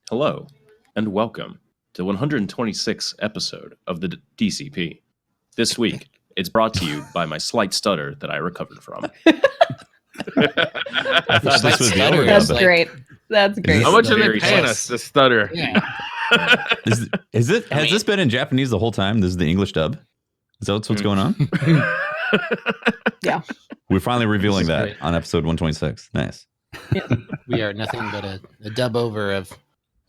Hello, and welcome to the 126th episode of the DCP. This week, it's brought to you by my slight stutter that I recovered from. I thought this was the other That's guy, but- great. That's great. How much are they Very paying close. us to stutter? Yeah. Has this been in Japanese the whole time? This is the English dub? Is that what's going on? Yeah. We're finally revealing This is that great. on episode 126. Nice. We are nothing but a dub over of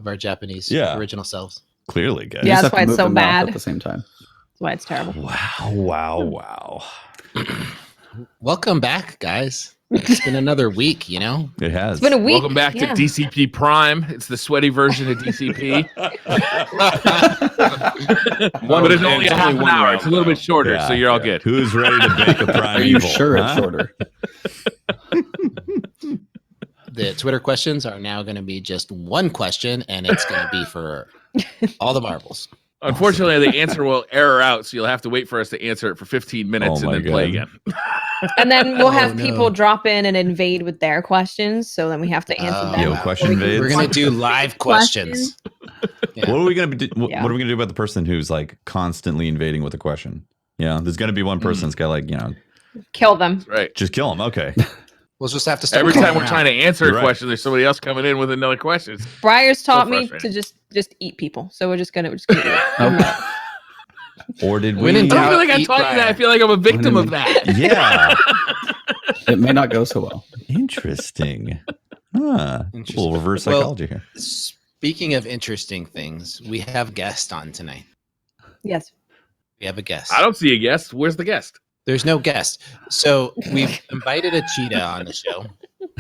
our Japanese original selves. Clearly, guys. Yeah, You just that's have why to it's move so the mouth bad. at the same time. That's why it's terrible. Wow. Welcome back, guys. It's been another week, you know? It has. It's been a week. Welcome back to DCP Prime. It's the sweaty version of DCP. But it's only a half an hour. It's a little bit shorter, so you're all good. Who's ready to bake a prime Are you evil? sure it's huh? shorter? The Twitter questions are now going to be just one question, and it's going to be for all the marbles. Unfortunately, the answer will error out, so you'll have to wait for us to answer it for 15 minutes Oh and my then play God. again. And then we'll have no. people drop in and invade with their questions. So then we have to answer them. Yo, question invades. We're going to do live questions. What are we gonna do? What Yeah. are we gonna do about the person who's like constantly invading with a question? Yeah, there's gonna be one person that's got like Kill them. Right. just kill him. Okay. We'll just have to start Every time calling we're around. trying to answer You're a right. question, there's somebody else coming in with another question. Briar's taught me frustrating. to just eat people. So we're just gonna eat it. Okay. Or did When we? in I don't doubt, feel like I eat taught you that. I Briar. feel like I'm a victim When of that. Yeah. It may not go so well. Interesting. Huh. Interesting. A little reverse Well- psychology here. Speaking of interesting things, we have guests on tonight. Yes. We have a guest. I don't see a guest. Where's the guest? There's no guest. So we've invited a cheetah on the show.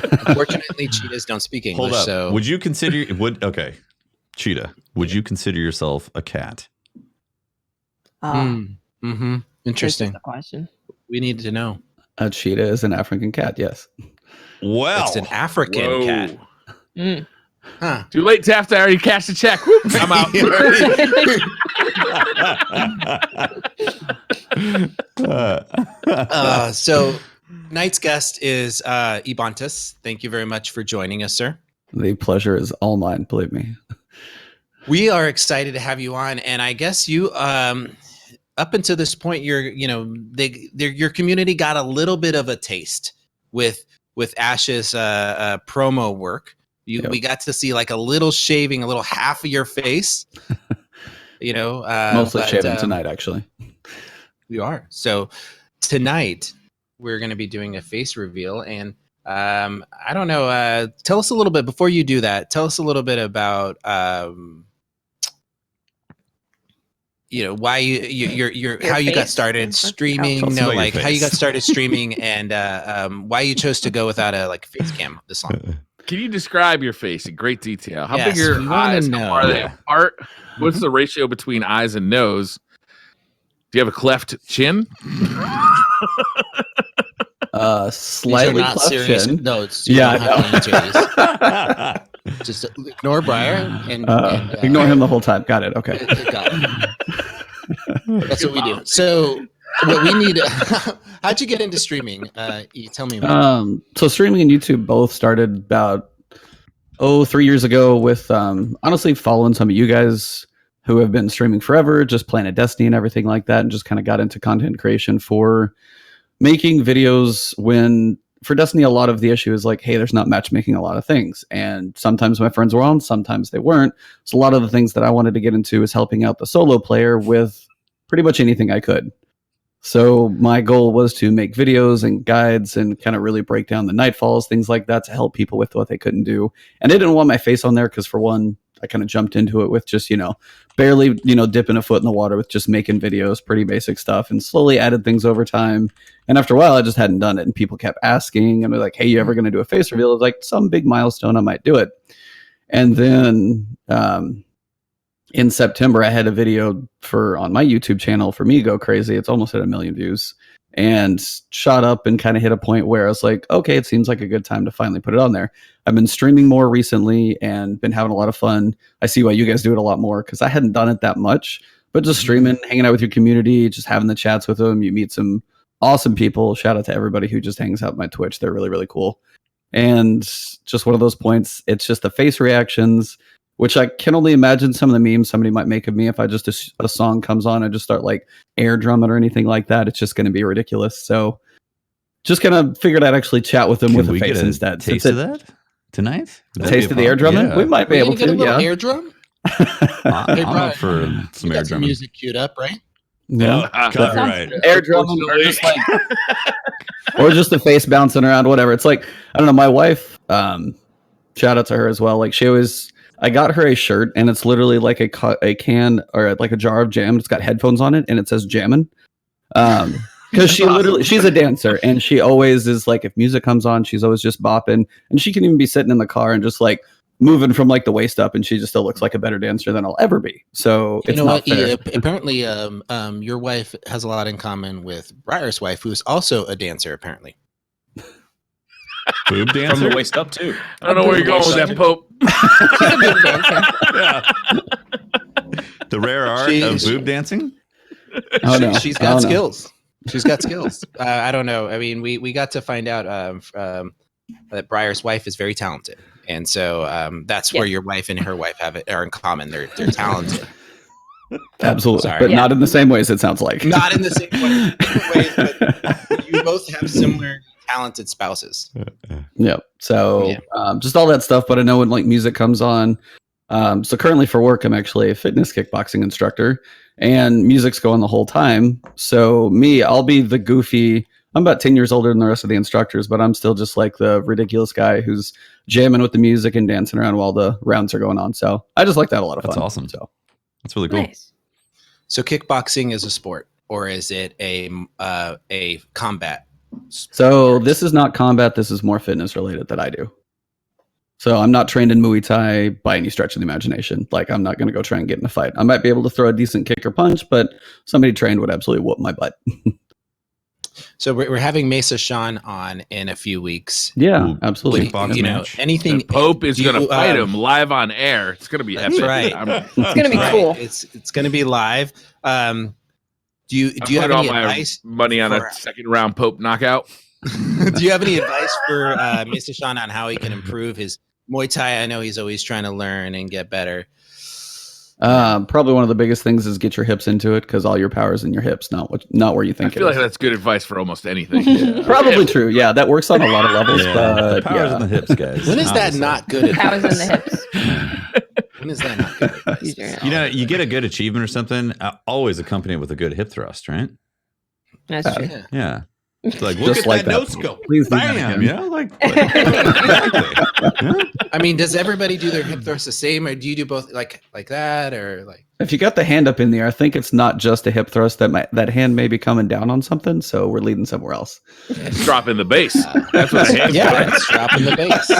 Unfortunately, cheetahs don't speak English. Hold up. So Would you consider Cheetah? Would you consider yourself a cat? Interesting. This is the question. We need to know. A cheetah is an African cat, yes. Well, It's an African Whoa. cat. Mm. Huh. Too late, Taft. I already cashed the check. Whoop, I'm out. So tonight's guest is Ebontis. Thank you very much for joining us, sir. The pleasure is all mine, believe me. We are excited to have you on, and I guess you up until this point, your community got a little bit of a taste with Ash's promo work. Yep. We got to see like a little shaving, a little half of your face. Mostly but, shaven tonight, actually. We are. So tonight we're going to be doing a face reveal, and I don't know. Tell us a little bit before you do that. Tell us a little bit about why you're how you got face? started streaming. Tell us No, about your like how you face. got started streaming, and why you chose to go without a face cam this long. Can you describe your face in great detail? How Yes, big are we your wanna eyes? know. How far are they apart? What's the ratio between eyes and nose? Do you have a cleft chin? Slightly These are not cleft serious. chin. No, it's Yeah, you don't have to answer these. All Just ignore Briar and Ignore him the whole time. Got it. Okay. got it. That's what we do. So what we need. How'd you get into streaming? You tell me. So streaming and YouTube both started about 3 years ago with honestly following some of you guys who have been streaming forever, just playing at Destiny and everything like that, and just kind of got into content creation for making videos when for Destiny a lot of the issue is like, hey, there's not matchmaking a lot of things, and sometimes my friends were on, sometimes they weren't. So a lot of the things that I wanted to get into is helping out the solo player with pretty much anything I could. So my goal was to make videos and guides and kind of really break down the nightfalls, things like that, to help people with what they couldn't do. And I didn't want my face on there because, for one, I kind of jumped into it with just, barely, dipping a foot in the water with just making videos, pretty basic stuff, and slowly added things over time. And after a while, I just hadn't done it. And people kept asking and were like, hey, you ever going to do a face reveal? It was like some big milestone, I might do it. And then in September, I had a video on my YouTube channel for me go crazy. It's almost at 1 million views and shot up and kind of hit a point where I was like, okay, it seems like a good time to finally put it on there. I've been streaming more recently and been having a lot of fun. I see why you guys do it a lot more because I hadn't done it that much, but just streaming, hanging out with your community, just having the chats with them. You meet some awesome people. Shout out to everybody who just hangs out my Twitch. They're really, really cool. And just one of those points, it's just the face reactions which I can only imagine some of the memes somebody might make of me if I just a song comes on and just start like air drumming or anything like that. It's just going to be ridiculous. So just kind of figured I'd actually chat with them with a face instead. Taste of that tonight? Taste of the air drumming? Yeah. We might be able to. Get a little air drum. I'm up for some air drumming. Music queued up, right? Yeah, right. Air drumming, or just the face bouncing around, whatever. It's like, I don't know. My wife, shout out to her as well. Like I got her a shirt, and it's literally like a can or like a jar of jam. It's got headphones on it, and it says "jammin'." Because she's a dancer, and she always is like, if music comes on, she's always just bopping, and she can even be sitting in the car and just like moving from like the waist up, and she just still looks like a better dancer than I'll ever be. So you know what? Apparently, your wife has a lot in common with Briar's wife, who's also a dancer. Apparently, boob dancer from the waist up too. I don't know where you're going with that, Pope. She's a boob dancer. The rare art of boob dancing. Oh no, she's got skills. She's got skills. I don't know. I mean, we got to find out that Briar's wife is very talented, and so that's where your wife and her wife are in common. They're talented. Absolutely, Sorry. but not in the same ways. It sounds like Not in the same way, but you both have similar talented spouses. Yeah. So just all that stuff. But I know when like music comes on. So currently for work, I'm actually a fitness kickboxing instructor, and music's going the whole time. So I'll be the goofy. I'm about 10 years older than the rest of the instructors, but I'm still just like the ridiculous guy who's jamming with the music and dancing around while the rounds are going on. So I just like to have a lot of fun. That's awesome. So that's really cool. Nice. So kickboxing is a sport, or is it a combat? So this is not combat. This is more fitness related that I do. So I'm not trained in Muay Thai by any stretch of the imagination. Like I'm not going to go try and get in a fight. I might be able to throw a decent kick or punch, but somebody trained would absolutely whoop my butt. So we're having Mesa Sean on in a few weeks. Yeah, Ooh, absolutely. kickboxing match. Anything. And Pope is going to fight him live on air. It's going to be That's epic. right. It's gonna be cool. It's going to be live. Do you have any advice? Money on for- a second round Pope knockout. Do you have any advice for Mr. Sean on how he can improve his Muay Thai? I know he's always trying to learn and get better. Probably one of the biggest things is get your hips into it, because all your power is in your hips, not where you I think feel like that's good advice for almost anything. Probably true. Yeah, that works on a lot of levels. But Powers in the hips, guys. When is that not good Powers advice? in the hips. When is that not good advice? Use your hands. You know, you get a good achievement or something, always accompany it with a good hip thrust, right? That's true. Yeah. Yeah. It's like, look Just at like that that. nose scope. Please do that Bam. again. Yeah, like exactly. Yeah. I mean, does everybody do their hip thrust the same, or do you do both like that, or like? if you got the hand up in the air, I think it's not just a hip thrust. That hand may be coming down on something, so we're leading somewhere else. It's dropping the bass. That's what the hand's Yeah, doing. it's dropping the bass.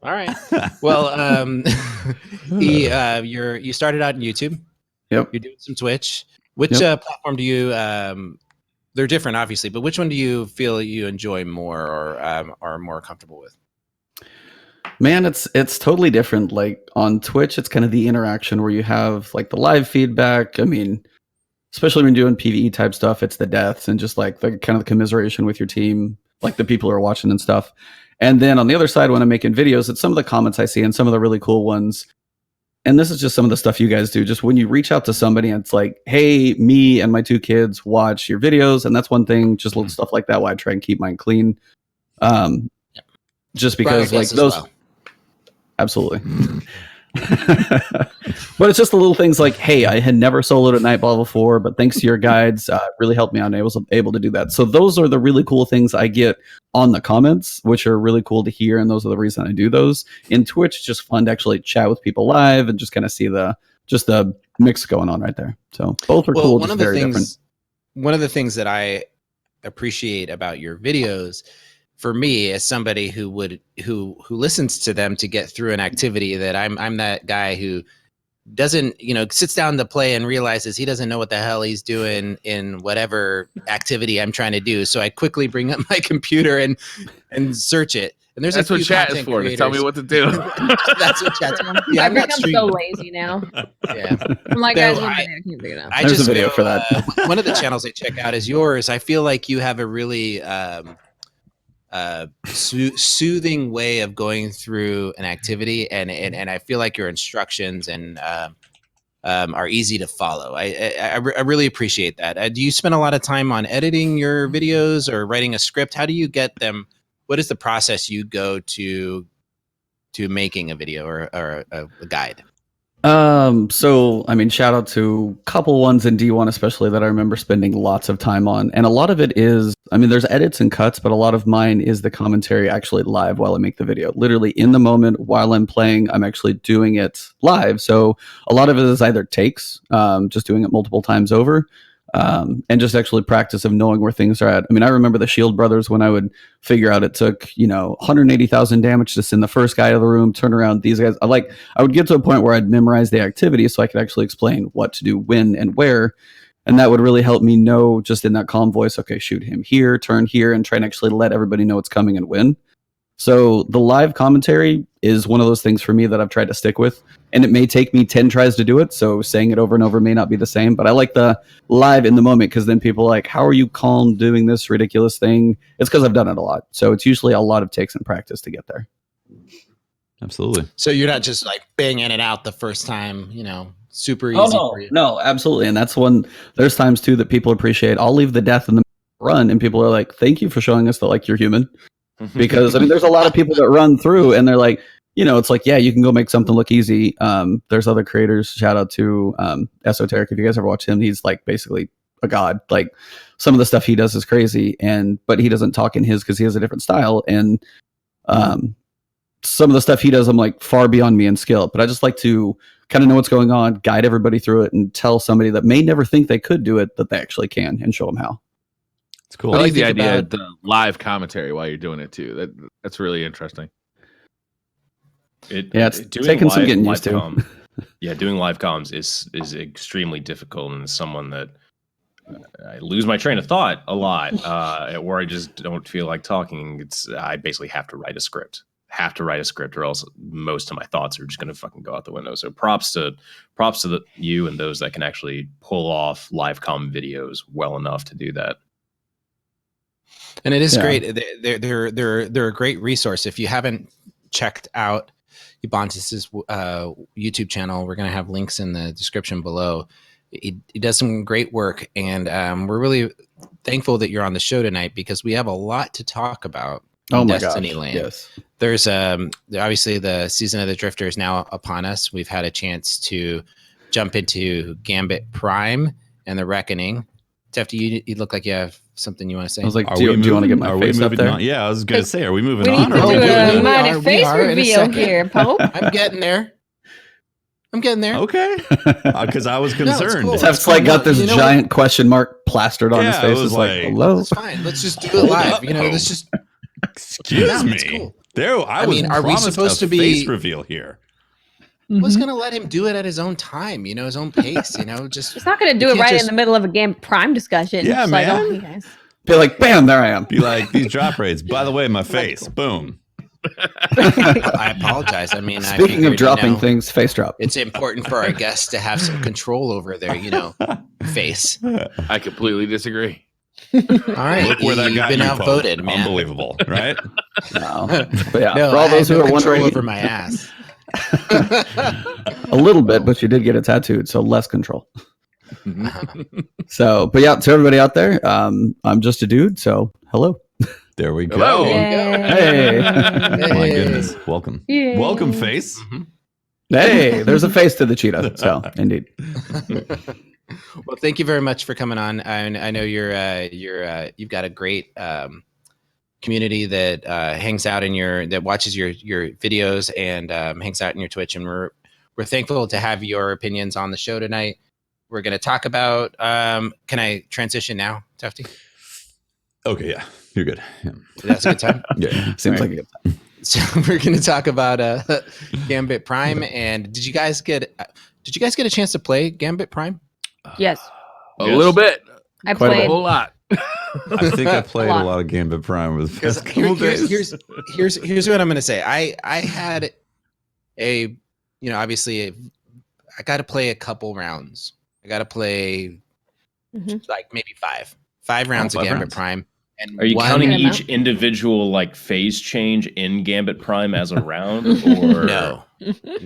All right. Well, you started out on YouTube. Yep. You're doing some Twitch. Which platform do you? They're different, obviously, but which one do you feel you enjoy more, or are more comfortable with? Man, it's totally different. Like on Twitch, it's kind of the interaction where you have like the live feedback. I mean, especially when you're doing PvE type stuff, it's the deaths and just like the kind of the commiseration with your team, like the people who are watching and stuff. And then on the other side, when I'm making videos, it's some of the comments I see and some of the really cool ones. And this is just some of the stuff you guys do. Just when you reach out to somebody and it's like, hey, me and my 2 kids watch your videos. And that's one thing, just little stuff like that, why I try and keep mine clean. Just because Brian like does as those, well. absolutely. But it's just the little things like, hey, I had never soloed at Nightball before, but thanks to your guides, really helped me out and I was able to do that. So those are the really cool things I get on the comments, which are really cool to hear. And those are the reason I do those. In Twitch, it's just fun to actually chat with people live and just kind of see the mix going on right there. So both are cool, just very different. One of the things that I appreciate about your videos, for me, as somebody who listens to them to get through an activity, that I'm that guy who doesn't, sits down to play and realizes he doesn't know what the hell he's doing in whatever activity I'm trying to do. So I quickly bring up my computer and search it. And That's what chat is for. To tell me what to do. That's what chat's for. Yeah, I've I'm not become so streaming. lazy now. Yeah. I'm like, No, guys, I- I can't figure it out. I There's just a video feel, for that. One of the channels I check out is yours. I feel like you have a really soothing way of going through an activity, and I feel like your instructions and are easy to follow. I really appreciate that. Do you spend a lot of time on editing your videos or writing a script? How do you get them? What is the process you go to making a video or a guide? So I mean, shout out to a couple ones in D1 especially that I remember spending lots of time on. And a lot of it is, I mean, there's edits and cuts, but a lot of mine is the commentary actually live while I make the video. Literally in the moment while I'm playing, I'm actually doing it live. So a lot of it is either takes, just doing it multiple times over, and just actually practice of knowing where things are at. I mean, I remember the Shield Brothers when I would figure out it took, 180,000 damage to send the first guy out of the room, turn around these guys. I would get to a point where I'd memorize the activity so I could actually explain what to do, when, and where. And that would really help me know just in that calm voice, okay, shoot him here, turn here, and try and actually let everybody know what's coming and when. So the live commentary is one of those things for me that I've tried to stick with. And it may take me 10 tries to do it. So saying it over and over may not be the same. But I like the live in the moment because then people are like, how are you calm doing this ridiculous thing? It's because I've done it a lot. So it's usually a lot of takes and practice to get there. Absolutely. So you're not just like banging it out the first time, super easy for you. No, absolutely. And that's when there's times too that people appreciate. I'll leave the death in the run and people are like, thank you for showing us that like you're human. Because I mean, there's a lot of people that run through and they're like, it's like, yeah, you can go make something look easy. There's other creators. Shout out to Esoteric. If you guys ever watch him, he's like basically a god. Like some of the stuff he does is crazy, but he doesn't talk in his because he has a different style. And some of the stuff he does, I'm like far beyond me in skill. But I just like to kind of know what's going on, guide everybody through it, and tell somebody that may never think they could do it that they actually can, and show them how. It's cool. I like the idea of the live commentary while you're doing it too. That's really interesting. It's taking some getting used to. Yeah, doing live comms is extremely difficult, and as someone that I lose my train of thought a lot, where I just don't feel like talking. I basically have to write a script. Or else most of my thoughts are just going to fucking go out the window. So props to you and those that can actually pull off live comm videos well enough to do that. And it is great. They're a great resource. If you haven't checked out Ebontis' YouTube channel, we're going to have links in the description below. He does some great work, and we're really thankful that you're on the show tonight because we have a lot to talk about. In Destiny Land. Yes. There's obviously the season of the Drifter is now upon us. We've had a chance to jump into Gambit Prime and the Reckoning. Tefty, you look like you have something you want to say. I was like, do you want to get my face up there? On? Yeah, I was going to say, are we moving we on? We need to do a mighty face reveal here, Pope. I'm getting there. Okay. Because I was concerned. Cool. Tef's like got this giant question mark plastered on his face. It's like, hello. It's fine. Let's just do it live. Let's just. Excuse me. Cool. There, I mean, are we supposed to be face reveal here? Was going to let him do it at his own time, his own pace, just. He's not going to do it right in the middle of a Gambit Prime discussion. Yeah, it's man. Like, oh, you guys. Be like, bam, there I am. Be like, these drop rates. By the way, my face. Boom. I apologize. I mean, speaking of dropping things, face drop. It's important for our guests to have some control over their, face. I completely disagree. All right, look where that got been you, outvoted, man. Unbelievable, right? No, but yeah, no, for all those who are wondering, over my ass. A little bit, but you did get it tattooed, so less control. So, but yeah, to everybody out there, I'm just a dude. So, hello. There we go. Hello. Hey. My goodness, welcome, Yay. welcome, face. Hey, there's a face to the cheetah. So, indeed. Well, thank you very much for coming on. I know you've got a great community that hangs out that watches your videos and hangs out in your Twitch, and we're thankful to have your opinions on the show tonight. We're going to talk about. Can I transition now, Tufty? Okay, yeah, you're good. Yeah. That's a good time. Yeah, seems like a good time. So we're going to talk about Gambit Prime. And did you guys get a chance to play Gambit Prime? Yes. A little bit. I Quite a played. A whole lot. I think I played a lot of Gambit Prime with the past couple days. Here's what I'm going to say. I had obviously I got to play a couple rounds. I got to play like maybe five rounds of Gambit Prime. And Are you one- counting amount? each individual like phase change in Gambit Prime as a round, or No.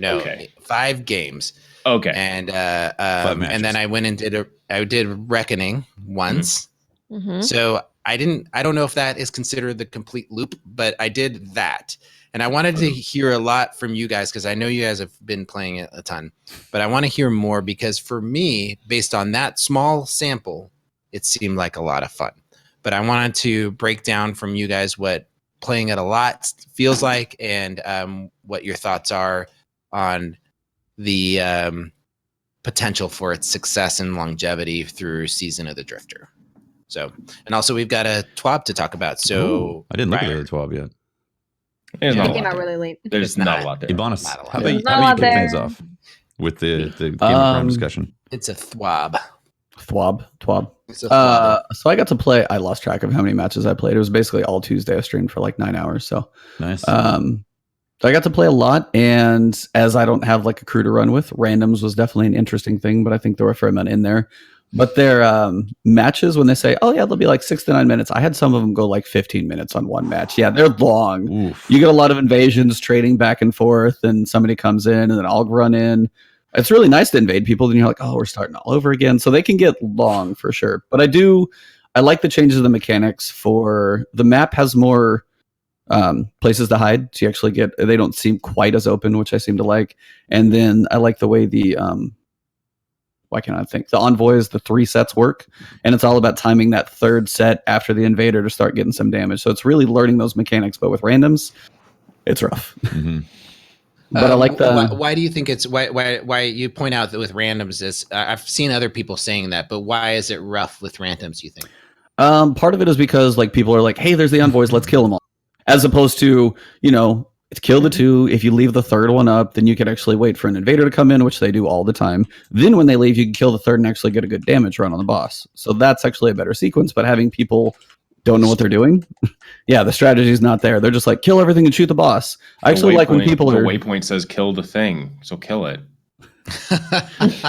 Okay. 5 games. Okay. And matches. and then I went and I did Reckoning once. Mhm. So I don't know if that is considered the complete loop, but I did that. And I wanted to hear a lot from you guys because I know you guys have been playing it a ton, but I want to hear more because for me, based on that small sample, it seemed like a lot of fun. But I wanted to break down from you guys what playing it a lot feels like and what your thoughts are on the potential for its success and longevity through Season of the Drifter. So, and also we've got a TWAB to talk about. So Ooh, I didn't look at the 12 yet. There's Yeah. not It a came lot out there. really late. There's It's not not. a lot there. Ebontis, Not a lot. how There's about not a you lot kick things there. off with the Game of Prime discussion? it's a TWAB. TWAB. It's a TWAB. So I got to play. I lost track of how many matches I played. It was basically all Tuesday. I streamed for like 9 hours. So, Nice. so I got to play a lot. And as I don't have like a crew to run with, randoms was definitely an interesting thing. But I think there were a fair amount in there. But their matches, when they say, "Oh yeah, they'll be like 6 to 9 minutes," I had some of them go like 15 minutes on one match. Yeah, they're long. Oof. You get a lot of invasions, trading back and forth, and somebody comes in, and then I'll run in. It's really nice to invade people. Then you're like, oh, we're starting all over again. So they can get long for sure. But I like the changes of the mechanics. For the map has more places to hide. So you actually they don't seem quite as open, which I seem to like. And then I like the way the why can't I think? The envoys, the 3 sets work, and it's all about timing that 3rd set after the invader to start getting some damage. So it's really learning those mechanics, but with randoms, it's rough. Mhm. But I like the. Why do you think it's why you point out that with randoms is I've seen other people saying that, but why is it rough with randoms? You think? Part of it is because like people are like, hey, there's the envoys, let's kill them all, as opposed to kill the 2. If you leave the 3rd one up, then you can actually wait for an invader to come in, which they do all the time. Then when they leave, you can kill the 3rd and actually get a good damage run on the boss. So that's actually a better sequence. But having people don't know what they're doing, yeah, the strategy is not there. They're just like kill everything and shoot the boss. I actually like when people the are. waypoint says kill the thing, so kill it.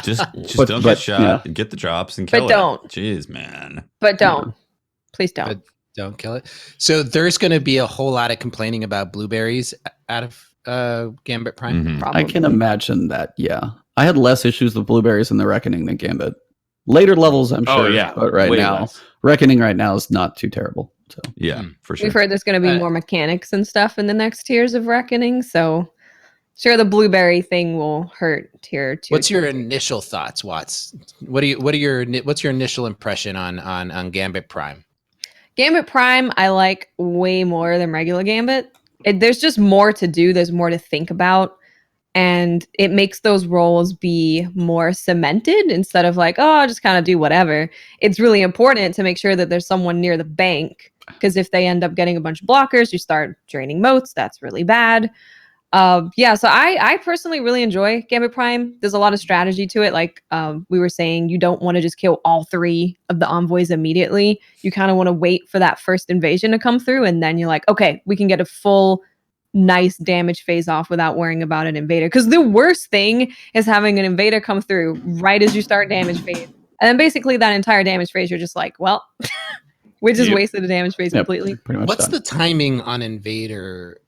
Just But- don't but, get shot, yeah. and get the drops, and kill But don't. it. Jeez, man. But don't. Please don't. But don't kill it. So there's going to be a whole lot of complaining about blueberries out of Gambit Prime. Mhm. Probably. I can imagine that. Yeah, I had less issues with blueberries in the Reckoning than Gambit. Later levels, I'm sure. Oh yeah, but right way now, less. Reckoning right now is not too terrible. So Yeah, for sure. We've heard there's going to be more mechanics and stuff in the next tiers of Reckoning, so sure the blueberry thing will hurt tier 2. What's your initial thoughts, Watts? What's your initial impression on Gambit Prime? Gambit Prime I like way more than regular Gambit. There's just more to do. There's more to think about. And it makes those roles be more cemented instead of like, oh, I'll just kind of do whatever. It's really important to make sure that there's someone near the bank, because if they end up getting a bunch of blockers, you start draining moats. That's really bad. Yeah, so I personally really enjoy Gambit Prime. There's a lot of strategy to it. Like we were saying, you don't want to just kill all 3 of the envoys immediately. You kind of want to wait for that first invasion to come through, and then you're like, okay, we can get a full nice damage phase off without worrying about an invader. Because the worst thing is having an invader come through right as you start damage phase. And then basically that entire damage phase, you're just like, well, we just Yep. wasted the damage phase Yep. completely. pretty much. What's done. the timing on invader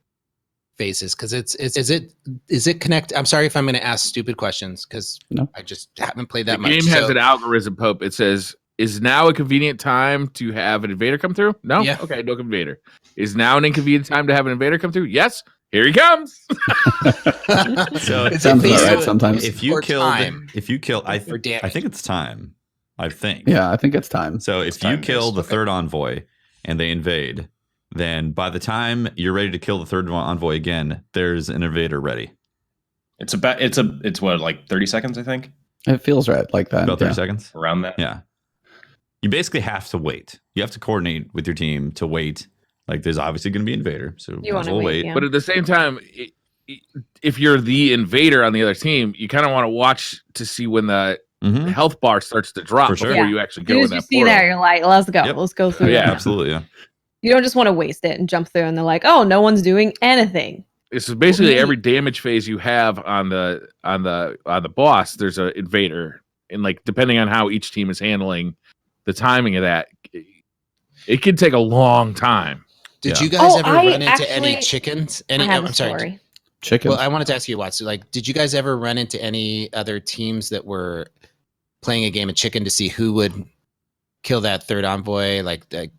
phases? Because is it connect? I'm sorry if I'm going to ask stupid questions because No. I just haven't played The that much. game has So- an algorithm, Pope. It says, is now a convenient time to have an invader come through? No? Yeah. Okay, no invader. Is now an inconvenient time to have an invader come through? Yes. Here he comes. So Is it Sounds based about right on- sometimes. if you or kill, time? I For damage. think it's time. I think. Yeah, I think it's time. So if you time kill based, the okay. 3rd envoy and they invade, then by the time you're ready to kill the 3rd envoy again, there's an invader ready. It's what, like 30 seconds, I think, It feels right like that. About 30 yeah. seconds. around that. Yeah. You basically have to wait. You have to coordinate with your team to wait. Like there's obviously going to be invader, so You might as wanna well wait, wait. yeah. But at the same time, if you're the invader on the other team, you kind of want to watch to see when the Mhm. health bar starts to drop For sure. before Yeah. you actually As go soon in as you that see portal. that, you're like, let's go. Yep. Let's go through. Yeah. Absolutely. Yeah. You don't just want to waste it and jump through and they're like, oh, no one's doing anything. It's basically Mhm. every damage phase you have on the boss. There's an invader, and like depending on how each team is handling the timing of that, it can take a long time. Did Yeah. you guys Oh, ever I run into any actually- chickens? I Any? have a I'm sorry. story. Chicken. Well, I wanted to ask you, Watts. Like, did you guys ever run into any other teams that were playing a game of chicken to see who would kill that third envoy? Like, I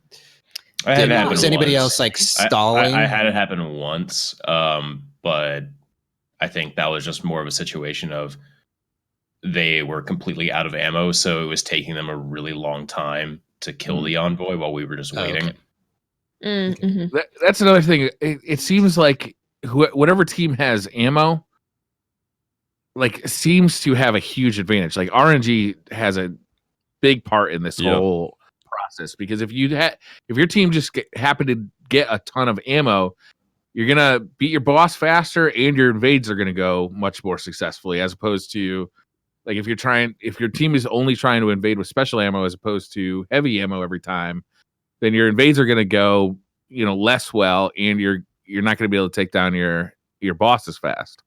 had it happen was anybody once. else like stalling? I had it happen once, but I think that was just more of a situation of they were completely out of ammo, so it was taking them a really long time to kill the envoy while we were just waiting. Okay. Mm-hmm. That's another thing. It seems like whatever team has ammo, like, seems to have a huge advantage. Like, RNG has a big part in this Yep. whole process, because if your team just happen to get a ton of ammo, you're gonna beat your boss faster, and your invades are gonna go much more successfully, as opposed to, like, if your team is only trying to invade with special ammo as opposed to heavy ammo every time, then your invades are gonna go, less well, and you're not gonna be able to take down your boss as fast.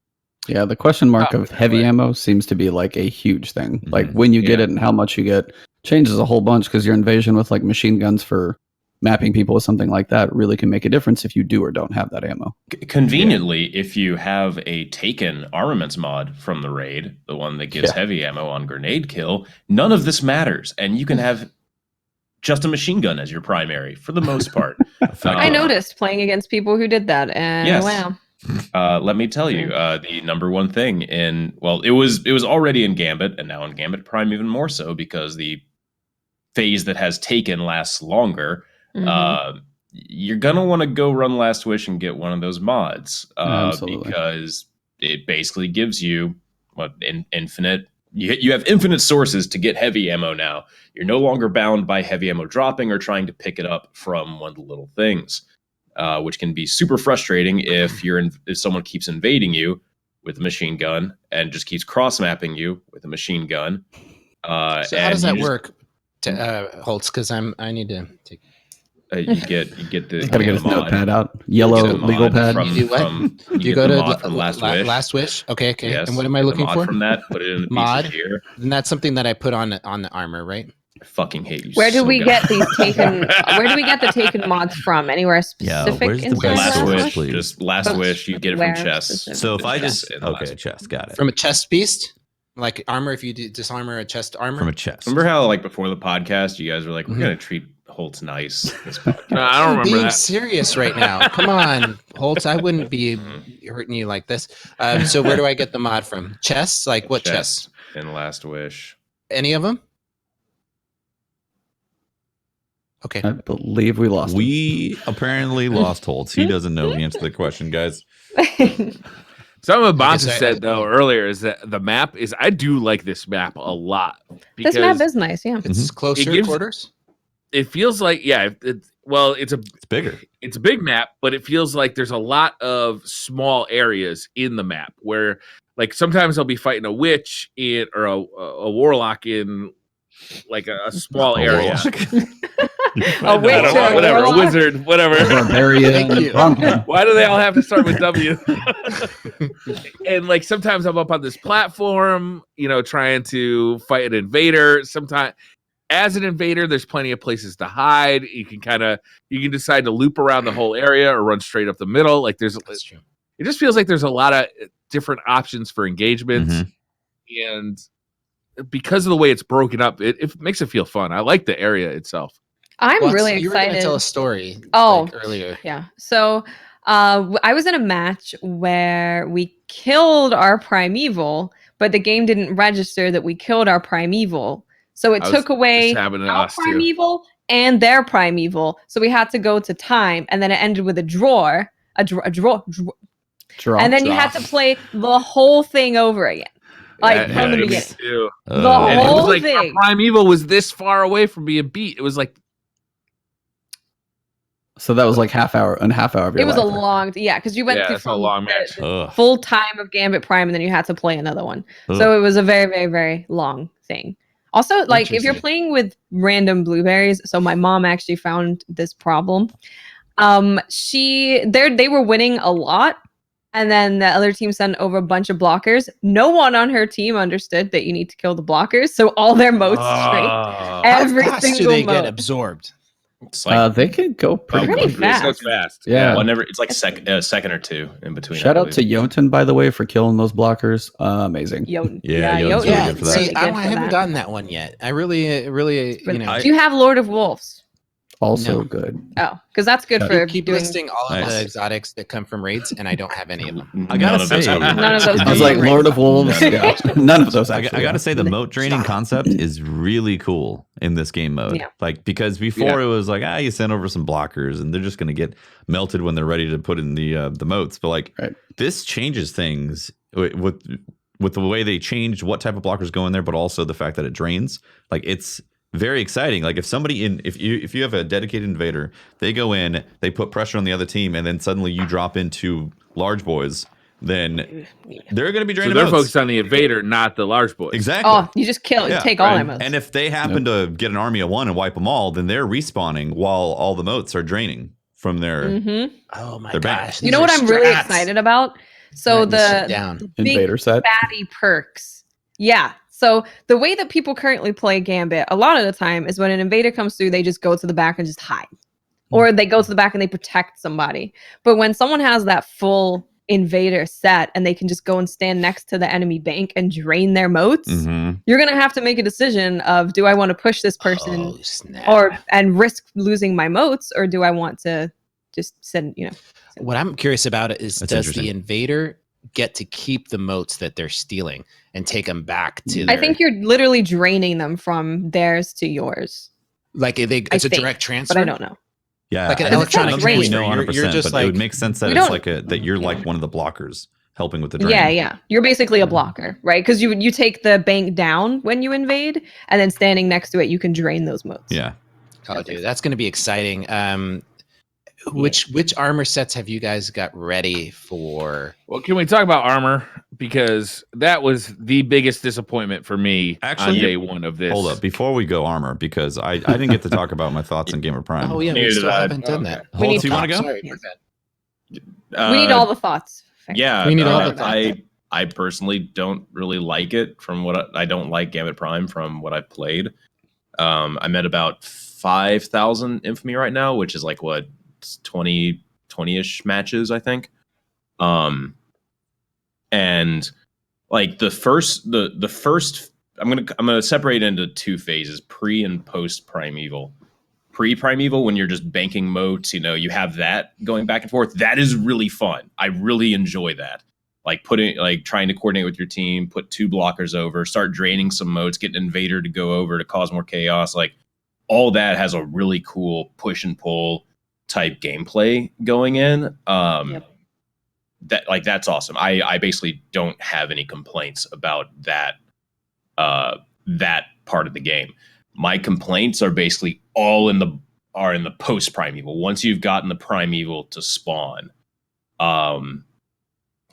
Yeah, the question mark Put of it that heavy way. ammo seems to be like a huge thing. Like Mhm. when you get Yeah. it and how much you get changes a whole bunch, because your invasion with like machine guns for mapping people with something like that really can make a difference if you do or don't have that ammo. Conveniently, if you have a taken armaments mod from the raid, the one that gives Yeah. heavy ammo on grenade kill, none of this matters, and you can have just a machine gun as your primary for the most part. I noticed playing against people who did that, and Yes. wow. Let me tell you, the number one thing it was already in Gambit, and now in Gambit Prime even more so, because the phase that has taken lasts longer. Mhm. You're gonna want to go run Last Wish and get one of those mods, Absolutely. because it basically gives you infinite. You have infinite sources to get heavy ammo now. You're no longer bound by heavy ammo dropping or trying to pick it up from one of the little things, which can be super frustrating if if someone keeps invading you with a machine gun and just keeps cross mapping you with a machine gun. So how does and that you just- work, Holtz? Because I need to take. You get the Gotta get his mod. notepad out. Get Yellow the legal mod pad. From, You do what? from, you You get go the to mod from Last Wish. Last Wish. Okay. Yes, And what am I get the looking mod for? from that? Put it in a piece Mod? of gear. And that's something that I put on the armor, right? I fucking hate you. Where do so we goddamn get these taken? Where do we get the taken mods from? Anywhere specific? where's the inside best Last Last source, Wish, please? just Last But Wish. You get it where from chests. specifically? So if I Chests just in okay, Last- chest, got it. From a chest beast, like armor. If you disarmor a chest armor, From a chest. Remember how, like, before the podcast, you guys were like, "We're gonna treat Holtz nice." This podcast. No, I don't I'm remember being that. serious right now. Come on, Holtz. I wouldn't be hurting you like this. So where do I get the mod from? Chests? Like what chests? in Last Wish. Any of them? Okay. I believe we lost him. We apparently lost Holtz. He doesn't know the answer to the question, guys. Something I Ebontis guess said though earlier is that the map is. I do like this map a lot, This map is nice, yeah. It's closer gives- quarters. It feels like it's It's bigger. it's a big map, but it feels like there's a lot of small areas in the map where, like, sometimes I'll be fighting a witch or a warlock in like a small A area. warlock. A witch I don't know, or a whatever, a warlock? wizard, whatever. Barbarian. Thank you. Bronco. Why do they all have to start with W? And like sometimes I'm up on this platform, trying to fight an invader. Sometimes as an invader, there's plenty of places to hide. You can decide to loop around the whole area or run straight up the middle. Like That's true. it just feels like there's a lot of different options for engagements. Mhm. And because of the way it's broken up, it makes it feel fun. I like the area itself. I'm Watts, really You were going to excited. tell a story. Oh. Earlier. Yeah. So I was in a match where we killed our primeval, but the game didn't register that we killed our primeval. So it I was took away just happening to our us, too. primeval and their primeval. So we had to go to time, and then it ended with a draw. Draw. And then you had to play the whole thing over again. Like, from the me beginning. too. The And it whole was like our thing. primeval was this far away from being beat. It was like So that was like half hour of your It was a life. long, because you went through it's a long match. Ugh. full time of Gambit Prime, and then you had to play another one. Ugh. So it was a very, very, very long thing. Also, like if you're Interesting. playing with random blueberries, so my mom actually found this problem. They were winning a lot, and then the other team sent over a bunch of blockers. No one on her team understood that you need to kill the blockers, so all their modes straight. Oh. Every How fast do single they get mode. absorbed? It's like They can go pretty Pretty quick. fast. That's fast. Yeah. whenever it's like second or two in between. Shout I out to believe. Jotun, by the way, for killing those blockers. Amazing. Jotun. Yeah, Jotun's Jotun really Yeah, good for that. see, really I good for haven't that. gotten that one yet. I really, you know. Do you have Lord of Wolves? Also No. good. Oh, because that's good Yeah. for You keep doing. listing all of Nice. the exotics that come from raids, and I don't have any of them. I gotta None of those say- have been None of raids. those I have was been like raids. Lord of Wolves. Yeah. None of those I actually. gotta say the moat draining Stop. concept is really cool in this game mode. Yeah. Like because before it was like you send over some blockers and they're just gonna get melted when they're ready to put in the moats. But like Right. this changes things with the way they changed what type of blockers go in there, but also the fact that it drains. Like it's very exciting. Like if you have a dedicated invader, they go in, they put pressure on the other team, and then suddenly you drop into large boys, then they're going to be So draining. they're moats. focused on the invader, not the large boys. Exactly. Oh, you just kill. Yeah, take all right. their moats. And if they happen to get an army of one and wipe them all, then they're respawning while all the moats are draining from their. Mhm. Oh my They're banned. gosh! You know what I'm really excited about? So Sit the down. big Invader set. fatty perks. Yeah. So the way that people currently play Gambit, a lot of the time is when an invader comes through, they just go to the back and just hide. Or they go to the back and they protect somebody. But when someone has that full invader set and they can just go and stand next to the enemy bank and drain their moats, Mhm. you're gonna have to make a decision of, do I want to push this person Oh, snap. and risk losing my moats, or do I want to just send, What I'm curious about is, That's does interesting. the invader get to keep the moats that they're stealing and take them back to? I think you're literally draining them from theirs to yours, like it's a think, direct transfer. but I don't know. Yeah, Like an I don't electronic think we transfer. know You're 100%, just but it would like- make sense that We it's don't- like that you're like one of the blockers helping with the drain. Yeah. You're basically a blocker, right? Because you take the bank down when you invade, and then standing next to it, you can drain those moats. Yeah. Oh, dude, that's going to be exciting. Which armor sets have you guys got ready for? Well, can we talk about armor? Because that was the biggest disappointment for me Actually, on day one of this. Hold up, before we go armor, because I didn't get to talk about my thoughts on Gamer Prime. Oh yeah, we Neither still did I. haven't done that. We need Hold, so you want to go? Sorry, Yeah. my bad. We need all the thoughts. Yeah, We need all the I personally don't really like it. From what I don't like Gambit Prime from what I've played. I'm at about 5,000 infamy right now, which is like what 20-ish matches, I think. And like the first I'm gonna separate it into two phases: pre and post Primeval. Pre-Primeval, when you're just banking moats, you have that going back and forth. That is really fun. I really enjoy that. Like trying to coordinate with your team, put two blockers over, start draining some moats, get an invader to go over to cause more chaos. Like all that has a really cool push and pull type gameplay going in. That's awesome. I basically don't have any complaints about that that part of the game. My complaints are basically all in the post Primeval. Once you've gotten the Primeval to spawn,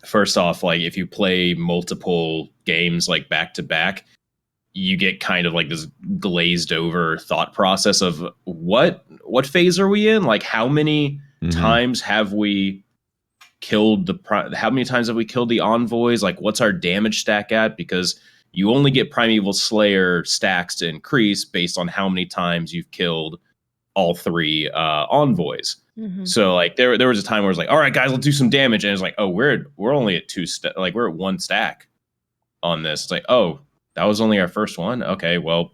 first off, like if you play multiple games like back to back, you get kind of like this glazed over thought process of what phase are we in? Like how many times have we killed how many times have we killed the envoys? Like what's our damage stack at? Because you only get Primeval Slayer stacks to increase based on how many times you've killed all three envoys. Mhm. So like there was a time where it was like, all right, guys, let's do some damage, and it's like, oh, we're only at we're at one stack on this. It's like, oh, that was only our first one. Okay, well,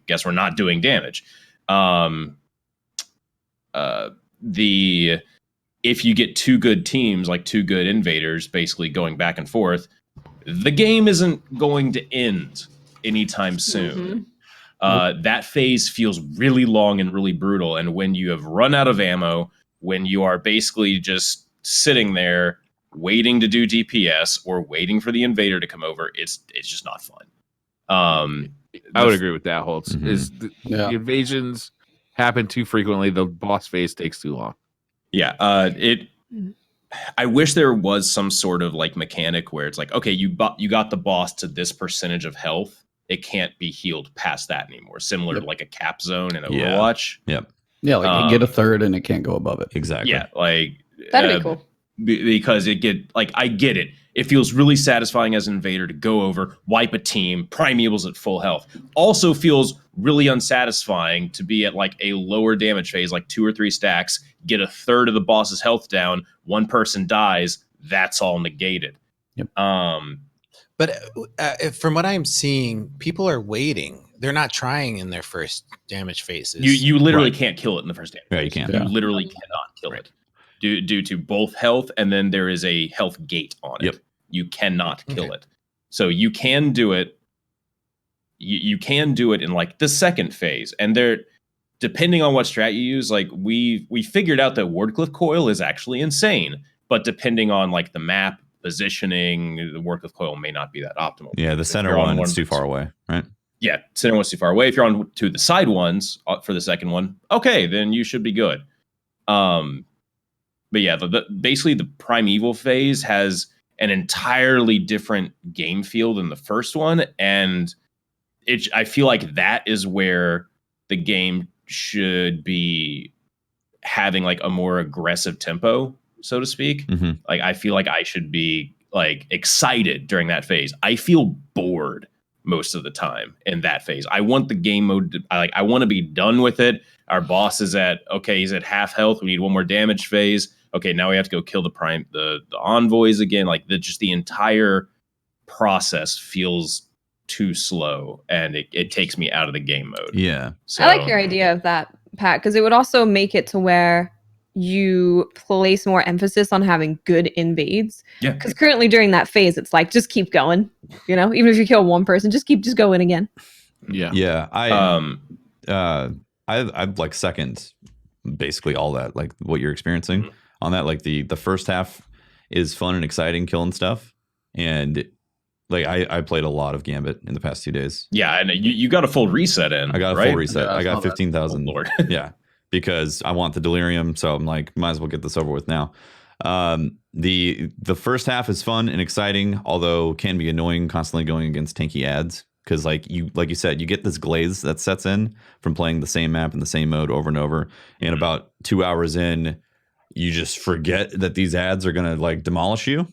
guess we're not doing damage. If you get two good teams, like two good invaders, basically going back and forth, the game isn't going to end anytime soon. That phase feels really long and really brutal. And when you have run out of ammo, when you are basically just sitting there waiting to do DPS or waiting for the invader to come over, it's just not fun. I would agree with that, Holtz. Mhm. Is the invasions happen too frequently, the boss phase takes too long. Yeah, I wish there was some sort of like mechanic where it's like, okay, you got the boss to this percentage of health, it can't be healed past that anymore. Similar to like a cap zone in Overwatch. Yep. Yeah, like you get a third and it can't go above it. Exactly. Yeah, like That'd be cool. because I get it. It feels really satisfying as an invader to go over, wipe a team, primevals at full health. Also feels really unsatisfying to be at like a lower damage phase, like 2 or 3 stacks, get a third of the boss's health down, one person dies, that's all negated. Yep. But from what I'm seeing, people are waiting. They're not trying in their first damage phases. You literally can't kill it in the first damage. Yeah, you can't. You literally cannot kill it due to both health, and then there is a health gate on it. Yep. You cannot kill it. So you can do it. You can do it in like the second phase, and there, depending on what strat you use, like we figured out that Wardcliff Coil is actually insane, but depending on like the map positioning, the Wardcliff Coil may not be that optimal. Yeah, the center one is too far away, right? Yeah, center one's too far away. If you're on to the side ones for the second one, okay, then you should be good. But yeah, basically the primeval phase has an entirely different game feel than the first one, and I feel like that is where the game should be having like a more aggressive tempo, so to speak. Mm-hmm. Like I feel like I should be like excited during that phase. I feel bored most of the time in that phase. I want the game mode I want to be done with it. Our boss is he's at half health. We need one more damage phase. Okay, now we have to go kill the envoys again. Like just the entire process feels too slow, and it takes me out of the game mode. Yeah. So, I like your idea of that, Pat, because it would also make it to where you place more emphasis on having good invades. Yeah. Because currently during that phase, it's like, just keep going. You know, even if you kill one person, just go in again. Yeah. Yeah. I'd like second basically all that, like what you're experiencing on that. Like the first half is fun and exciting, killing stuff. And like I played a lot of Gambit in the past 2 days. Yeah, and you got a full reset in. I got a full reset. Yeah, I got 15,000. Oh, Lord. Yeah. Because I want the delirium, so I'm like, might as well get this over with now. The first half is fun and exciting, although can be annoying constantly going against tanky ads. Because like you said, you get this glaze that sets in from playing the same map in the same mode over and over. And about 2 hours in, you just forget that these ads are gonna like demolish you.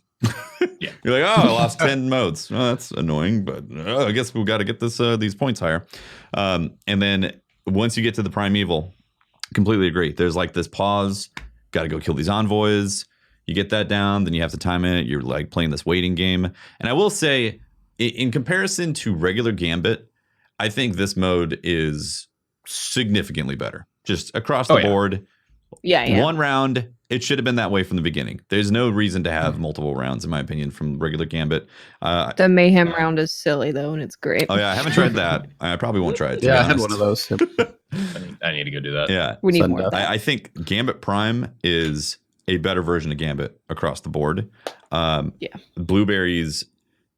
Yeah. You're like, oh, I lost 10 modes. Well, that's annoying, but I guess we've got to get these points higher. And then once you get to the primeval, completely agree. There's like this pause, got to go kill these envoys. You get that down, then you have to time it. You're like playing this waiting game. And I will say, in comparison to regular Gambit, I think this mode is significantly better. Just across the board. Yeah. One round, it should have been that way from the beginning. There's no reason to have multiple rounds, in my opinion, from regular Gambit. The Mayhem round is silly, though, and it's great. Oh, yeah, I haven't tried that. I probably won't try it. Yeah, I had one of those. I need to go do that. Yeah. We need Send more of up. that. I think Gambit Prime is a better version of Gambit across the board. Blueberries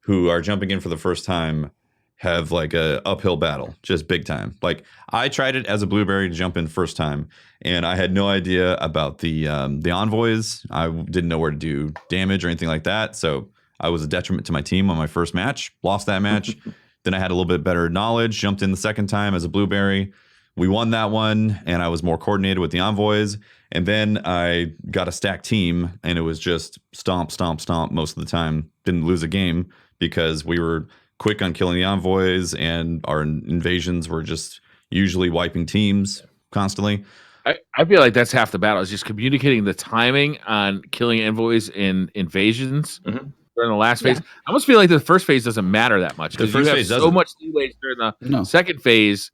who are jumping in for the first time have like a uphill battle, just big time. Like I tried it as a blueberry to jump in first time, and I had no idea about the envoys. I didn't know where to do damage or anything like that. So I was a detriment to my team on my first match, lost that match. Then I had a little bit better knowledge, jumped in the second time as a blueberry. We won that one, and I was more coordinated with the envoys. And then I got a stacked team, and it was just stomp, stomp, stomp most of the time. Didn't lose a game because we were quick on killing the envoys, and our invasions were just usually wiping teams constantly. I feel like that's half the battle, is just communicating the timing on killing envoys in invasions during the last phase. I almost feel like the first phase doesn't matter that much because you have so much leeway during the second phase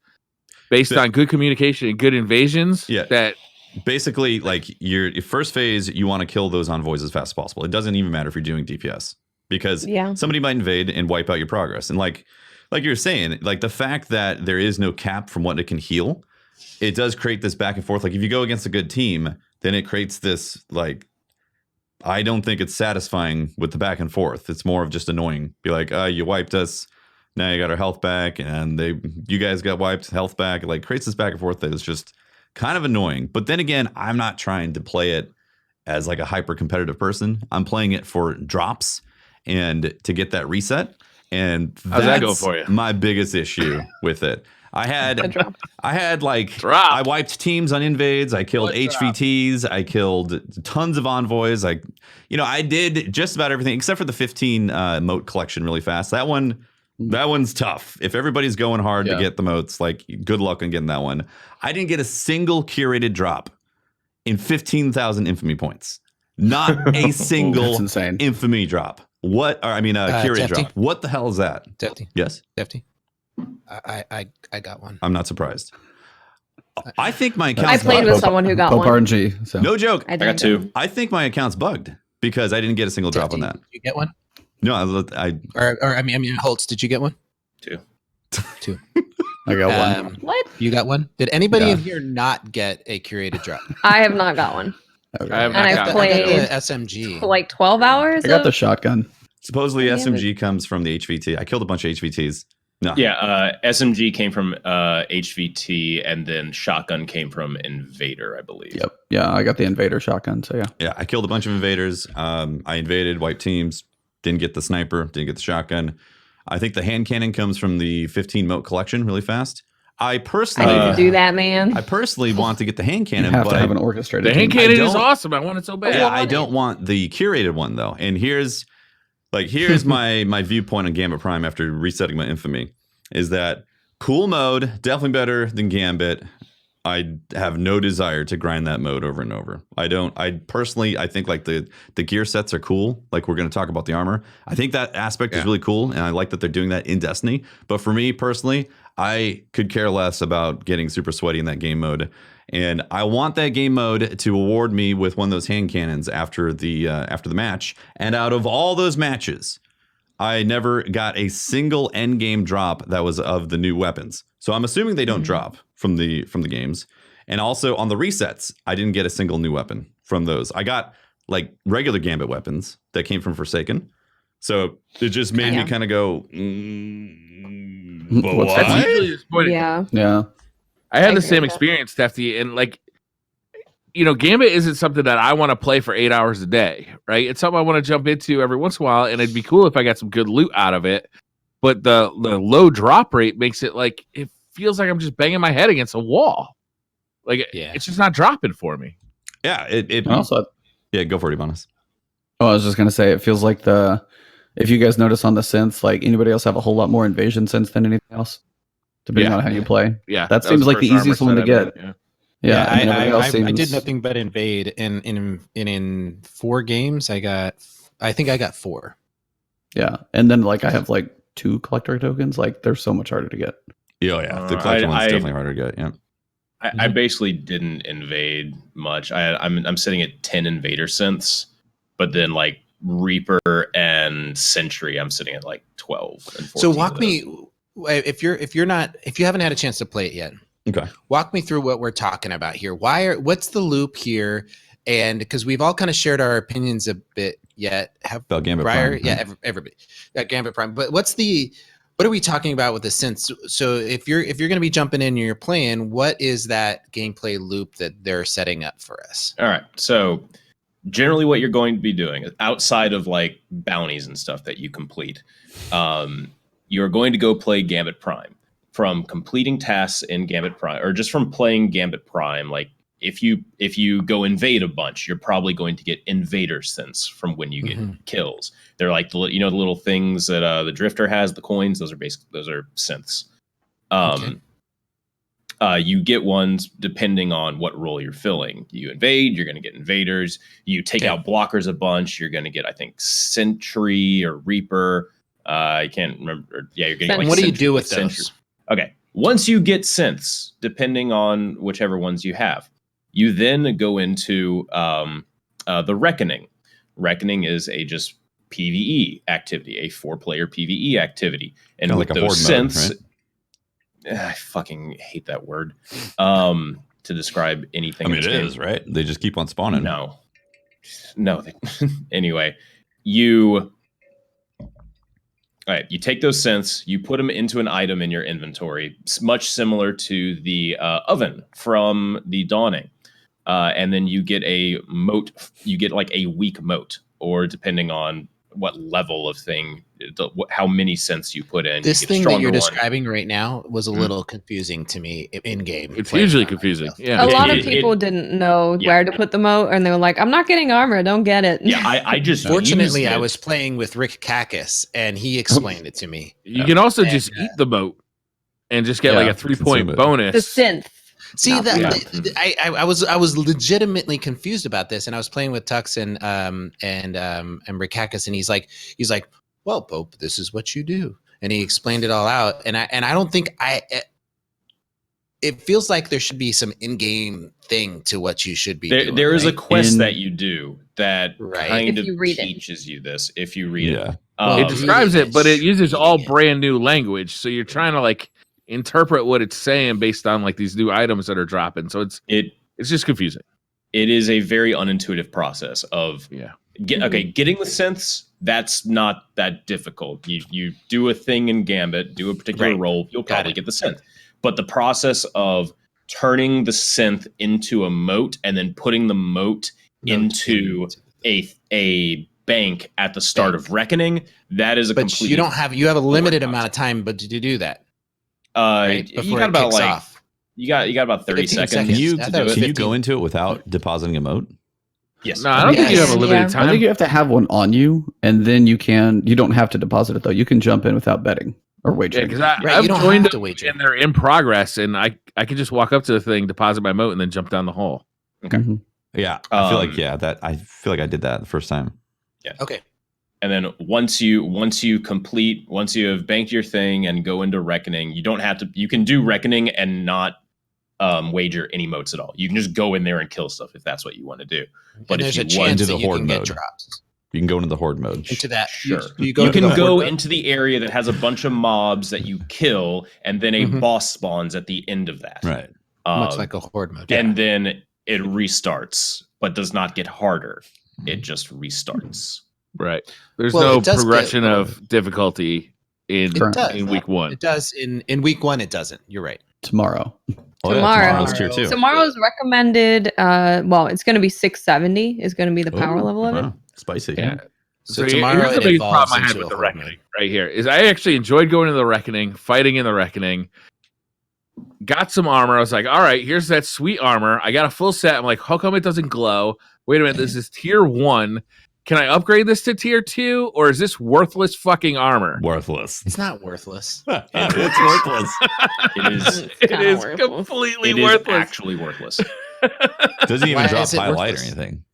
based on good communication and good invasions. Yeah. That basically, like your first phase, you want to kill those envoys as fast as possible. It doesn't even matter if you're doing DPS. Because somebody might invade and wipe out your progress. And like you're saying, like the fact that there is no cap from what it can heal, it does create this back and forth. Like if you go against a good team, then it creates this like, I don't think it's satisfying with the back and forth. It's more of just annoying. Be like, you wiped us. Now you got our health back, and you guys got wiped, health back. It like creates this back and forth that is just kind of annoying. But then again, I'm not trying to play it as like a hyper competitive person. I'm playing it for drops and to get that reset. And how's that go for you? My biggest issue with it. I Good drop. had like Drop. I wiped teams on invades. I killed Good drop. HVTs. I killed tons of envoys. I did just about everything except for the 15 moat collection really fast. That one's tough. If everybody's going hard to get the moats, like good luck on getting that one. I didn't get a single curated drop in 15,000 infamy points. Not a single That's insane. infamy drop. Curated drop. What the hell is that? Defty. Yes. Defty. I got one. I'm not surprised. I think my I account's played bugged. with someone who got Pope one. RNG. So. No joke. I I got didn't. 2. I think my account's bugged because I didn't get a single drop on Defty, that. Did you get one? No, I Holtz, did you get one? 2. I got one. What? You got one? Did anybody Yeah. in here not get a curated drop? I have not got one. Okay. I have And not I got played- I got the SMG. For like 12 hours? I got the of- shotgun. supposedly Damn SMG comes from the HVT. I killed a bunch of HVTs. No. Yeah, SMG came from HVT, and then shotgun came from Invader, I believe. Yep. Yeah, I got the invader shotgun. So yeah. Yeah, I killed a bunch of invaders. I invaded, wiped teams, didn't get the sniper, didn't get the shotgun. I think the hand cannon comes from the 15 moat collection really fast. I I need personally to do that, man. I personally want to get the hand You cannon, have but to have I, an orchestrated. The hand team. cannon is don't- awesome. I want it so bad. yeah, I don't want the curated one though. And here's my viewpoint on Gambit Prime after resetting my infamy is that cool mode, definitely better than Gambit. I have no desire to grind that mode over and over. I think like the gear sets are cool. Like we're going to talk about the armor. I think that aspect is really cool. And I like that they're doing that in Destiny. But for me personally, I could care less about getting super sweaty in that game mode. And I want that game mode to award me with one of those hand cannons after the match. And out of all those matches, I never got a single end game drop that was of the new weapons. So I'm assuming they don't drop from the games. And also on the resets, I didn't get a single new weapon from those. I got like regular Gambit weapons that came from Forsaken. So it just made me kind of go, but What's what? That's usually disappointing. Yeah. Yeah. I had I the agree same with that. experience, Stefty, and like, Gambit isn't something that I want to play for 8 hours a day, right? It's something I want to jump into every once in a while, and it'd be cool if I got some good loot out of it. But the low drop rate makes it like it feels like I'm just banging my head against a wall. Like it's just not dropping for me. Yeah, it And also, yeah, go for it, Ebontis. I was just gonna say, it feels like if you guys notice on the synths, like anybody else have a whole lot more invasion synths than anything else, depending on how you play. Yeah, That was seems like the first easiest armor one to set I get. made, yeah. Yeah, I mean, everybody else I did seems- nothing but invade. In 4 games, I think I got 4. Yeah, and then like I have like 2 collector tokens. Like they're so much harder to get. Yeah, yeah. The collection one's definitely harder to get. Yeah. I basically didn't invade much. I'm sitting at 10 invader synths, but then like Reaper and Sentry, I'm sitting at like 12 and 14. So walk of those. me if you haven't had a chance to play it yet. Okay. Walk me through what we're talking about here. What's the loop here? And because we've all kind of shared our opinions a bit yet. About Gambit Briar, Prime. yeah, everybody. Gambit Prime. But what are we talking about with the synths? So if you're going to be jumping in and you're playing, what is that gameplay loop that they're setting up for us? All right. So generally what you're going to be doing outside of like bounties and stuff that you complete, you're going to go play Gambit Prime. From completing tasks in Gambit Prime, or just from playing Gambit Prime, like if you go invade a bunch, you're probably going to get invader synths from when you get kills. They're like the little things that the Drifter has, the coins. Those are synths. You get ones depending on what role you're filling. You invade, you're going to get invaders. You take out blockers a bunch, you're going to get, I think, Sentry or Reaper. I can't remember. Yeah, you're getting like What do you Sentry- do with Sentry. those? Okay. Once you get synths, depending on whichever ones you have, you then go into the Reckoning. Reckoning is a just PvE activity, a 4-player PvE activity. And Kinda with like a those horde mode, synths, I fucking hate that word to describe anything. I mean, in it this game. is, right? They just keep on spawning. No. Anyway, you take those synths, you put them into an item in your inventory, much similar to the oven from the Dawning. And then you get a moat, you get like a weak moat, or depending on what level of thing, how many cents you put in. This You get a thing that you're stronger one. describing right now was a little confusing to me in game. It's hugely confusing. Yeah. A lot of it- people didn't know yeah. where to put the moat, and they were like, "I'm not getting armor. Don't get it." Yeah, I just Fortunately, used I it. was playing with Rick Kakis, and he explained it to me. You can also And, just eat the moat and just get Yeah, like a 3-point consume it. bonus. the synth. See Not that the I was legitimately confused about this, and I was playing with Tux and Rick Kakis, and he's like, well, Pope, this is what you do, and he explained it all out, and I don't think it feels like there should be some in-game thing to what you should be doing. There is a right? quest that you do that Right. kind If of you read it. teaches you this if you read Yeah. it. Well, It describes reading it, but it it, uses all reading it. brand new language. So you're trying to like interpret what it's saying based on like these new items that are dropping. So it's just confusing. it is a very unintuitive process of Yeah. getting the synths. That's not that difficult. You do a thing in Gambit, do a particular Right. role, you'll Got probably it. get the synth. But the process of turning the synth into a moat and then putting the moat into a bank at the start of Reckoning, that is a But complete. you have a limited foreign amount of time, but to do that, right? before You got it about kicks like off. you got about 30 15 seconds. seconds. Can you I thought it was can you 15. go into it without depositing a moat? Yes. No, I don't think you have a Yes. limited Yeah. I time. think you have to have one on you, and then you don't have to deposit it though. You can jump in without betting or Yeah, wagering. because Right, I've you don't joined have to them wager. and they're in progress, and I can just walk up to the thing, deposit my moat, and then jump down the hole. Mhm. Yeah, I feel Um, like I feel like I did that the first time. Okay. And then once you have banked your thing and go into Reckoning, you don't have to. You can do Reckoning and not wager any moats at all. You can just go in there and kill stuff if that's what you want to do. But And if there's you a want chance to that the you horde can get mode. drops You can go into the horde mode. into that. Sure. You You go into can the go horde mode? into the area that has a bunch of mobs that you kill, and then a Mhm. boss spawns at the end of that. Right. much like a horde mode. And then it restarts, but does not get harder. It just restarts. Right. There's Well, no it does progression get- of difficulty in It does. in week one. It does in week one. It doesn't. You're right. Tomorrow. Oh, yeah, Tomorrow. tomorrow's tier 2. Tomorrow's recommended. Well, it's going to be 670. Is going to be the power Ooh, level of it. wow. Spicy. Yeah. So here's tomorrow the it biggest evolves problem I had into with a the horde Reckoning right here is I actually enjoyed going to the Reckoning, fighting in the Reckoning. Got some armor. I was like, all right, here's that sweet armor. I got a full set. I'm like, how come it doesn't glow? Wait a minute, this is tier 1. Can I upgrade this to tier 2, or is this worthless fucking armor? Worthless. It's not worthless. It's worthless. It is. It's It kinda is worthless. completely It is worthless. actually worthless. Doesn't even Why drop is it highlight or worthless? anything.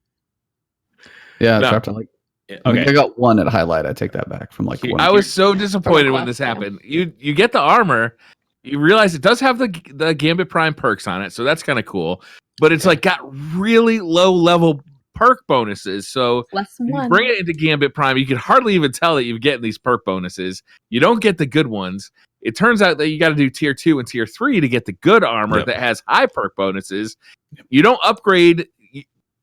Yeah, No. dropped on like Yeah, I okay. got one at highlight. I take that back from like one. I was so disappointed when class this down. happened. You get the armor, you realize it does have the Gambit Prime perks on it, so that's kind of cool. But it's like got really low level perk bonuses. So Less if you one. bring it into Gambit Prime, you can hardly even tell that you're getting these perk bonuses. You don't get the good ones. It turns out that you got to do tier 2 and tier 3 to get the good armor Yep. that has high perk bonuses. You don't upgrade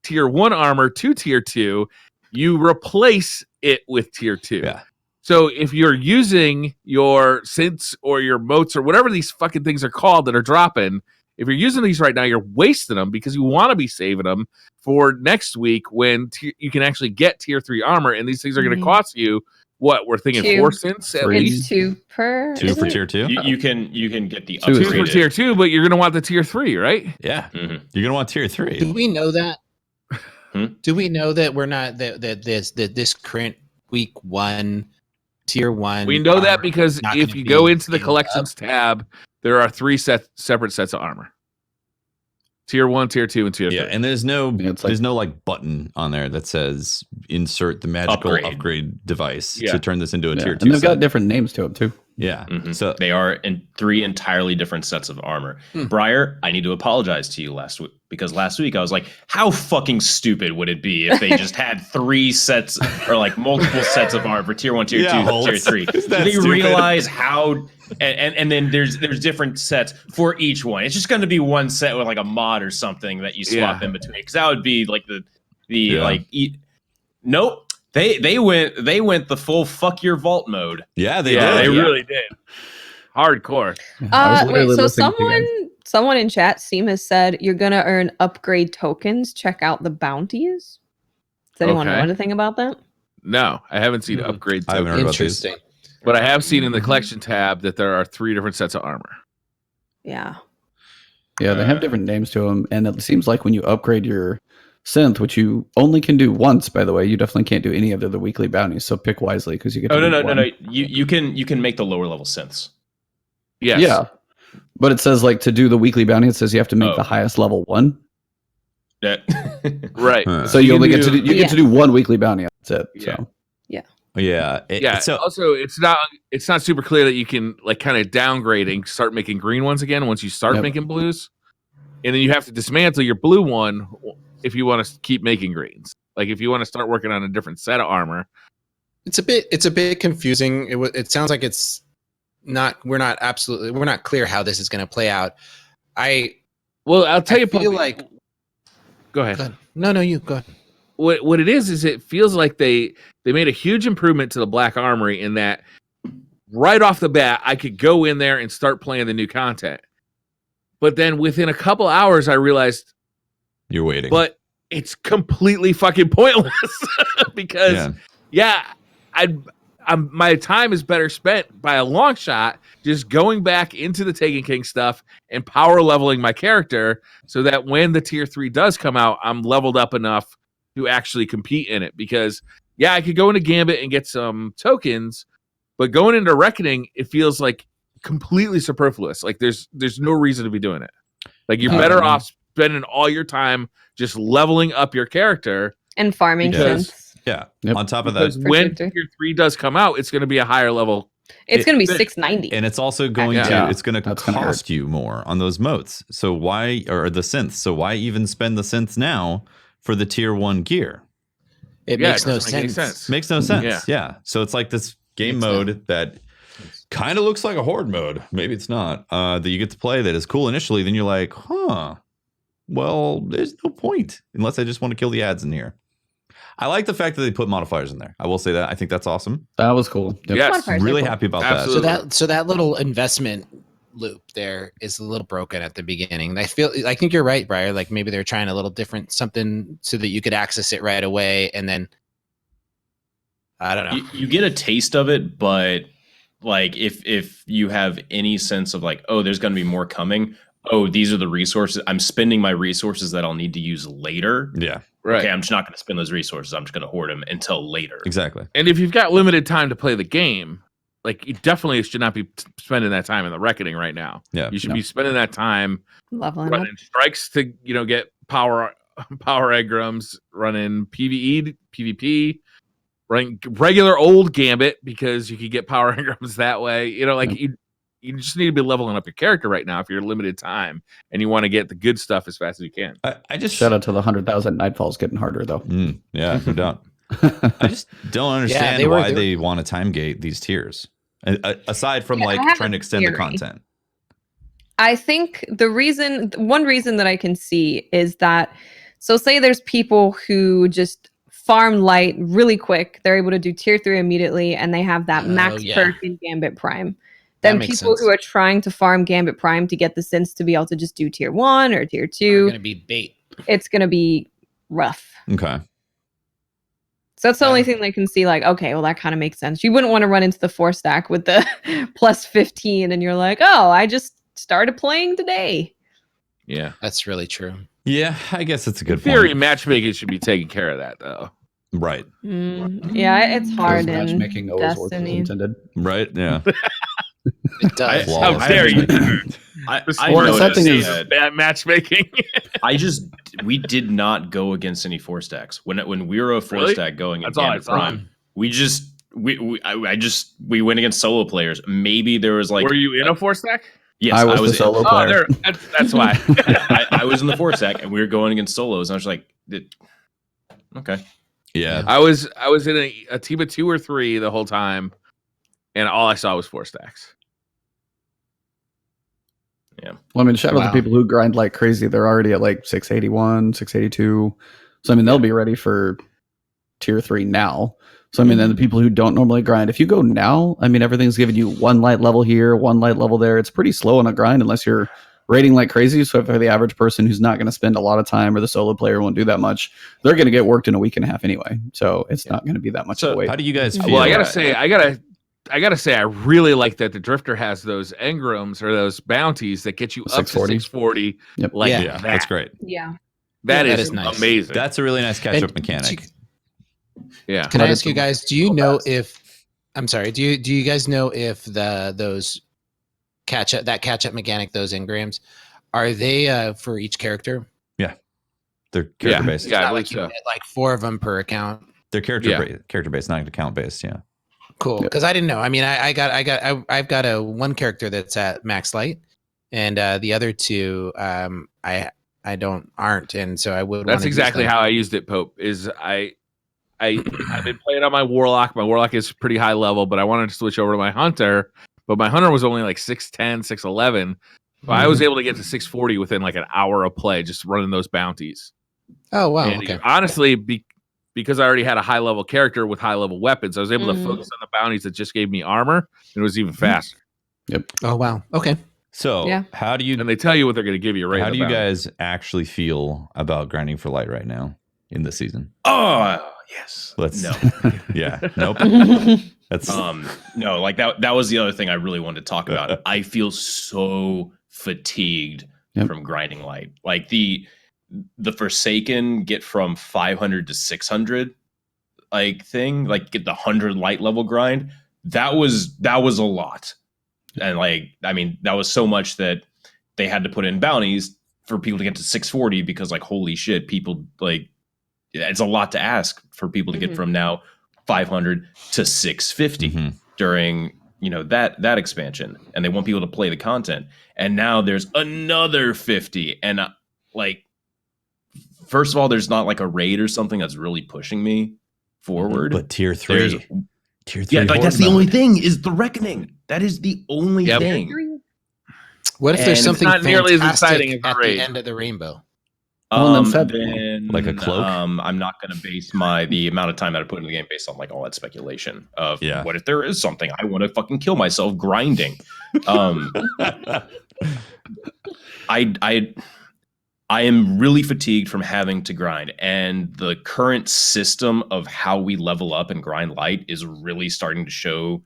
tier 1 armor to tier 2. You replace it with tier 2. Yeah. So if you're using your synths or your moats or whatever these fucking things are called that are dropping, if you're using these right now, you're wasting them because you want to be saving them for next week when you can actually get tier 3 armor, and these things are going to Mhm. cost you what we're thinking 2. 4 synths at Three. least. It's 2 per. 2 isn't for it? tier 2? You can get the 2 is 2 for upgraded. tier 2, but you're going to want the tier 3, right? Yeah. Mhm. You're gonna want tier 3. Do we know that? Hmm? Do we know that we're not that this current week 1 tier 1? We know that because not if gonna you go be into the scaled collections tab, there are 3 separate sets of armor. Tier 1, tier 2, and tier 3. Yeah, and there's no Yeah, it's like- there's no like button on there that says insert the magical Upgrade. upgrade device Yeah. to turn this into a Yeah, tier 2. and they've got set. different names to them too. Yeah. Mhm. So They are in 3 entirely different sets of armor. Hmm. Briar, I need to apologize to you last week because last week I was like, how fucking stupid would it be if they just had 3 sets or like multiple sets of armor for tier 1, tier 2, Yeah, tier Holtz. 3? Is Do that they stupid? realize how and then there's different sets for each one. It's just going to be one set with like a mod or something that you swap Yeah. in between because that would be like the Yeah. like nope. They went the full fuck your vault mode. yeah, they yeah, did. they yeah. really did. Hardcore. I was Wait, literally so listening to you guys. someone in chat, Seema, said you're gonna earn upgrade tokens. Check out the bounties. Does anyone know Okay. anything about that? No, I haven't seen upgrade I haven't tokens, heard about these. Interesting. but I have seen in the collection tab that there are 3 different sets of armor. Yeah. Yeah, they have different names to them, and it seems like when you upgrade your synth, which you only can do once, by the way, you definitely can't do any of the weekly bounties. So pick wisely because you get. Oh to no do no no one. no! You can make the lower level synths. Yes. Yeah, but it says like to do the weekly bounty, it says you have to make Oh. the highest level one. That Right. Huh. So you You only can get to do- do, you get to do one weekly bounty. That's it. Yeah. So Yeah. Yeah. So Also, it's not super clear that you can like kind of downgrading, start making green ones again once you start Yep. making blues, and then you have to dismantle your blue one if you want to keep making greens. Like if you want to start working on a different set of armor. It's a bit confusing. It sounds like it's not. We're not clear how this is going to play out. Well, I'll tell I you. feel like. Go ahead. Go ahead. No, you go ahead. What it is it feels like they made a huge improvement to the Black Armory in that right off the bat I could go in there and start playing the new content. But then within a couple hours I realized you're waiting. but it's completely fucking pointless because my time is better spent by a long shot just going back into the Taken King stuff and power leveling my character so that when the tier 3 does come out, I'm leveled up enough to actually compete in it. Because I could go into Gambit and get some tokens, but going into Reckoning, it feels like completely superfluous. Like there's no reason to be doing it. Like you're better off spending all your time just leveling up your character And farming Because- synths. Yeah. Yep. On top of because that, when Protector. tier 3 does come out, it's going to be a higher level. It's going to be Finish. 690. and it's also going Yeah. to it's going to That's gonna cost you more on those motes. So why or the synths? So why even spend the synths now for the tier 1 gear? It Yeah, makes it no doesn't make any sense. Makes no sense. Yeah. Yeah. So it's like this game Makes mode that kind of looks like a horde mode. Maybe it's not. That you get to play that is cool initially. Then you're like, well, there's no point unless I just want to kill the ads in here. I like the fact that they put modifiers in there. I will say that. I think that's awesome. that was cool. Yep. Yes. Modifiers are Really cool. happy about Absolutely. So that little investment loop there is a little broken at the beginning. I think you're right, Briar. Like maybe they're trying a little different something so that you could access it right away, and then I don't know. you get a taste of it, but like if you have any sense of like, oh, there's going to be more coming. Oh, these are the resources. I'm spending my resources that I'll need to use later. that. Yeah, Right. Okay, I'm just not going to spend those resources. I'm just going to hoard them until later. exactly. And if you've got limited time to play the game, like you definitely should not be spending that time in the Reckoning right now. Yeah. You should No. be spending that time Leveling up. running strikes to get power engrams, running PvE, PvP, running regular old Gambit because you could get power engrams that way. You just need to be leveling up your character right now if you're limited time and you want to get the good stuff as fast as you can. I just Shout out to the 100,000 Nightfall's getting harder though. Yeah, no doubt. I just don't understand why they want to time gate these tiers. Aside from Yeah, I like have trying to a extend the theory. content. I think one reason that I can see is that, so say there's people who just farm light really quick. They're able to do tier 3 immediately and they have that max yeah. perk in Gambit Prime. That Then makes people sense. who are trying to farm Gambit Prime to get the synths to be able to just do tier 1 or tier You're 2, going to be bait. it's going to be rough. Okay. So that's the only thing they can see, like, okay, well, that kind of makes sense. You wouldn't want to run into the 4 stack with the plus 15 and you're like, oh, I just started playing today. Yeah. That's really true. Yeah, I guess it's a good In theory, point. matchmaking should be taking care of that, though. Right. Yeah, it's hard in matchmaking always works as Destiny. intended. Right. Yeah. It does. How dare you. I Well, the sad noticed thing is- that Bad matchmaking. we did not go against any 4 stacks when we were a 4 Really? stack going in That's all I Gambit saw. Prime. We went against solo players. Maybe there was like Were you in a 4 stack? yes, I was the solo Oh, player. that's why. I was in the 4 stack and we were going against solos. And I was like, okay. Yeah. I was in a team of 2 or 3 the whole time, and all I saw was 4 stacks. Well, I mean, shout out Wow. to people who grind like crazy. They're already at like 681, 682. So, I mean, they'll be ready for tier 3 now. So, I mean, then the people who don't normally grind, if you go now, I mean, everything's giving you 1 light level here, 1 light level there. It's pretty slow on a grind unless you're rating like crazy. So for the average person who's not going to spend a lot of time, or the solo player won't do that much, they're going to get worked in a week and a half anyway. So it's not going to be that much of a wait. How do you guys feel? Well, I gotta say, I really like that the Drifter has those engrams or those bounties that get you up to 640. Yep. Like Yeah. That's great. Yeah. that that is is nice. amazing. That's a really nice catch-up And mechanic. yeah. Can I But ask it's you guys? Do you know fast. if? I'm sorry. Do you guys know if those catch up mechanic, those engrams, are they for each character? They're character based. Yeah, I Not believe like you so. get like 4 of them per account. They're character based, not account based. Yeah. Cool, Yep. because I didn't know. I mean, I've got a one character that's at max light, and the other two I aren't, and so I would. That's exactly how I used it, Pope. Is I've been playing on my Warlock. My Warlock is pretty high level, but I wanted to switch over to my Hunter. But my Hunter was only like 6'10", 6'11". So I was able to get to 640 within like an hour of play, just running those bounties. Oh wow! And Okay. honestly, because I already had a high level character with high level weapons, I was able to Mhm. focus on the bounties that just gave me armor, and it was even faster. Oh wow. Okay. So Yeah. how do you And they tell you what they're going to give you right. how in do the you bounty. guys actually feel about grinding for light right now in this season? Oh yes. Let's No. Yeah. Nope. That's No, like that was the other thing I really wanted to talk about. I feel so fatigued Yep. from grinding light. Like the Forsaken get from 500 to 600 like thing, like get the 100 light level grind. That was a lot. And like, I mean, that was so much that they had to put in bounties for people to get to 640 because like, holy shit, people like, it's a lot to ask for people to get Mhm. from now 500 to 650 Mhm. during, that expansion. And they want people to play the content. And now there's another 50. And like, first of all, there's not like a raid or something that's really pushing me forward. But tier There's- 3. Tier 3. yeah, like that's horde the only mode. thing is the reckoning. That is the only Yep. thing. What if And there's it's something not nearly as fantastic exciting as a at raid. the end of the rainbow? Well, and then Then Like a cloak? I'm not going to base the amount of time that I put in the game based on like all that speculation of Yeah. what if there is something I want to fucking kill myself grinding. I am really fatigued from having to grind, and the current system of how we level up and grind light is really starting to show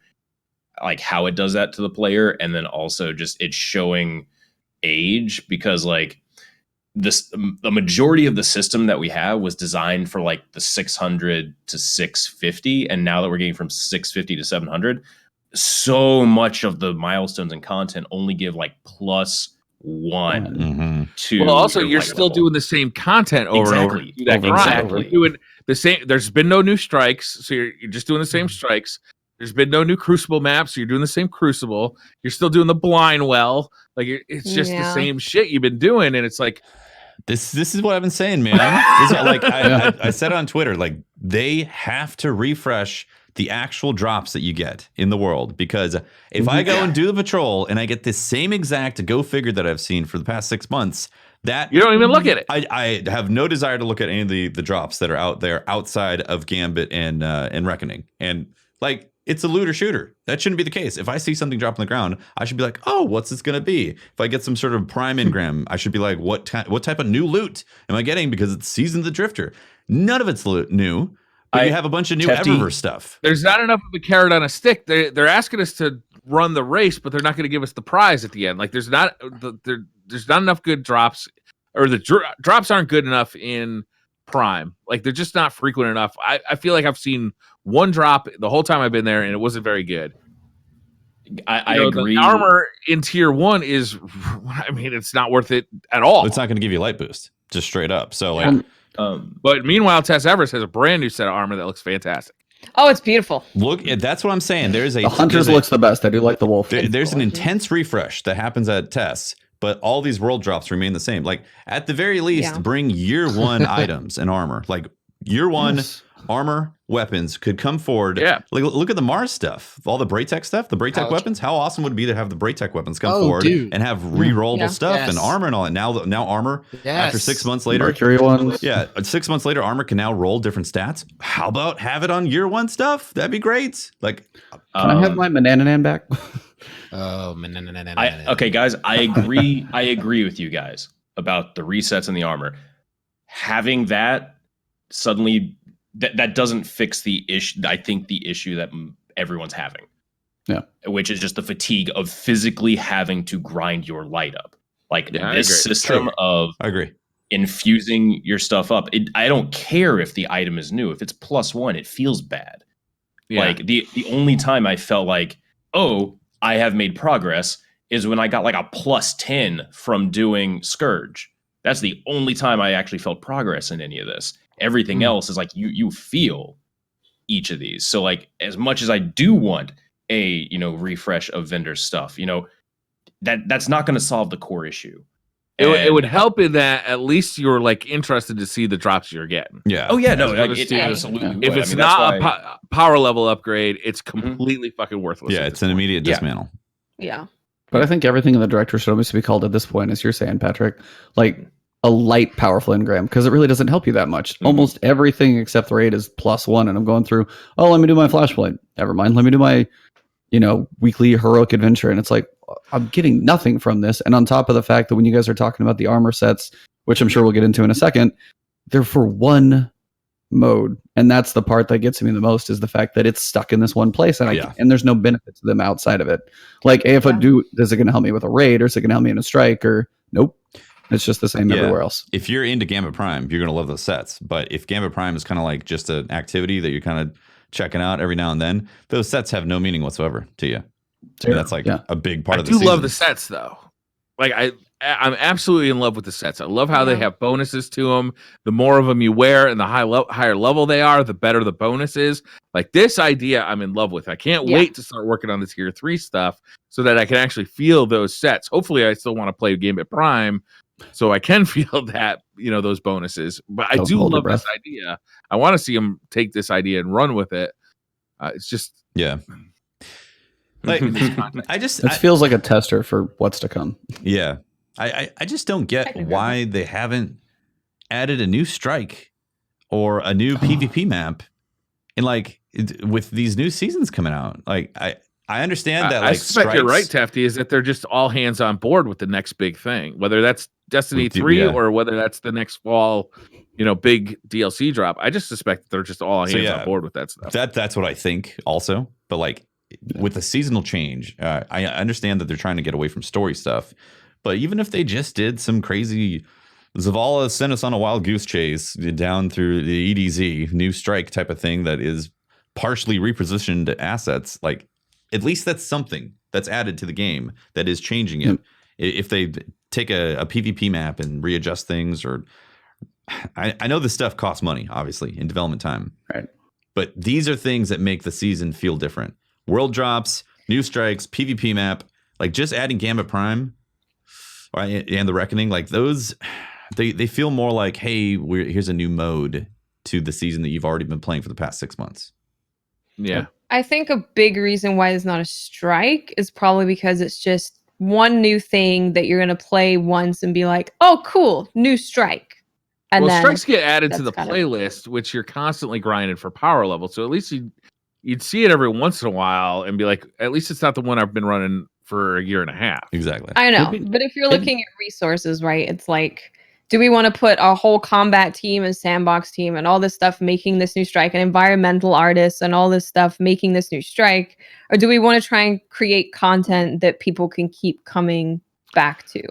like how it does that to the player, and then also just it's showing age because like the majority of the system that we have was designed for like the 600 to 650, and now that we're getting from 650 to 700, so much of the milestones and content only give like +1 Mhm. to Well, also your you're light still level. doing the same content over and over. Exactly. To do that Over and grind. over. You're doing the same. There's been no new strikes, so you're just doing the same strikes. There's been no new Crucible maps, so you're doing the same Crucible. You're still doing the blind well. Like it's just the Yeah. same shit you've been doing, and it's like This is what I've been saying, man. This is, like I said on Twitter, like they have to refresh the actual drops that you get in the world, because if I go and do the patrol and I get this same exact go figure that I've seen for the past 6 months, that you don't even look at it. I have no desire to look at any of the drops that are out there outside of Gambit and Reckoning. And like, it's a looter shooter. That shouldn't be the case. If I see something drop on the ground, I should be like, oh, what's this going to be? If I get some sort of prime engram, I should be like, what type of new loot am I getting? Because it's Season of the Drifter. None of it's new, but you have a bunch of new Hefty. Eververse stuff. There's not enough of a carrot on a stick. They're asking us to run the race, but they're not going to give us the prize at the end. Like there's not enough good drops, or the drops aren't good enough in Prime. Like they're just not frequent enough. I feel like I've seen one drop the whole time I've been there, and it wasn't very good. I The agree. armor in tier 1 is, I mean, it's not worth it at all. It's not going to give you light boost, just straight up. So like, Um, But meanwhile, Tess Everest has a brand new set of armor that looks fantastic. Oh, it's beautiful. look, that's what I'm saying. There's a the Hunters there's a- looks the best. I do like the Wolf. There's an gorgeous. intense refresh that happens at tests, but all these world drops remain the same. Like at the very least, Yeah. bring year 1 items and armor. Like year 1 Yes. armor, weapons could come forward. Yeah. Like look at the Mars stuff, all the Braytech stuff, the Braytech Ouch. weapons. How awesome would it be to have the Braytech weapons come Oh, forward dude. and have re-rollable Yeah. stuff and Yes. armor and all that. Now armor after 6 months later. Mercury ones. Yeah, 6 months later, armor can now roll different stats. How about have it on year 1 stuff? That'd be great. Like, Can I have my Manananan back? Oh, no. Okay, guys, I agree. I agree with you guys about the resets and the armor. Having that suddenly that doesn't fix the issue. I think the issue that everyone's having, which is just the fatigue of physically having to grind your light up. Like this system of I agree. Infusing your stuff up. I don't care if the item is new. If it's +1, it feels bad. Yeah. Like the only time I felt like, oh, I have made progress is when I got like a +10 from doing Scourge. That's the only time I actually felt progress in any of this. Everything else is like you feel each of these. So like as much as I do want a refresh of vendor stuff, that's not going to solve the core issue. It would help in that at least you're like interested to see the drops you're getting. Yeah. Oh yeah, no, As it absolutely. would. If it's I mean, not that's why- a power level upgrade, it's completely fucking worthless. Yeah, it's an immediate dismantle. Yeah. But I think everything in the director should almost be called at this point, as you're saying, Patrick, like a light, powerful engram, because it really doesn't help you that much. Almost everything except the raid is +1, and I'm going through, oh, let me do my flashpoint. Never mind. Let me do my, weekly heroic adventure. And it's like, I'm getting nothing from this. And on top of the fact that when you guys are talking about the armor sets, which I'm sure we'll get into in a second, they're for one mode. And that's the part that gets me the most, is the fact that it's stuck in this one place, and and there's no benefit to them outside of it. Like, if I do, is it going to help me with a raid, or is it going to help me in a strike, or nope? It's just the same everywhere else. If you're into Gambit Prime, you're going to love those sets. But if Gambit Prime is kind of like just an activity that you're kind of checking out every now and then, those sets have no meaning whatsoever to you. And that's like a big part of the season. I do love the sets though. Like I'm absolutely in love with the sets. I love how they have bonuses to them. The more of them you wear and the higher level they are, the better the bonus is. Like, this idea I'm in love with. I can't wait to start working on the tier 3 stuff so that I can actually feel those sets. Hopefully I still want to play Gambit Prime so I can feel that, those bonuses. But I do love this idea. I want to see them take this idea and run with it. It's just like it feels like a tester for what's to come. Yeah. I just don't get why they haven't added a new strike or a new PvP map, and like with these new seasons coming out. Like I understand that. Like, I suspect you're right, Tefty, is that they're just all hands on board with the next big thing, whether that's Destiny 3 or whether that's the next fall, big DLC drop. I just suspect they're just all hands on board with that stuff. That's what I think also. But like with the seasonal change, I understand that they're trying to get away from story stuff. But even if they just did some crazy Zavala sent us on a wild goose chase down through the EDZ new strike type of thing that is partially repositioned assets, like at least that's something that's added to the game that is changing it. If they take a PvP map and readjust things, or I know this stuff costs money, obviously, in development time. Right. But these are things that make the season feel different. World drops, new strikes, PvP map, like just adding Gambit Prime and the Reckoning, like those, they feel more like, hey, here's a new mode to the season that you've already been playing for the past 6 months. Yeah. I think a big reason why there's not a strike is probably because it's just one new thing that you're going to play once and be like, oh, cool, new strike. And then strikes get added to the playlist, which you're constantly grinding for power level. So at least you'd see it every once in a while and be like, at least it's not the one I've been running for a year and a half. Exactly. I know. But if you're looking at resources, right, it's like, do we want to put a whole combat team, a sandbox team, and all this stuff making this new strike, and environmental artists and all this stuff making this new strike? Or do we want to try and create content that people can keep coming back to?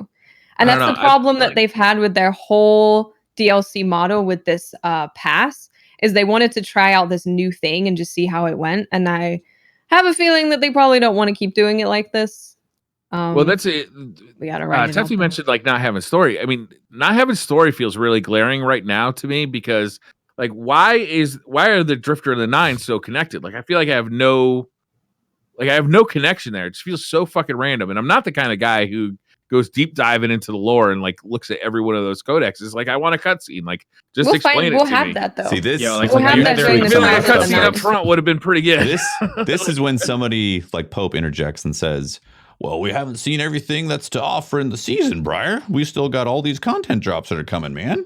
And that's the problem that they've had with their whole DLC model with this pass, is they wanted to try out this new thing and just see how it went. And I have a feeling that they probably don't want to keep doing it like this. Well, that's it. We gotta write it. Tefty mentioned like not having story. I mean, not having story feels really glaring right now to me, because like why are the Drifter and the Nine so connected? Like I feel like I have no connection there. It just feels so fucking random. And I'm not the kind of guy who goes deep diving into the lore and like looks at every one of those codexes. Like I want a cutscene. Like just explain it to me. We'll have that though. See this? Yeah, like, we'll have that during the a cutscene up front would have been pretty good. This is when somebody like Pope interjects and says, well, we haven't seen everything that's to offer in the season, Briar. We still got all these content drops that are coming, man.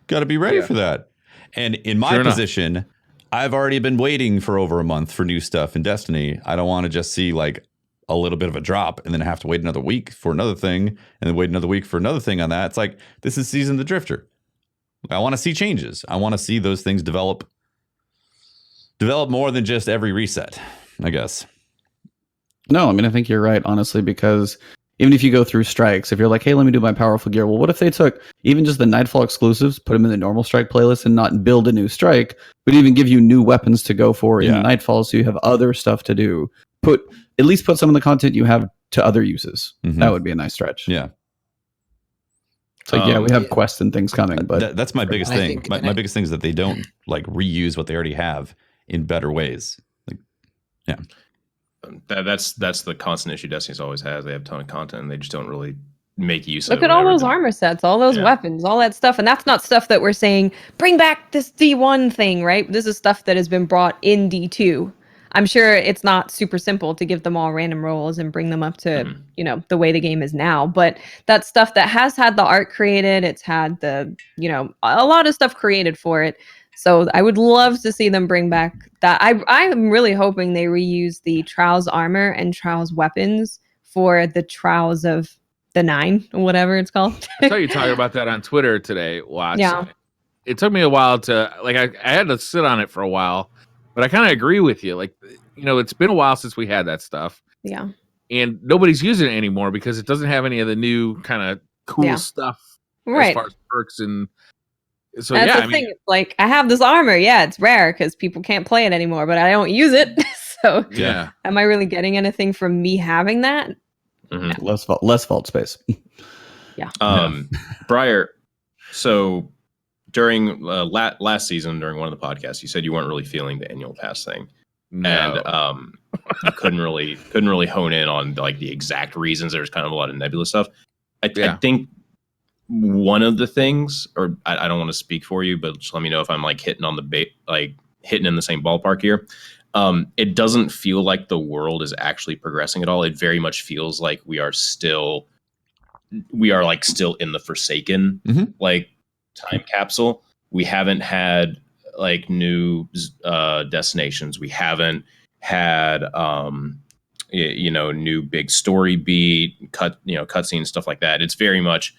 Got to be ready for that. And in my position, I've already been waiting for over a month for new stuff in Destiny. I don't want to just see like a little bit of a drop and then have to wait another week for another thing and then wait another week for another thing on that. It's like, this is Season of the Drifter. I want to see changes. I want to see those things develop more than just every reset, I guess. No, I mean, I think you're right, honestly, because even if you go through strikes, if you're like, hey, let me do my powerful gear. Well, what if they took even just the Nightfall exclusives, put them in the normal strike playlist and not build a new strike, but even give you new weapons to go for in the Nightfall so you have other stuff to do. At least put some of the content you have to other uses. Mhm. That would be a nice stretch. Yeah. So yeah, we have quests and things coming, but that's my biggest I thing. think- My biggest thing is that they don't like reuse what they already have in better ways. Like, yeah. That's the constant issue Destiny's always has. They have a ton of content and they just don't really make use of Look it. at all whenever those the- armor sets, all those Yeah. weapons, all that stuff. And that's not stuff that we're saying, bring back this D1 thing, right? This is stuff that has been brought in D2. I'm sure it's not super simple to give them all random rolls and bring them up to, you know, the way the game is now. But that's stuff that has had the art created. It's had the, you know, a lot of stuff created for it. So I would love to see them bring back that. I'm really hoping they reuse the Trials armor and Trials weapons for the Trials of the 9, or whatever it's called. I saw you talking about that on Twitter today, Watts. Yeah. It took me a while to like. I had to sit on it for a while, but I kind of agree with you. Like, you know, it's been a while since we had that stuff, Yeah. and nobody's using it anymore because it doesn't have any of the new kind of cool Yeah. stuff as Right. far as perks and. So That's yeah, the thing. It's like, I have this armor. Yeah, it's rare because people can't play it anymore, but I don't use it. So yeah. am I really getting anything from me having that? Mhm. less vault space. Briar, so during last season, during one of the podcasts, you said you weren't really feeling the annual pass thing. No. And you couldn't really hone in on like the exact reasons. There's kind of a lot of nebulous stuff. I think one of the things, or I don't want to speak for you, but just let me know if I'm like hitting on the hitting in the same ballpark here. It doesn't feel like the world is actually progressing at all. It very much feels like we are still in the Forsaken like time capsule. We haven't had like new destinations. We haven't had new big story beat, cutscenes, stuff like that. It's very much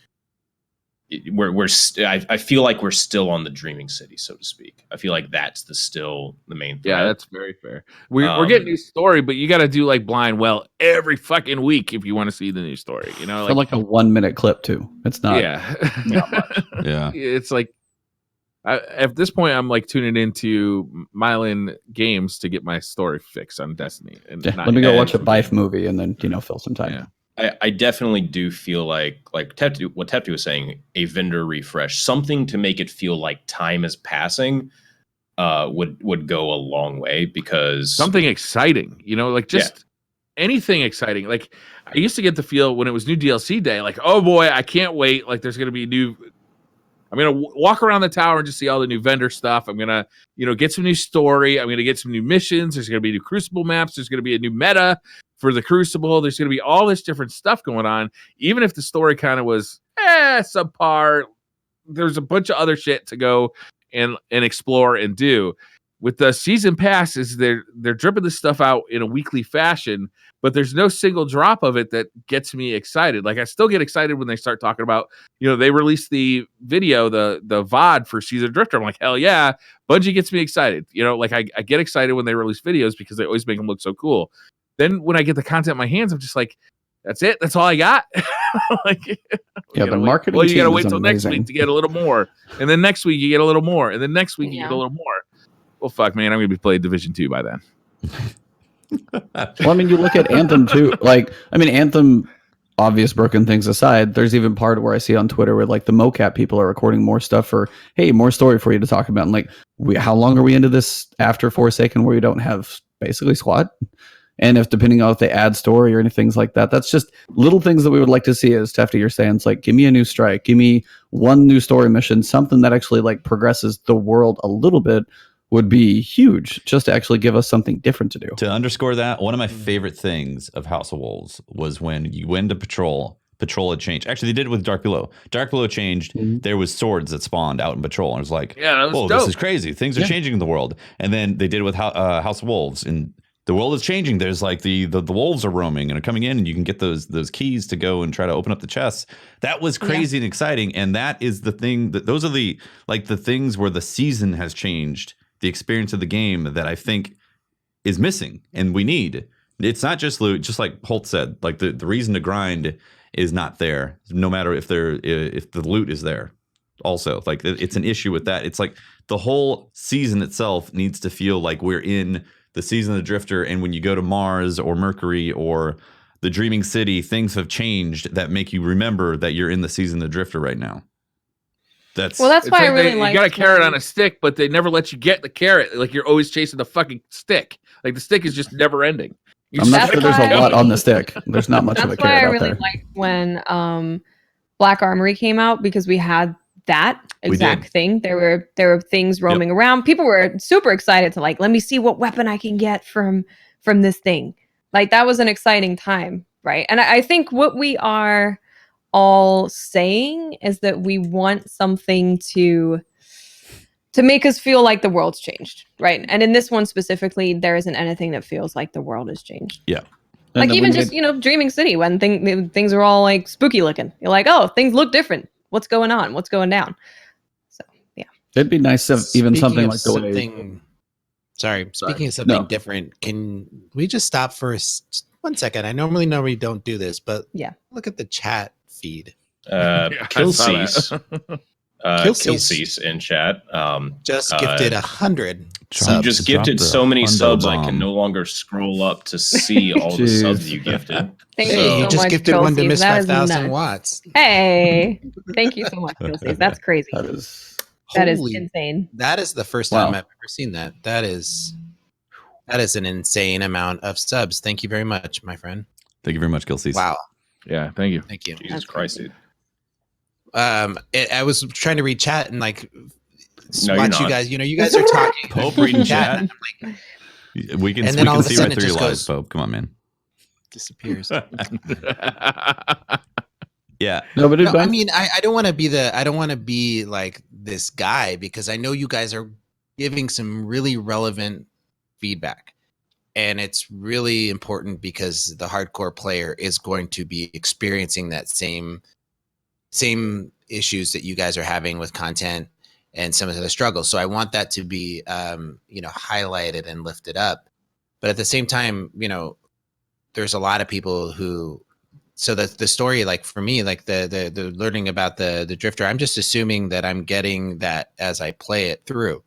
I feel like we're still on the dreaming city, so to speak. I feel like that's still the main thread. Yeah, that's very fair. We're getting new story, but you got to do like blind well every fucking week if you want to see the new story. You know, Like a 1-minute clip too. It's not. Yeah, not much. Yeah. It's like at this point, I'm like tuning into Mylan Games to get my story fixed on Destiny. And Yeah, not- let me go and- watch a Bife movie and then fill some time. Yeah. I definitely do feel like what Tepti was saying, a vendor refresh, something to make it feel like time is passing, would go a long way, because something exciting, you know, like just anything exciting. Like I used to get the feel when it was new DLC day, like, oh boy, I can't wait. Like there's going to be I'm going to walk around the tower and just see all the new vendor stuff. I'm going to, get some new story. I'm going to get some new missions. There's going to be new Crucible maps. There's going to be a new meta for the Crucible. There's going to be all this different stuff going on. Even if the story kind of was subpar, there's a bunch of other shit to go and explore and do. With the season passes, they're dripping this stuff out in a weekly fashion, but there's no single drop of it that gets me excited. Like I still get excited when they start talking about, they released the video, the VOD for Season Drifter. I'm like, hell yeah, Bungie gets me excited. Like I get excited when they release videos because they always make them look so cool. Then when I get the content in my hands, I'm just like, that's it. That's all I got. The marketing. Well, you got to team wait is till next amazing. week to get a little more, and then next week you get a little more, and then next week you get a Yeah. little more. Well, fuck, man, I'm gonna be playing Division 2 by then. Well, I mean, you look at Anthem too. Anthem, obvious broken things aside, there's even part where I see on Twitter where like the mocap people are recording more stuff for, hey, more story for you to talk about. And like, how long are we into this after Forsaken where you don't have basically squad? And if depending on if they add story or anything like that, that's just little things that we would like to see. As Tefty, you're saying, it's like, give me a new strike, give me one new story mission, something that actually like progresses the world a little bit would be huge, just to actually give us something different to do. To underscore that, one of my favorite things of House of Wolves was when you went to patrol had changed. Actually, they did it with Dark Below. Dark Below changed. Mhm. There was swords that spawned out in patrol, and it was like, Yeah, that was whoa, dope. this is crazy. Things are changing in the world. And then they did it with House of Wolves, and the world is changing. There's like the wolves are roaming and are coming in, and you can get those keys to go and try to open up the chests. That was crazy and exciting, and that is the thing that those are the things where the season has changed the experience of the game that I think is missing and we need. It's not just loot, just like Holt said. Like the reason to grind is not there, no matter if the loot is there. Also, like it's an issue with that. It's like the whole season itself needs to feel like we're in the season of the Drifter, and when you go to Mars or Mercury or the Dreaming City, things have changed that make you remember that you're in the season of the Drifter right now. That's why I really like. You got a carrot on a stick, but they never let you get the carrot. Like you're always chasing the fucking stick. Like the stick is just never ending. I'm not sure there's a lot on the stick. There's not much of a carrot out there. That's why I really liked when Black Armory came out, because we had that exact thing. There were things roaming around. People were super excited to like, let me see what weapon I can get from this thing. Like that was an exciting time, right? And I think what we are all saying is that we want something to make us feel like the world's changed, right? And in this one specifically, there isn't anything that feels like the world has changed. Yeah. Like even just, Dreaming City, when things are all like spooky looking. You're like, oh, things look different. What's going on? What's going down? So, yeah. It'd be nice if even something like the way... Speaking of something different, can we just stop for 1 second? I normally don't do this, but look at the chat feed. Killcease. Killcease in chat. Just gifted 100 subs. You just gifted so many subs, I can no longer scroll up to see all the subs you gifted. Thank you so just much, gifted one to Miss That is 5,000 nuts. watts. Hey, thank you so much, Killcease. That's crazy. That is insane. That is the first time I've ever seen that. That is an insane amount of subs. Thank you very much, my friend. Thank you very much, Killcease. Wow. Yeah, thank you. Thank you. Jesus Christ, dude. I was trying to read chat and like No, watch you guys. You guys are talking. Pope reading chat. And I'm like, We can And then all of a see right sudden it through your just lies, goes- Pope. Come on, man. disappears. Yeah. No, but No, I mean, I don't want to be like this guy, because I know you guys are giving some really relevant feedback, and it's really important because the hardcore player is going to be experiencing that same issues that you guys are having with content and some of the struggles. So I want that to be, highlighted and lifted up. But at the same time, there's a lot of people who, so the story, like for me, like the learning about the Drifter, I'm just assuming that I'm getting that as I play it through,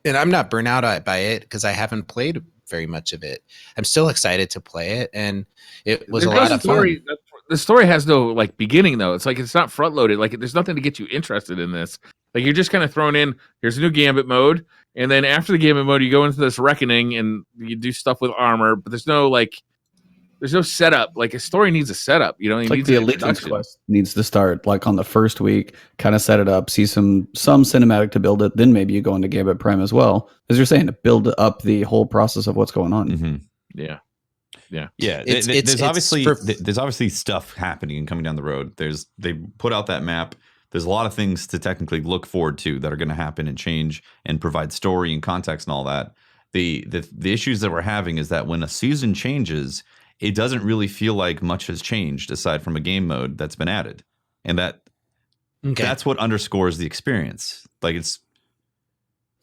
and I'm not burnt out by it because I haven't played very much of it. I'm still excited to play it, and it was a lot of fun. The story has no like beginning though. It's like it's not front loaded. Like there's nothing to get you interested in this. Like you're just kind of thrown in. Here's a new Gambit mode, and then after the Gambit mode, you go into this reckoning and you do stuff with armor. But there's no setup. Like a story needs a setup. It like needs the an Allegiance introduction. quest needs to start like on the first week, kind of set it up, see some cinematic to build it. Then maybe you go into Gambit Prime as well, as you're saying, to build up the whole process of what's going on. Mm-hmm. Yeah. There's obviously stuff happening and coming down the road. They put out that map. There's a lot of things to technically look forward to that are going to happen and change and provide story and context and all that. The issues that we're having is that when a season changes, it doesn't really feel like much has changed aside from a game mode that's been added, and that's what underscores the experience. Like it's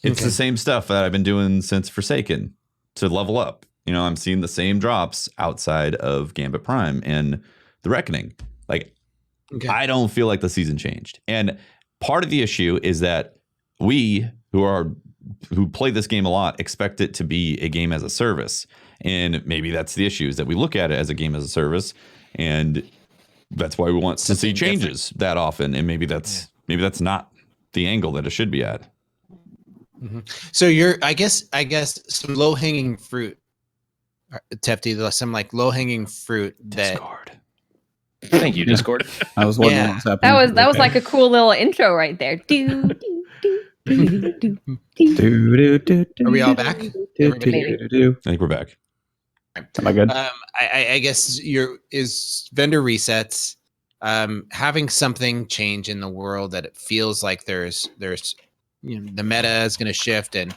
the same stuff that I've been doing since Forsaken to level up. I'm seeing the same drops outside of Gambit Prime and the Reckoning. Like, I don't feel like the season changed. And part of the issue is that we who play this game a lot expect it to be a game as a service. And maybe that's the issue, is that we look at it as a game as a service, and that's why we want to see changes that often. And maybe that's not the angle that it should be at. Mm-hmm. So you're, I guess some low hanging fruit. Tefty, some like low hanging fruit that. Discord. Thank you, Discord. I was wondering what was happening. That was like a cool little intro right there. Are we all back? I think we're back. Am I good? I guess is vendor resets, having something change in the world that it feels like there's the meta is going to shift, and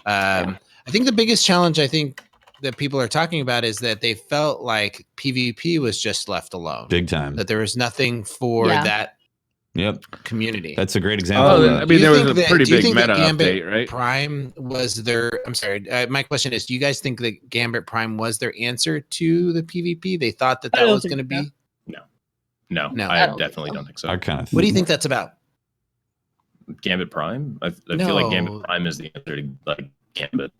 I think the biggest challenge that people are talking about is that they felt like PvP was just left alone. Big time. That there was nothing for Yeah. that Yep. community. That's a great example. Oh, of I that. mean, Do you there was think a that- pretty do you big think that meta Gambit update, right? Prime was their. I'm sorry. My question is: do you guys think that Gambit Prime was their answer to the PvP? They thought that I don't was think going to be. No, No. I I don't definitely think so. don't think so. I kind of. What do you think that's about? Gambit Prime? I feel like No. Gambit Prime is the answer to like Gambit.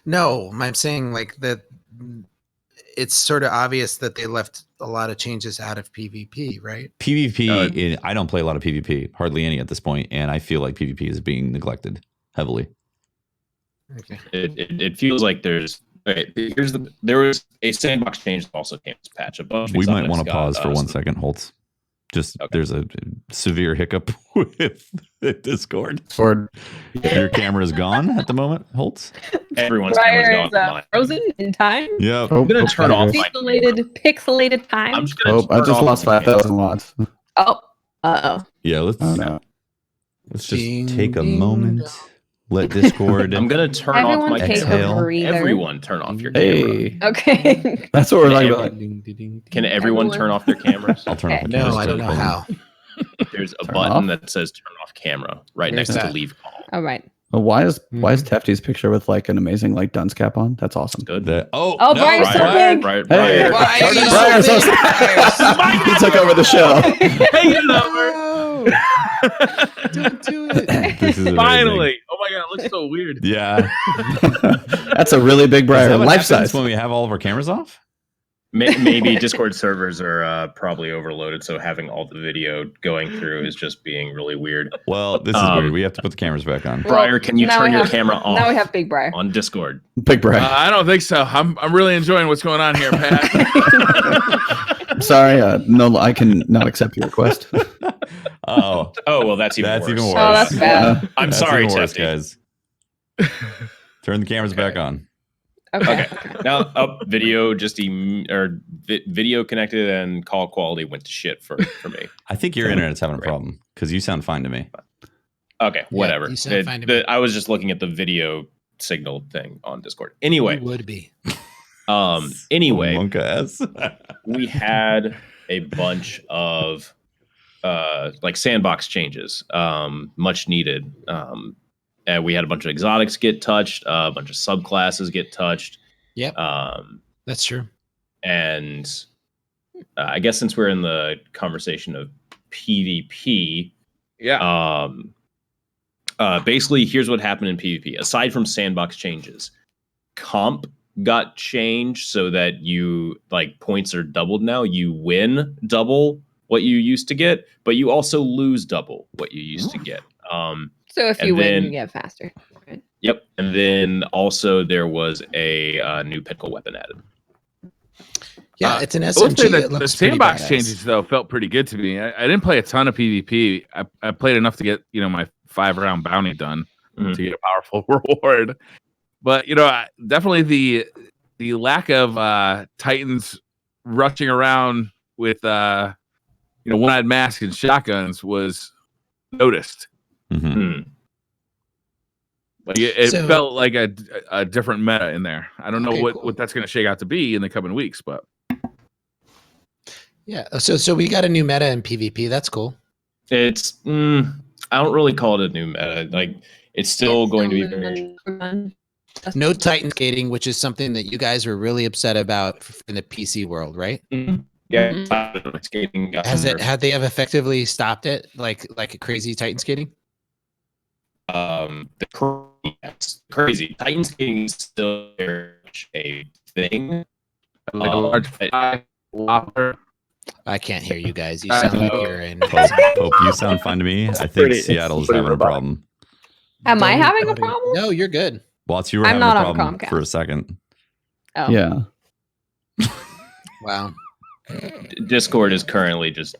No, I'm saying like that. It's sort of obvious that they left a lot of changes out of PvP, right? PvP? I don't play a lot of PvP, hardly any at this point, and I feel like PvP is being neglected heavily. Okay. It feels like there's. Okay, there was a sandbox change that also came as patch. A bunch of We might exotics want to got, pause for 1 second, Holtz. Just Okay. there's a severe hiccup with Discord. Or Your camera is gone at the moment, Holtz. Everyone's Briar camera's is gone. Mine. frozen in time. Yep. oh, I'm gonna turn off my. Pixelated time. I'm just gonna. I turn just off lost my camera. 5,000 watts. Oh, oh. Yeah. Let's Oh no. let's just Ding, take a ding, moment. dong. Let Discord. I'm gonna turn off Everyone my take Exhale. a breather. Everyone turn off your camera. Hey, Okay. that's what we're talking Everyone- about. Can everyone turn off their cameras? I'll turn off the Okay. camera. No, I don't know how. There's a Turn button off? that says turn off camera right Where's next to that? leave call. All right. Well, why is Mm-hmm. Tefty's picture with like an amazing like dunce cap on? That's awesome. Good. Oh, Oh, no, Briar's so Briar. big. Briar, Hey, Briar. Why Briar's are you Briar's so so big? He took over the show. Hey, you know, No! Don't do it. This is amazing. finally! Oh my god, it looks so weird. Yeah. That's a really big Is Briar, that what life happens size. when we have all of our cameras off? Maybe Discord servers are probably overloaded, so having all the video going through is just being really weird. Well, this is weird. We have to put the cameras back on. Briar, can you now turn we your have- camera off Now we have Big Briar. on Discord? Big Briar. I don't think so. I'm really enjoying what's going on here, Pat. I'm sorry, no, I can not accept your request. Oh, Oh well, that's even that's worse. even worse. Oh, that's bad. I'm That's sorry, even worse, Tefty. guys. Turn the cameras back on. Okay. Now up video video connected and call quality went to shit for me. I think your internet's having a Right. problem because you sound fine to me. Okay, whatever. you sound fine to me. I was just looking at the video signal thing on Discord. Anyway, You would be. anyway, Monka ass. we had a bunch of like sandbox changes, much needed. And we had a bunch of exotics get touched, a bunch of subclasses get touched. Yep, that's true. And I guess since we're in the conversation of PvP, Yeah. basically here's what happened in PvP. Aside from sandbox changes, comp got changed so that you like points are doubled now. You win double what you used to get, but you also lose double what you used to get. So if And you win, then- you get faster. Right? Yep. And then also there was a new pinnacle weapon added. Yeah, it's an I will SMG. say It that the looks pretty sandbox badass. changes though felt pretty good to me. I didn't play a ton of PvP. I played enough to get my 5-round bounty done Mhm. to get a powerful reward. But definitely the lack of Titans rushing around with one-eyed mask and shotguns was noticed. Mhm. Hmm. Like it So- felt like a different meta in there. I don't know Okay, what cool. that's going to shake out to be in the coming weeks, but Yeah, so we got a new meta in PvP. That's cool. It's I don't really call it a new meta. Like it's still going to be very No Titan skating, which is something that you guys were really upset about in the PC world, right? yeah. Skating got Has it? nerfed. Have they have effectively stopped it, like a crazy Titan skating? Yes, crazy. Titan skating is still very much a thing. like a large flopper. I can't hear you guys. You sound like you're in. Pope, you sound fine to me. I think pretty- Seattle's pretty having a robotic. problem. Am I Don't having a doubt it. problem? No, you're good. Watts, you were I'm having a not on problem Comcast. for a second. Oh. Yeah. Wow. Discord is currently just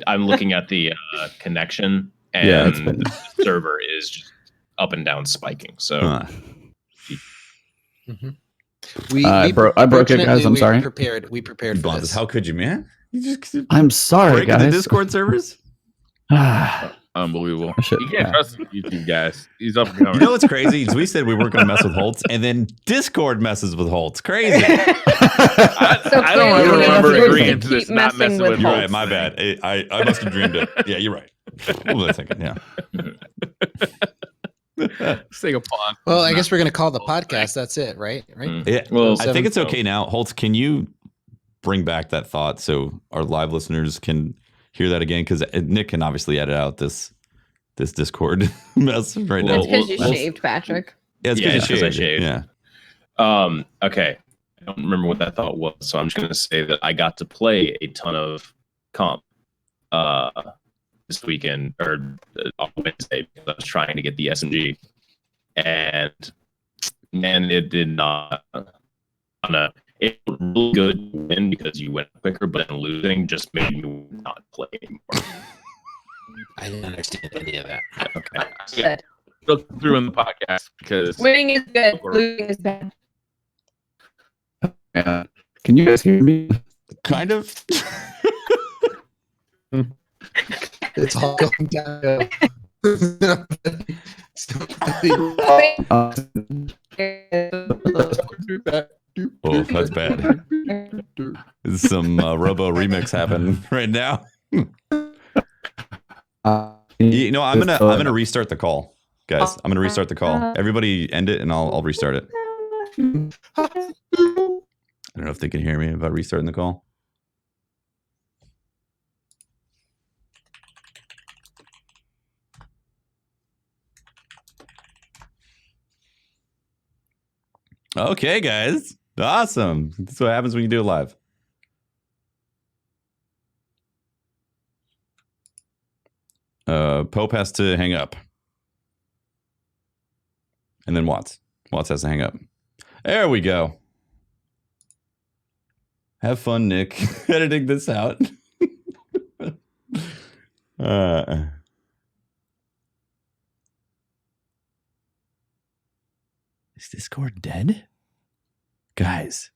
I'm looking at the connection, and Yeah, it's been- the server is just up and down spiking. So Huh. I broke it, guys. I'm sorry. We prepared for Ebontis, this. how could you, man? You just I'm sorry, break into guys. Discord servers? Unbelievable. Shit, You can't yeah. trust YouTube guys. He's up and coming. You know what's crazy? Is we said we weren't going to mess with Holtz, and then Discord messes with Holtz. Crazy. I don't clearly remember we have to agreeing to keep this not messing messing with with You're Holtz. right. My bad. I must have dreamed it. Yeah, you're right. What was I thinking? Yeah. Sing a pond. Well, I guess we're gonna call the podcast. That's it, right? Right. Yeah. Well, I think it's so- okay now. Holtz, can you bring back that thought so our live listeners can hear that again? Because Nick can obviously edit out this Discord mess right now. It's because you Well, shaved, Patrick. Yeah, it's Yeah, because it's 'cause I you shaved. shaved. Yeah. Okay. I don't remember what that thought was, so I'm just going to say that I got to play a ton of comp this weekend or on Wednesday because I was trying to get the SMG, and man, it did not. It was really good to win because you went quicker, but in losing just made me not play anymore. I didn't understand any of that. Okay. Good. Look through in the podcast because Winning is good. Losing is bad. Yeah. Can you guys hear me? Kind of. It's all going down. Oh, that's bad. There's some Robo remix happening right now. You know, I'm gonna restart the call, guys. I'm gonna restart the call. Everybody end it, and I'll restart it. I don't know if they can hear me about restarting the call. Okay, guys. Awesome. That's what happens when you do it live. Pope has to hang up. And then Watts. Watts has to hang up. There we go. Have fun, Nick, editing this out. Is Discord dead? Guys,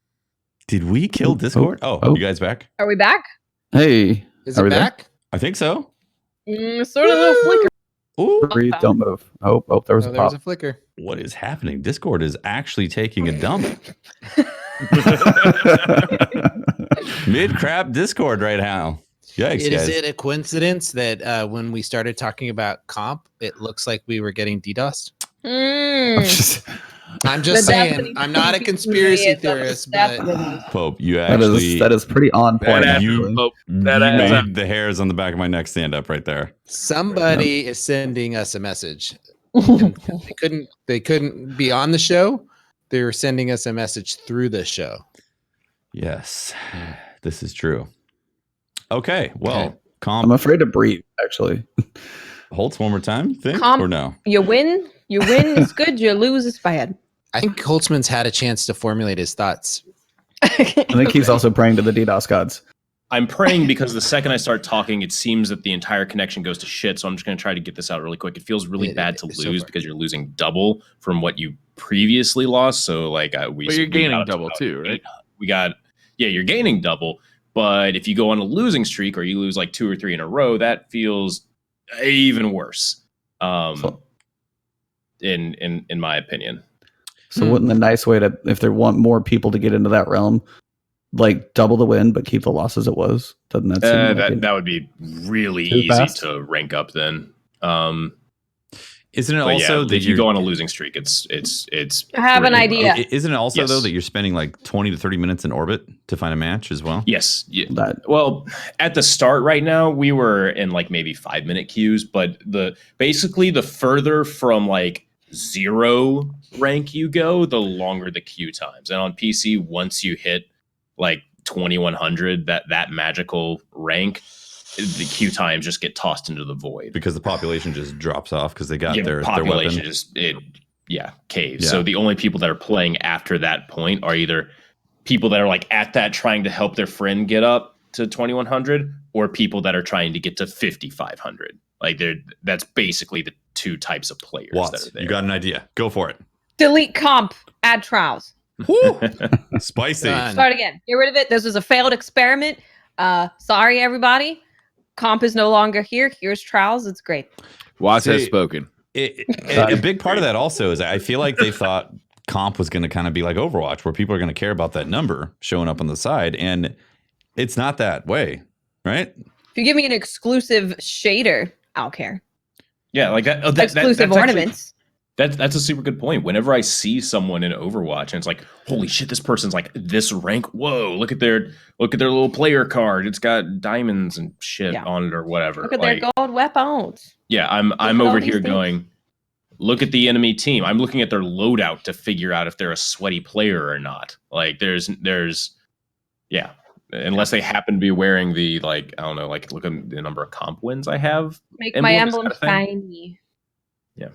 did we kill Discord? Oh, you guys back? Are we back? Hey, Is Are it we there? back? I think so. Sort of a little flicker. Ooh, breathe, don't move. Oh, there was Oh, a there was pop. a flicker. what is happening? Discord is actually taking a dump. Mid-crap Discord right now. Yikes, Is guys. it a coincidence that when we started talking about comp, it looks like we were getting DDoSed? I'm just The saying. Destiny I'm not a conspiracy is theorist, obsessed but with us. Pope, you that actually is pretty on that point. happens, actually. Pope. you That adds up. made the hairs on the back of my neck stand up right there. somebody is sending us a message. And they couldn't be on the show. They were sending us a message through the show. Yes, this is true. Okay, well, Okay. I'm comp afraid to breathe, actually. Holtz one more time, you think? Comp- Or no? You win. You win is good. You lose is bad. I think Holtzman's had a chance to formulate his thoughts. I think he's also praying to the DDoS gods. I'm praying because the second I start talking, it seems that the entire connection goes to shit. So I'm just going to try to get this out really quick. It feels really bad to so lose far. because you're losing double from what you previously lost. So like But you're we got gaining up to double about too, right? You're gaining double. But if you go on a losing streak or you lose like 2 or 3 in a row, that feels even worse. In my opinion. So wouldn't the nice way to, if they want more people to get into that realm, like double the win but keep the loss as it was? Doesn't that seem like that would be really Too easy fast? to rank up then. Isn't it But also yeah, that if you you're go on a losing streak, it's I have an pretty rough. idea. Isn't it also Yes. though that you're spending like 20 to 30 minutes in orbit to find a match as well? Yes. Yeah. that? Well, at the start right now, we were in like maybe 5-minute queues, but basically the further from like 0 rank you go, the longer the queue times. And on PC, once you hit like 2100, that magical rank, the queue times just get tossed into the void. Because the population just drops off because they got their population weapon. just caves. Yeah. So the only people that are playing after that point are either people that are like at that trying to help their friend get up to 2100 or people that are trying to get to 5500. Like that's basically the 2 types of players that Watts, are there. you got an idea. Go for it. Delete comp. Add trials. Spicy. Done. Start again. Get rid of it. This was a failed experiment. Sorry, everybody. comp is no longer here. Here's trials. It's great. Watts has See, spoken. A big part of that also is I feel like they thought comp was going to kind of be like Overwatch, where people are going to care about that number showing up on the side, and it's not that way, right? If you give me an exclusive shader, I'll care. Yeah, like that. Exclusive that's ornaments. That's a super good point. Whenever I see someone in Overwatch and it's like, holy shit, this person's like this rank. Whoa, look at their little player card. It's got diamonds and shit on it or whatever. Look at like, their gold weapons. Yeah, I'm at over all these here things. going, look at the enemy team. I'm looking at their loadout to figure out if they're a sweaty player or not. Like there's yeah. Unless they happen to be wearing the like, I don't know, like look at the number of comp wins I have. Make my emblem kind of thing. shiny. Yeah.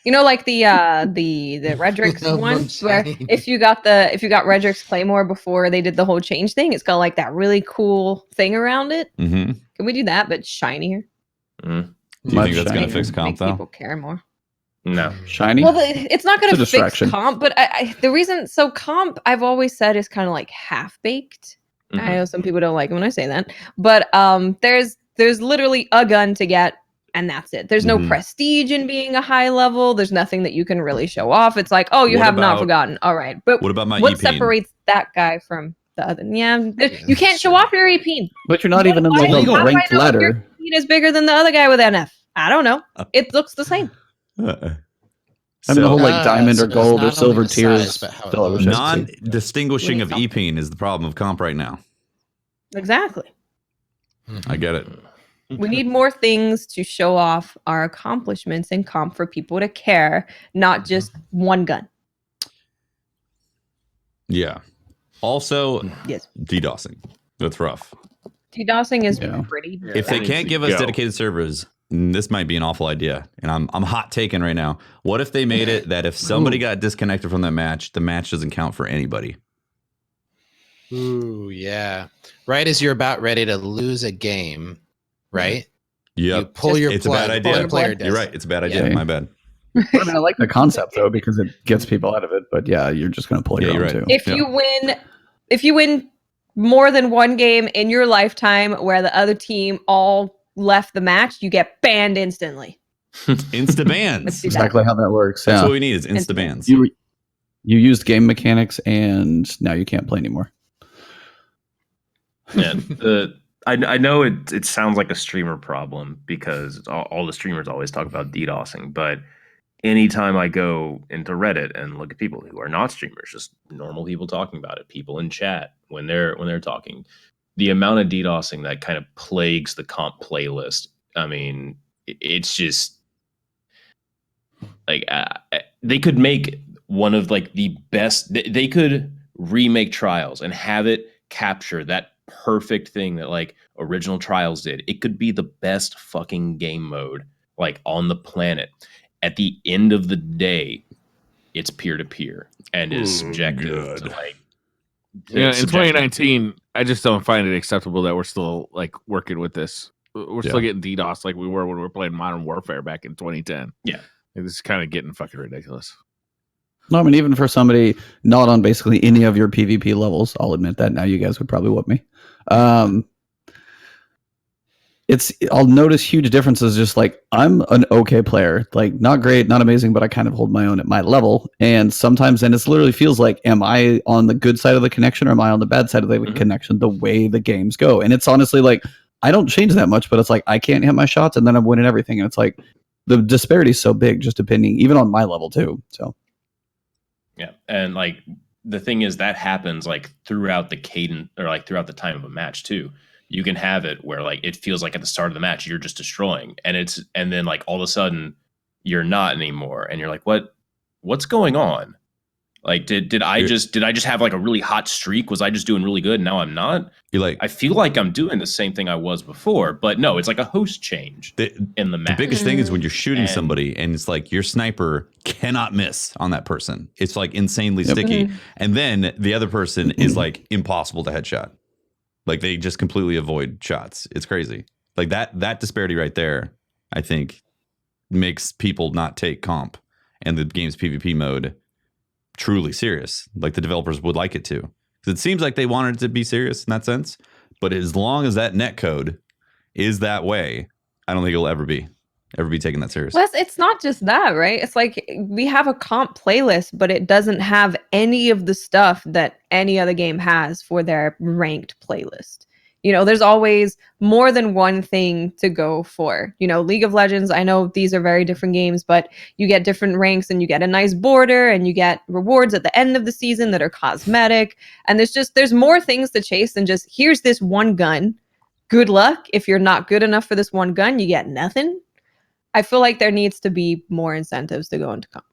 You know, like the Redrix Emblem one, where shiny. if you got Redrix Claymore before they did the whole change thing, it's got like that really cool thing around it. Mm-hmm. Can we do that, but shinier? Mm. Do you think that's going to fix comp Make though? people care more. No. Shiny. Well, it's not going It's a to fix distraction. comp, but the reason comp I've always said is kind of like half baked. I Mhm. know some people don't like it when I say that, but there's literally a gun to get, and that's it. There's no Mhm. prestige in being a high level. There's nothing that you can really show off. It's like, oh, you What have not about- forgotten. All right, but What about my what EP? separates that guy from the other? Yeah, you can't show off your EP. But you're not even in like Why- a how do I ranked know if your ladder. EP is bigger than the other guy with NF. I don't know. It looks the same. I mean, the whole So, like diamond so or it's gold or not silver only the size, tiers. but how it still have a looks. shit. non-distinguishing of We need EPing is the problem of comp right now. Exactly. I get it. We need more things to show off our accomplishments in comp for people to care, not just one gun. Yeah. Also, Yes. DDoSing. That's rough. DDoSing is Yeah. pretty. If they needs can't to give us go. dedicated servers, this might be an awful idea. And I'm hot taking right now. What if they made it that if somebody got disconnected from that match, the match doesn't count for anybody? Ooh, yeah. Right as you're about ready to lose a game, right? Yeah. You pull your It's plug. a bad pull idea. your player You're right. It's a bad idea. Yeah. My bad. I mean, I like the concept though because it gets people out of it. But yeah, you're just going to pull your Yeah, own you're right. too. If you win more than one game in your lifetime where the other team all left the match, you get banned instantly. Insta bans. Let's do That's that. Exactly how that works. Yeah. what we need is insta bans. You used game mechanics and now you can't play anymore. Yeah, I know it sounds like a streamer problem because all the streamers always talk about DDoSing, but anytime I go into Reddit and look at people who are not streamers, just normal people talking about it, people in chat when they're talking, the amount of DDoSing that kind of plagues the comp playlist. I mean, it's just like they could make one of like the best. They could remake Trials and have it capture that perfect thing that like original Trials did. It could be the best fucking game mode like on the planet. At the end of the day, it's peer to peer and is subjective to like. Yeah, in it's subjective. 2019, I just don't find it acceptable that we're still like working with this. We're still getting DDoS like we were when we were playing Modern Warfare back in 2010. Yeah. This is kind of getting fucking ridiculous. No, I mean, even for somebody not on basically any of your PvP levels, I'll admit that now you guys would probably whoop me. I'll notice huge differences. Just like I'm an okay player, like not great, not amazing, but I kind of hold my own at my level. And sometimes, and it literally feels like, am I on the good side of the connection or am I on the bad side of the connection? The way the games go, and it's honestly like I don't change that much, but it's like I can't hit my shots, and then I'm winning everything, and it's like the disparity is so big, just depending, even on my level too. So Yeah, and like the thing is that happens like throughout the cadence or like throughout the time of a match too. You can have it where like it feels like at the start of the match you're just destroying, and then like all of a sudden you're not anymore, and you're like, what's going on? Like did I just have like a really hot streak? Was I just doing really good and now I'm not? You're like I feel like I'm doing the same thing I was before, but no, it's like a host change in the match. the biggest thing is when you're shooting And- somebody and it's like your sniper cannot miss on that person. It's like insanely sticky. And then the other person is like impossible to headshot. Like they just completely avoid shots. It's crazy. Like that disparity right there, I think, makes people not take comp and the game's PvP mode truly serious. Like the developers would like it to. Because it seems like they wanted it to be serious in that sense. But as long as that net code is that way, I don't think it'll ever be taken that serious. Plus, it's not just that, right? It's like we have a comp playlist, but it doesn't have any of the stuff that any other game has for their ranked playlist. You know, there's always more than one thing to go for. You know, League of Legends, I know these are very different games, but you get different ranks and you get a nice border and you get rewards at the end of the season that are cosmetic. And there's more things to chase than just here's this one gun. Good luck. If you're not good enough for this one gun, you get nothing. I feel like there needs to be more incentives to go into comp.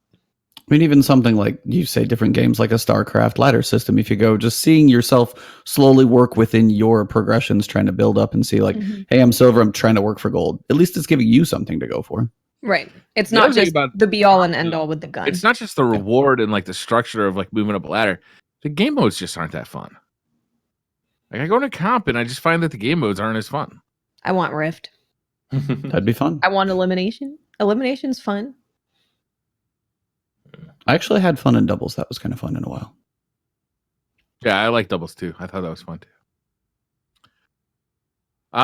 I mean, even something like you say, different games like a StarCraft ladder system. If you go just seeing yourself slowly work within your progressions, trying to build up and see like, hey, I'm silver, I'm trying to work for gold. At least it's giving you something to go for. Right. It's The not other thing just about- the be all and end all with the gun. It's not just the reward and like the structure of like moving up a ladder. The game modes just aren't that fun. Like I go into comp and I just find that the game modes aren't as fun. I want Rift. That'd be fun. I want Elimination. Elimination's fun. I actually had fun in doubles. That was kind of fun in a while. Yeah, I like doubles too. I thought that was fun too.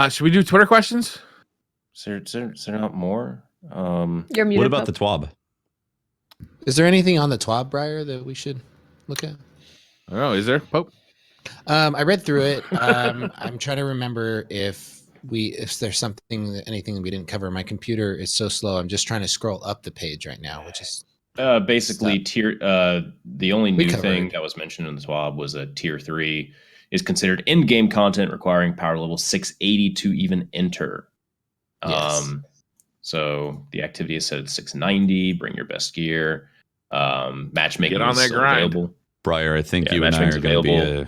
Should we do Twitter questions? Is there not more? You're muted. What about Pope. the TWAB? Is there anything on the TWAB, Briar, that we should look at? I don't know. Is there Pope? I read through it. I'm trying to remember if there's anything that we didn't cover. My computer is so slow. I'm just trying to scroll up the page right now, which is Basically, the only We new covered. thing that was mentioned in the TWAB was that Tier 3 is considered in-game content requiring power level 680 to even enter. Yes. So the activity is set at 690. Bring your best gear. Matchmaking Get on is that still grind. available. Briar, I think Yeah, you and I matchmaking's are going to available.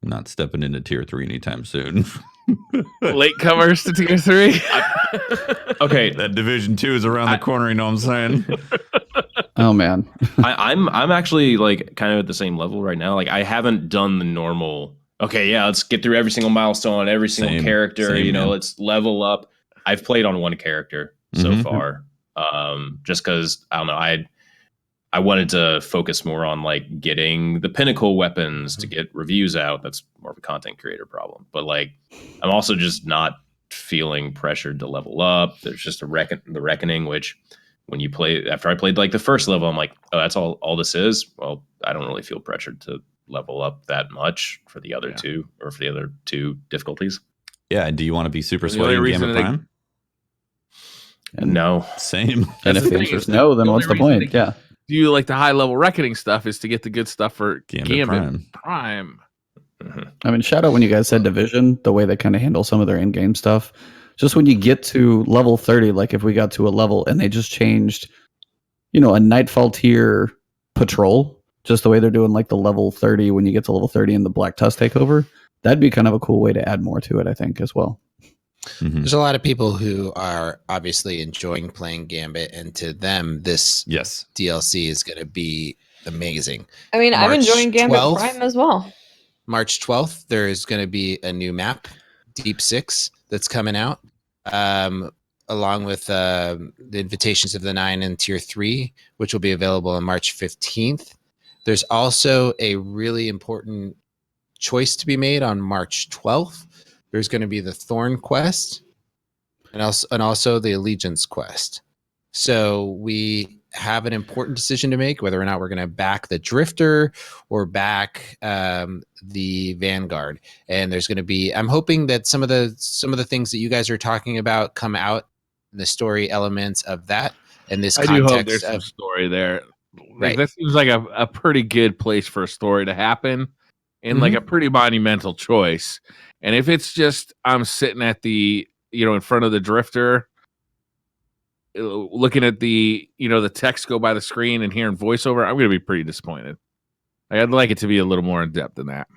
be not stepping into tier 3 anytime soon. Latecomers to tier 3. Okay, That division 2 is around the corner, you know what I'm saying? Oh man. I'm actually like kind of at the same level right now. Like I haven't done the normal. Okay, yeah, let's get through every single milestone, every single Same, character. same, You know, man. let's level up. I've played on one character so Mhm. far, just because I don't know. I wanted to focus more on like getting the pinnacle weapons to get reviews out. That's more of a content creator problem. But like, I'm also just not feeling pressured to level up. There's just the reckoning, which when you play after I played like the first level, I'm like, oh, that's all this is. Well, I don't really feel pressured to level up that much for the other two or for the other two difficulties. Yeah, do you want to be super The only sweaty in reason Gambit that- Prime? And, No. Same. and That's if the the thing, answer is is no, then the what's only the reason point? they- Yeah. Do you like the high level reckoning stuff is to get the good stuff for Gambit Prime. Prime. Mhm. I mean, shout out when you guys said division, the way they kind of handle some of their in-game stuff. Just when you get to level 30, like if we got to a level and they just changed, a Nightfall tier patrol, just the way they're doing like the level 30 when you get to level 30 in the Black Tusk takeover, that'd be kind of a cool way to add more to it, I think, as well. Mhm. There's a lot of people who are obviously enjoying playing Gambit, and to them, this Yes. DLC is going to be amazing. I mean, I'm March enjoying Gambit 12th. Prime as well. March 12th, there is going to be a new map, Deep 6, that's coming out, along with the Invitations of the Nine and Tier 3, which will be available on March 15th. There's also a really important choice to be made on March 12th. There's going to be the Thorn Quest and also the Allegiance Quest. So we have an important decision to make, whether or not we're going to back the Drifter or back the Vanguard. And there's going to be, I'm hoping that some of the things that you guys are talking about come out in the story elements of that. And this I do hope context there's some of story there. Like, Right. that seems like a pretty good place for a story to happen and like a pretty monumental choice. And if it's just I'm sitting at the, in front of the Drifter, looking at the, the text go by the screen and hearing voiceover, I'm going to be pretty disappointed. I'd like it to be a little more in depth than that.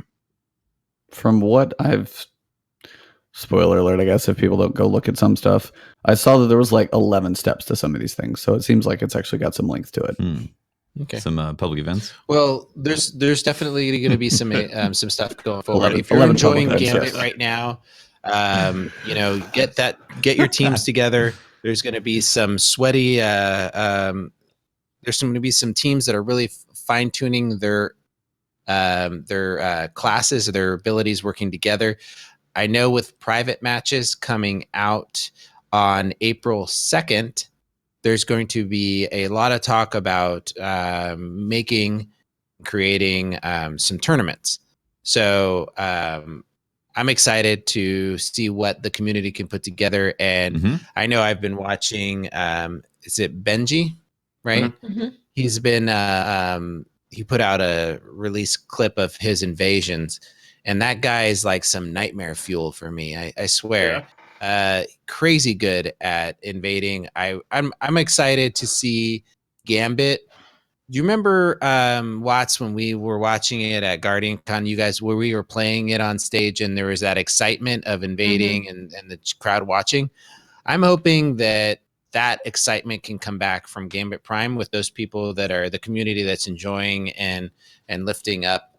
From what spoiler alert, I guess, if people don't go look at some stuff, I saw that there was like 11 steps to some of these things. So it seems like it's actually got some length to it. Hmm. okay. Some public events. Well, there's definitely going to be some stuff going forward. 11 If you're 11 enjoying public Gambit events, right now, get your teams together. There's going to be some sweaty. There's going to be some teams that are really fine tuning their classes or their abilities working together. I know with private matches coming out on April 2nd, there's going to be a lot of talk about creating some tournaments. So I'm excited to see what the community can put together. And I know I've been watching, is it Bungie, right? Mhm. He's been, he put out a release clip of his invasions, and that guy is like some nightmare fuel for me. I swear. Crazy good at invading. I'm excited to see Gambit. Do you remember Watts when we were watching it at Guardian Con, you guys, where we were playing it on stage and there was that excitement of invading and the crowd watching? I'm hoping that excitement can come back from Gambit Prime with those people that are the community that's enjoying and lifting up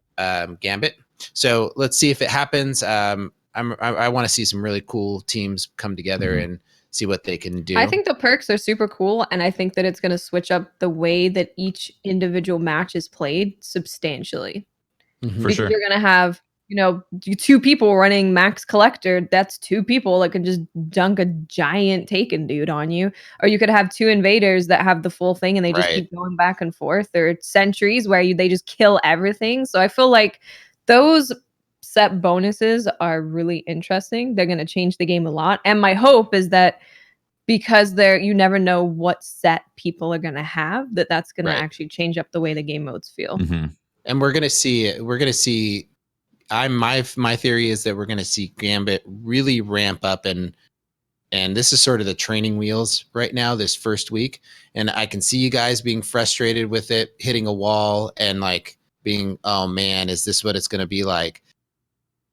Gambit. So let's see if it happens. I want to see some really cool teams come together and see what they can do. I think the perks are super cool, and I think that it's going to switch up the way that each individual match is played substantially. For Because sure. you're going to have, two people running Max Collector. That's two people that could just dunk a giant Taken dude on you. Or you could have two invaders that have the full thing and they just keep going back and forth. Or sentries where they just kill everything. So I feel like those set bonuses are really interesting. They're going to change the game a lot. And my hope is that because you never know what set people are going to have, that's going to actually change up the way the game modes feel. And we're going to see my theory is that we're going to see Gambit really ramp up, and this is sort of the training wheels right now this first week, and I can see you guys being frustrated with it, hitting a wall and like being, oh man, is this what it's going to be like?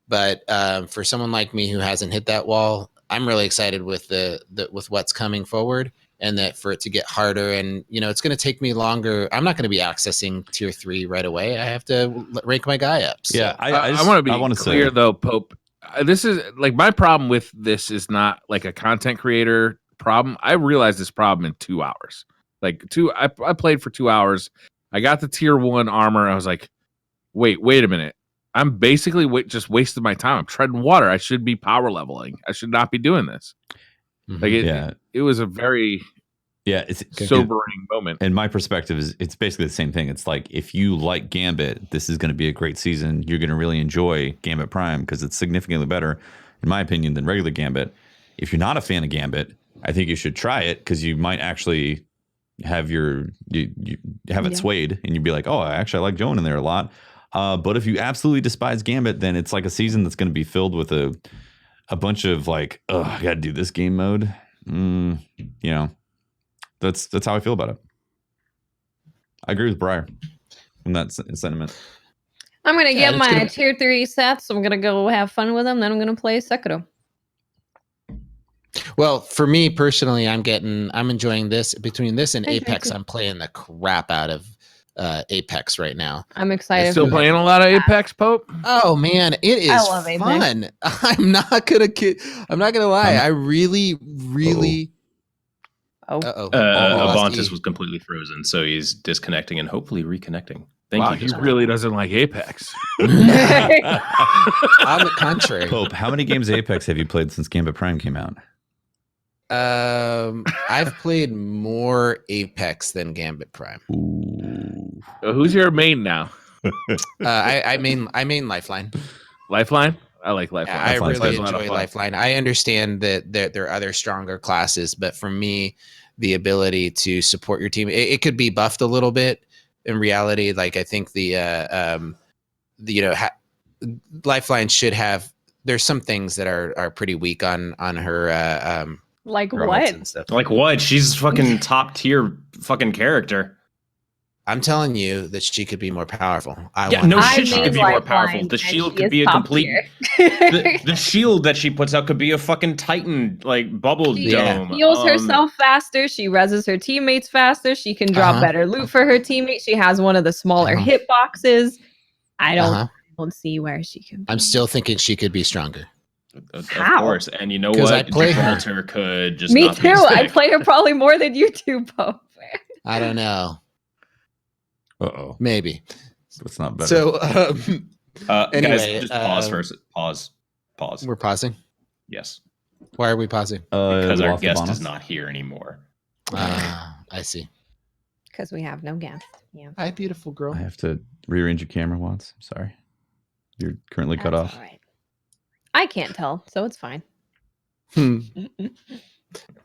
But for someone like me who hasn't hit that wall, I'm really excited with with what's coming forward, and that for it to get harder. And it's going to take me longer. I'm not going to be accessing tier 3 right away. I have to rank my guy up. So. Yeah, I want to be clear though, Pope. This is like my problem with this is not like a content creator problem. I realized this problem in 2 hours. I played for 2 hours. I got the tier 1 armor. I was like, wait a minute. I'm basically just wasting my time. I'm treading water. I should be power leveling. I should not be doing this. It was a very it's sobering moment. And my perspective is it's basically the same thing. It's like if you like Gambit, this is going to be a great season. You're going to really enjoy Gambit Prime because it's significantly better, in my opinion, than regular Gambit. If you're not a fan of Gambit, I think you should try it because you might actually have you have it swayed and you'd be like, oh, I like going in there a lot. But if you absolutely despise Gambit, then it's like a season that's going to be filled with a bunch of like, oh, I got to do this game mode. That's how I feel about it. I agree with Briar in that sentiment. I'm going to get my tier 3 sets. I'm going to go have fun with them. Then I'm going to play Sekiro. Well, for me personally, I'm enjoying this. Between this and Apex, I'm playing the crap out of Apex right now. I'm excited. Still playing a lot of Apex, Pope? Oh man, it is fun. I'm not gonna lie. I really Ebontis was completely frozen, so he's disconnecting and hopefully reconnecting. Thank you. He really doesn't like Apex. On the contrary. Pope, how many games of Apex have you played since Gambit Prime came out? I've played more Apex than Gambit Prime. Ooh. So who's your main now? I mean Lifeline. Lifeline? I like Lifeline. Yeah, I really enjoy Lifeline. I understand that there are other stronger classes, but for me, the ability to support your team, it could be buffed a little bit. In reality, like I think Lifeline should have. There's some things that are pretty weak on her. Like what? Like what? She's fucking top tier fucking character. I'm telling you that she could be more powerful. She could be more powerful. The shield could be a complete. The shield that she puts out could be a fucking Titan like bubble dome. She heals herself faster. She reses her teammates faster. She can drop better loot for her teammates. She has one of the smaller hitboxes. I don't see where she can. I'm still thinking she could be stronger. Of course, and you know what? I play Gibraltar could just. Me not too. I play her probably more than you two both. I don't know. Maybe. It's not better. So, anyway, guys, just pause first. Pause. Pause. We're pausing. Yes, Why are we pausing? because our lost the guest bonus. is not here anymore. I see. Because we have no guest. Yeah. Hi, beautiful girl. I have to rearrange your camera, Watts. I'm sorry. You're currently cut That's off. all right. I can't tell, so it's fine.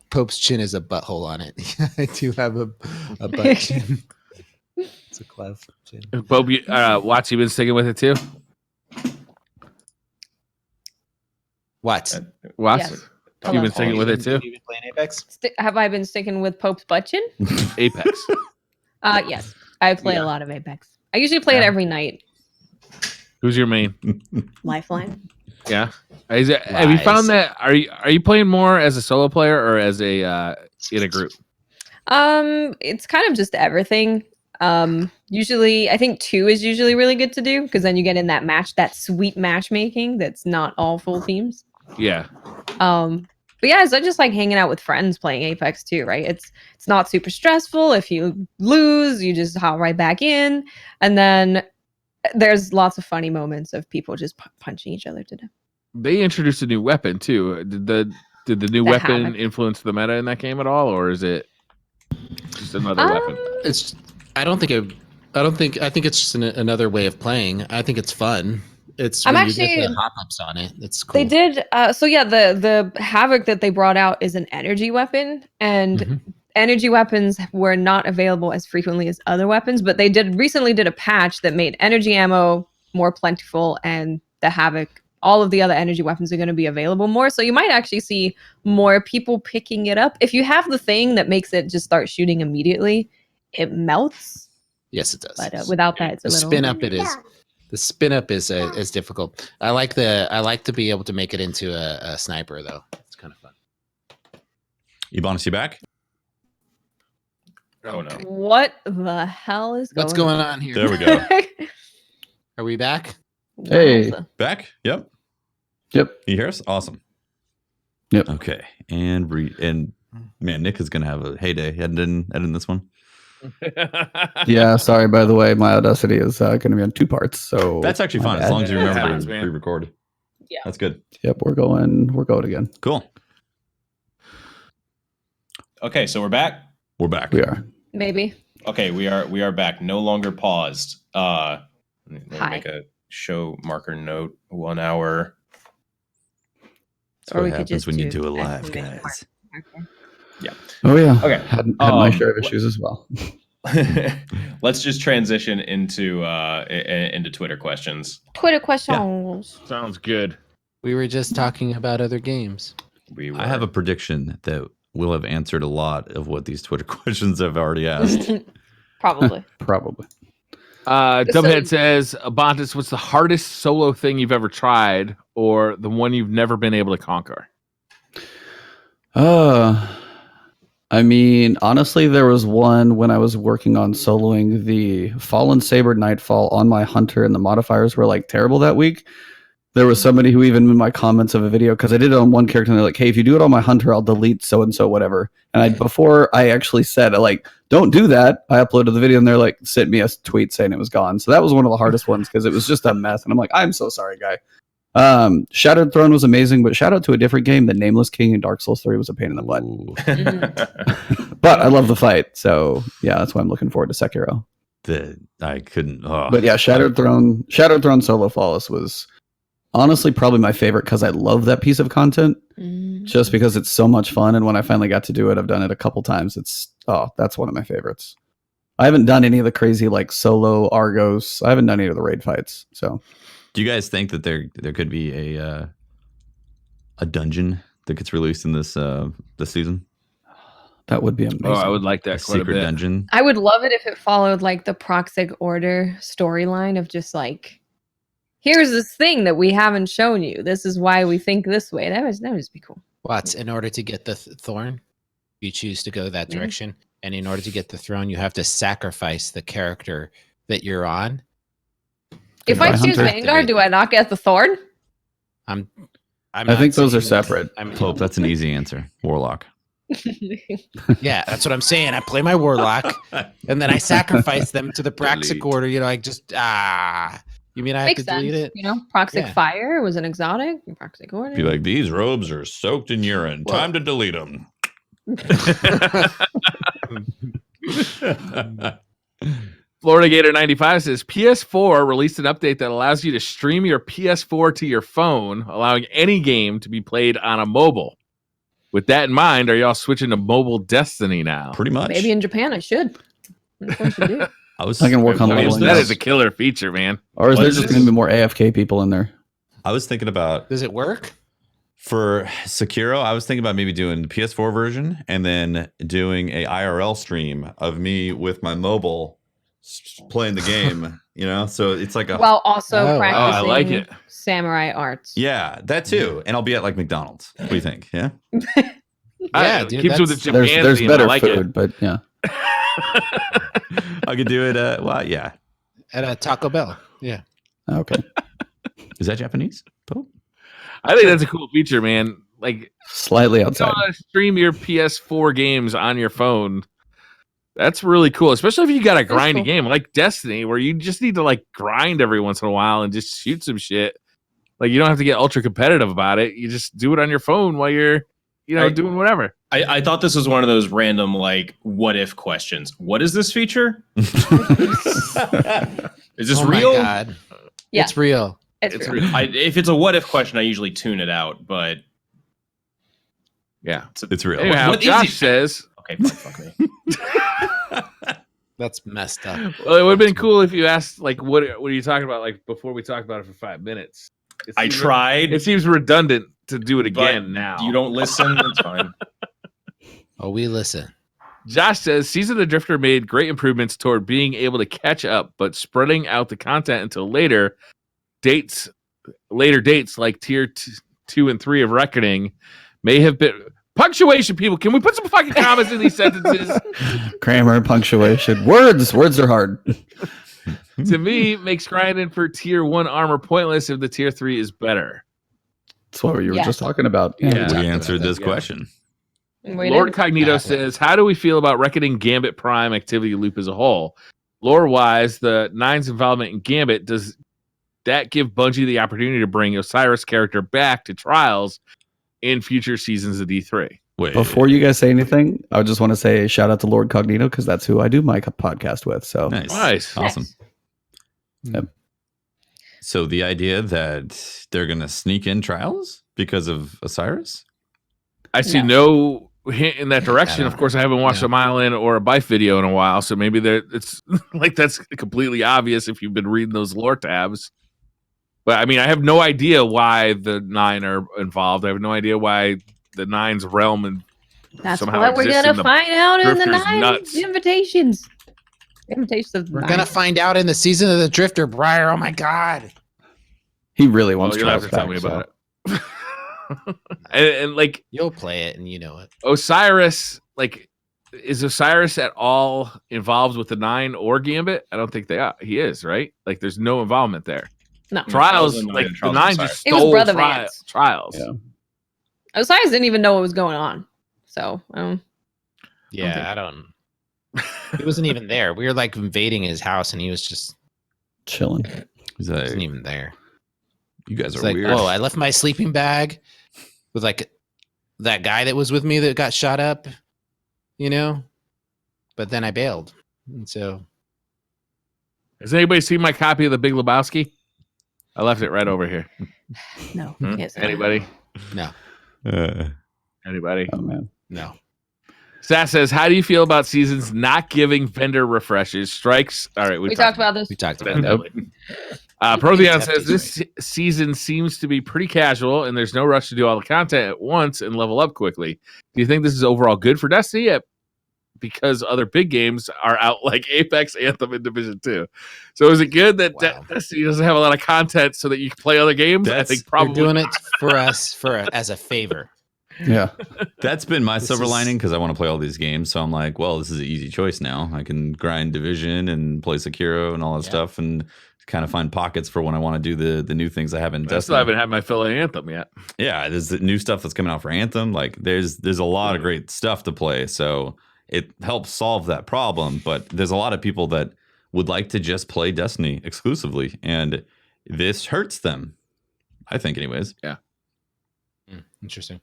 Pope's chin is a butthole on it. I do have a butt chin. It's a cleft chin. Bob, Watts, you been sticking with it too? What? Watts, Yes. you been Hello. sticking with it too? You been playing Apex? Have I been sticking with Pope's butt chin? Apex. Yes. I play Yeah. a lot of Apex. I usually play it Yeah. every night. Who's your main? Lifeline. Yeah. Have you Lies. found that? Are you playing more as a solo player or as a in a group? It's kind of just everything. Usually I think 2 is usually really good to do because then you get in that sweet matchmaking that's not all full teams. Yeah. But yeah, so I just like hanging out with friends playing Apex too, right? It's not super stressful. If you lose, you just hop right back in, and then there's lots of funny moments of people just punching each other to death. They introduced a new weapon too. Did the new The weapon Havoc. influence the meta in that game at all, or is it just another weapon? It's. I think it's just another way of playing. I think it's fun. It's I'm when you get actually- the hop ups on it. It's cool. They did. So yeah, the Havoc that they brought out is an energy weapon, and Mhm. energy weapons were not available as frequently as other weapons. But they recently did a patch that made energy ammo more plentiful, and the Havoc. All of the other energy weapons are going to be available more, so you might actually see more people picking it up. If you have the thing that makes it just start shooting immediately, it melts. Yes, it does. But without that, it's a the little spin up it is. The spin up is difficult. I like to be able to make it into a sniper though. It's kind of fun. Ebontis, you back? Oh no. What the hell is What's going on here? There we go. Are we back? Hey. Wowza. Back? Yep. Yep. You hear us? Awesome. Yep. Okay. And man, Nick is gonna have a heyday editing this one. Yeah, sorry, by the way, my Audacity is going to be on 2 parts. So That's actually my fine as bad. long as you remember Happens, to man. pre-record. Yeah. That's good. Yep, we're going again. Cool. Okay, so we're back. We're back. We are. Maybe. Okay, we are back. No longer paused. Let me Hi. make a show marker note. 1 hour. That's Or what we could happens just when you do do a live, activate guys. marker. Oh yeah. Okay. Had my Um, share of issues as well. Let's just transition into Twitter questions. Twitter questions. Sounds good. We were just talking about other games. I have a prediction that we'll have answered a lot of what these Twitter questions have already asked. Probably. Probably. Dubhead says, Ebontis, what's the hardest solo thing you've ever tried, or the one you've never been able to conquer? I mean, honestly, there was one when I was working on soloing the Fallen Saber Nightfall on my Hunter, and the modifiers were like terrible that week. There was somebody who even in my comments of a video, because I did it on one character, and they're like, "Hey, if you do it on my Hunter, I'll delete so and so, whatever." And before I actually said, like, "Don't do that," I uploaded the video, and they're like, sent me a tweet saying it was gone. So that was one of the hardest ones because it was just a mess. And I'm like, "I'm so sorry, guy." Shattered Throne was amazing, but shout out to a different game. The Nameless King in Dark Souls 3 was a pain in the butt. Ooh, But I love the fight, so yeah, that's why I'm looking forward to Sekiro. I couldn't. Oh. But yeah, Shattered Throne Solo Flawless was honestly probably my favorite because I love that piece of content. Just because it's so much fun, and when I finally got to do it, I've done it a couple times. That's one of my favorites. I haven't done any of the crazy like solo Argos. I haven't done any of the raid fights. So, Do you guys think that there could be a dungeon that gets released in this season? that would be amazing. Oh, I would like A that quite a secret bit. dungeon. I would love it if it followed like the Proxic Order storyline of just like, here's this thing that we haven't shown you. This is why we think this way. That would just be cool. Watts, in order to get the thorn, you choose to go that Mhm. direction. And in order to get the throne, you have to sacrifice the character that you're on. If I Goodbye, choose Hunter. Vanguard, do I not get the Thorn? I'm I not think those are saying- separate. I mean, Pope, that's an easy answer. Warlock. yeah, that's what I'm saying. I play my warlock, and then I sacrifice them to the Praxic Delete. Order. You know, I just You mean I have Makes to delete sense. it? You know, Proxic Yeah. Fire was an exotic. Proxic Order. Be like, these robes are soaked in urine. Well- Time to delete them. Florida Gator 95 says PS4 released an update that allows you to stream your PS4 to your phone, allowing any game to be played on a mobile. With that in mind, are y'all switching to mobile Destiny now? Pretty much. Maybe in Japan I should. I should do. I can work on I mean, leveling that up. is a killer feature, man. Or is What there is just this? going to be more AFK people in there? I was thinking about Does it work? for Sekiro, I was thinking about maybe doing the PS4 version and then doing a IRL stream of me with my mobile playing the game, you know? So it's like a While also Oh, wow. practicing I like it. samurai arts. yeah, that too. And I'll be at like McDonald's. What do you think? Yeah. Yeah, dude, keeps with the that's- Japan There's theme. better I like food, but yeah. I could do it well, yeah. At a Taco Bell. Yeah. Okay. Is that Japanese? Pope? I think that's a cool feature, man. Like, Slightly you outside. know, stream your PS4 games on your phone. That's really cool, especially if you got a That's grindy cool. game like Destiny, where you just need to like grind every once in a while and just shoot some shit. Like, you don't have to get ultra competitive about it. You just do it on your phone while you're, you know, Right. doing whatever. I thought this was one of those random, like, what if questions. What is this feature? Is this Oh real? my God. Yeah. It's real. It's real. real. If it's a what if question, I usually tune it out, but Yeah. It's real. Anyhow, What is Josh it? says, okay, fine, fuck me. That's messed up. well, it would have been cool if you asked, like, what are you talking about, like, before we talked about it for 5 minutes. It I seems- tried. It seems redundant to do it But again now. You don't listen. It's fine. Oh, we listen. Josh says Season of the Drifter made great improvements toward being able to catch up, but spreading out the content until later dates like tier 2 and 3 of Reckoning may have been punctuation. People, can we put some fucking comments in these sentences? Grammar, punctuation. Words are hard. To me, makes grinding for tier 1 armor pointless if the tier 3 is better. That's what you were Yes. just talking about. Yeah. We talked about answered that, this yeah. question. Lord Cognito says, how do we feel about Reckoning Gambit Prime activity loop as a whole? Lore-wise, the Nine's involvement in Gambit, does that give Bungie the opportunity to bring Osiris' character back to Trials in future seasons of D3? Wait. Before you guys say anything, I just want to say shout out to Lord Cognito because that's who I do my podcast with. So Nice. Nice. Awesome. Yep. So the idea that they're going to sneak in trials because of Osiris? I see no hint in that direction. I Of don't course, I haven't watched know. a Mile In or a Bife video in a while, so maybe it's like that's completely obvious if you've been reading those lore tabs. But I mean, I have no idea why the Nine are involved. I have no idea why the Nine's realm and That's somehow what we're exists gonna in the find out in the Drifter's 9 nuts. invitations. Invitations of We're nine. gonna find out in the season of the Drifter, Briar. Oh my God. he really well, wants you'll have trials to tell back, me so. about it. and like You'll play it and you know it. Osiris, like, is Osiris at all involved with the Nine or Gambit? I don't think they are. He is, right? Like, there's no involvement there. No. Trials Trials, and Nine like and the Trials Nine and just It was stole Brother Vance. Trials. Yeah. Osiris didn't even know what was going on. So Yeah, I don't. He wasn't even there. We were like invading his house and he was just Chilling. He's like, wasn't even there. you guys It's are like, weird. oh, I left my sleeping bag with like that guy that was with me that got shot up, you know? But then I bailed. And so Has anybody seen my copy of The Big Lebowski? I left it right over here. no. Hmm? Yes, Anybody? no, Anybody? Oh man. no. Sass says, how do you feel about seasons not giving vendor refreshes? Strikes. All right, We talked about this. We talked about that. Definitely. Protheon It's says this season seems to be pretty casual, and there's no rush to do all the content at once and level up quickly. Do you think this is overall good for Destiny? Yeah, because other big games are out, like Apex, Anthem, and Division 2. So is it good that Wow. Destiny doesn't have a lot of content so that you can play other games? I That's- think They're probably doing it for us as a favor. Yeah. That's been my This silver is- lining because I want to play all these games. So I'm like, well, this is an easy choice now. I can grind Division and play Sekiro and all that Yeah. stuff and kind of find pockets for when I want to do the new things I have in I still Destiny. haven't had my fill of Anthem yet. Yeah, there's the new stuff that's coming out for Anthem. Like there's a lot of great stuff to play. So it helps solve that problem. But there's a lot of people that would like to just play Destiny exclusively. And this hurts them. I think, anyways. Interesting.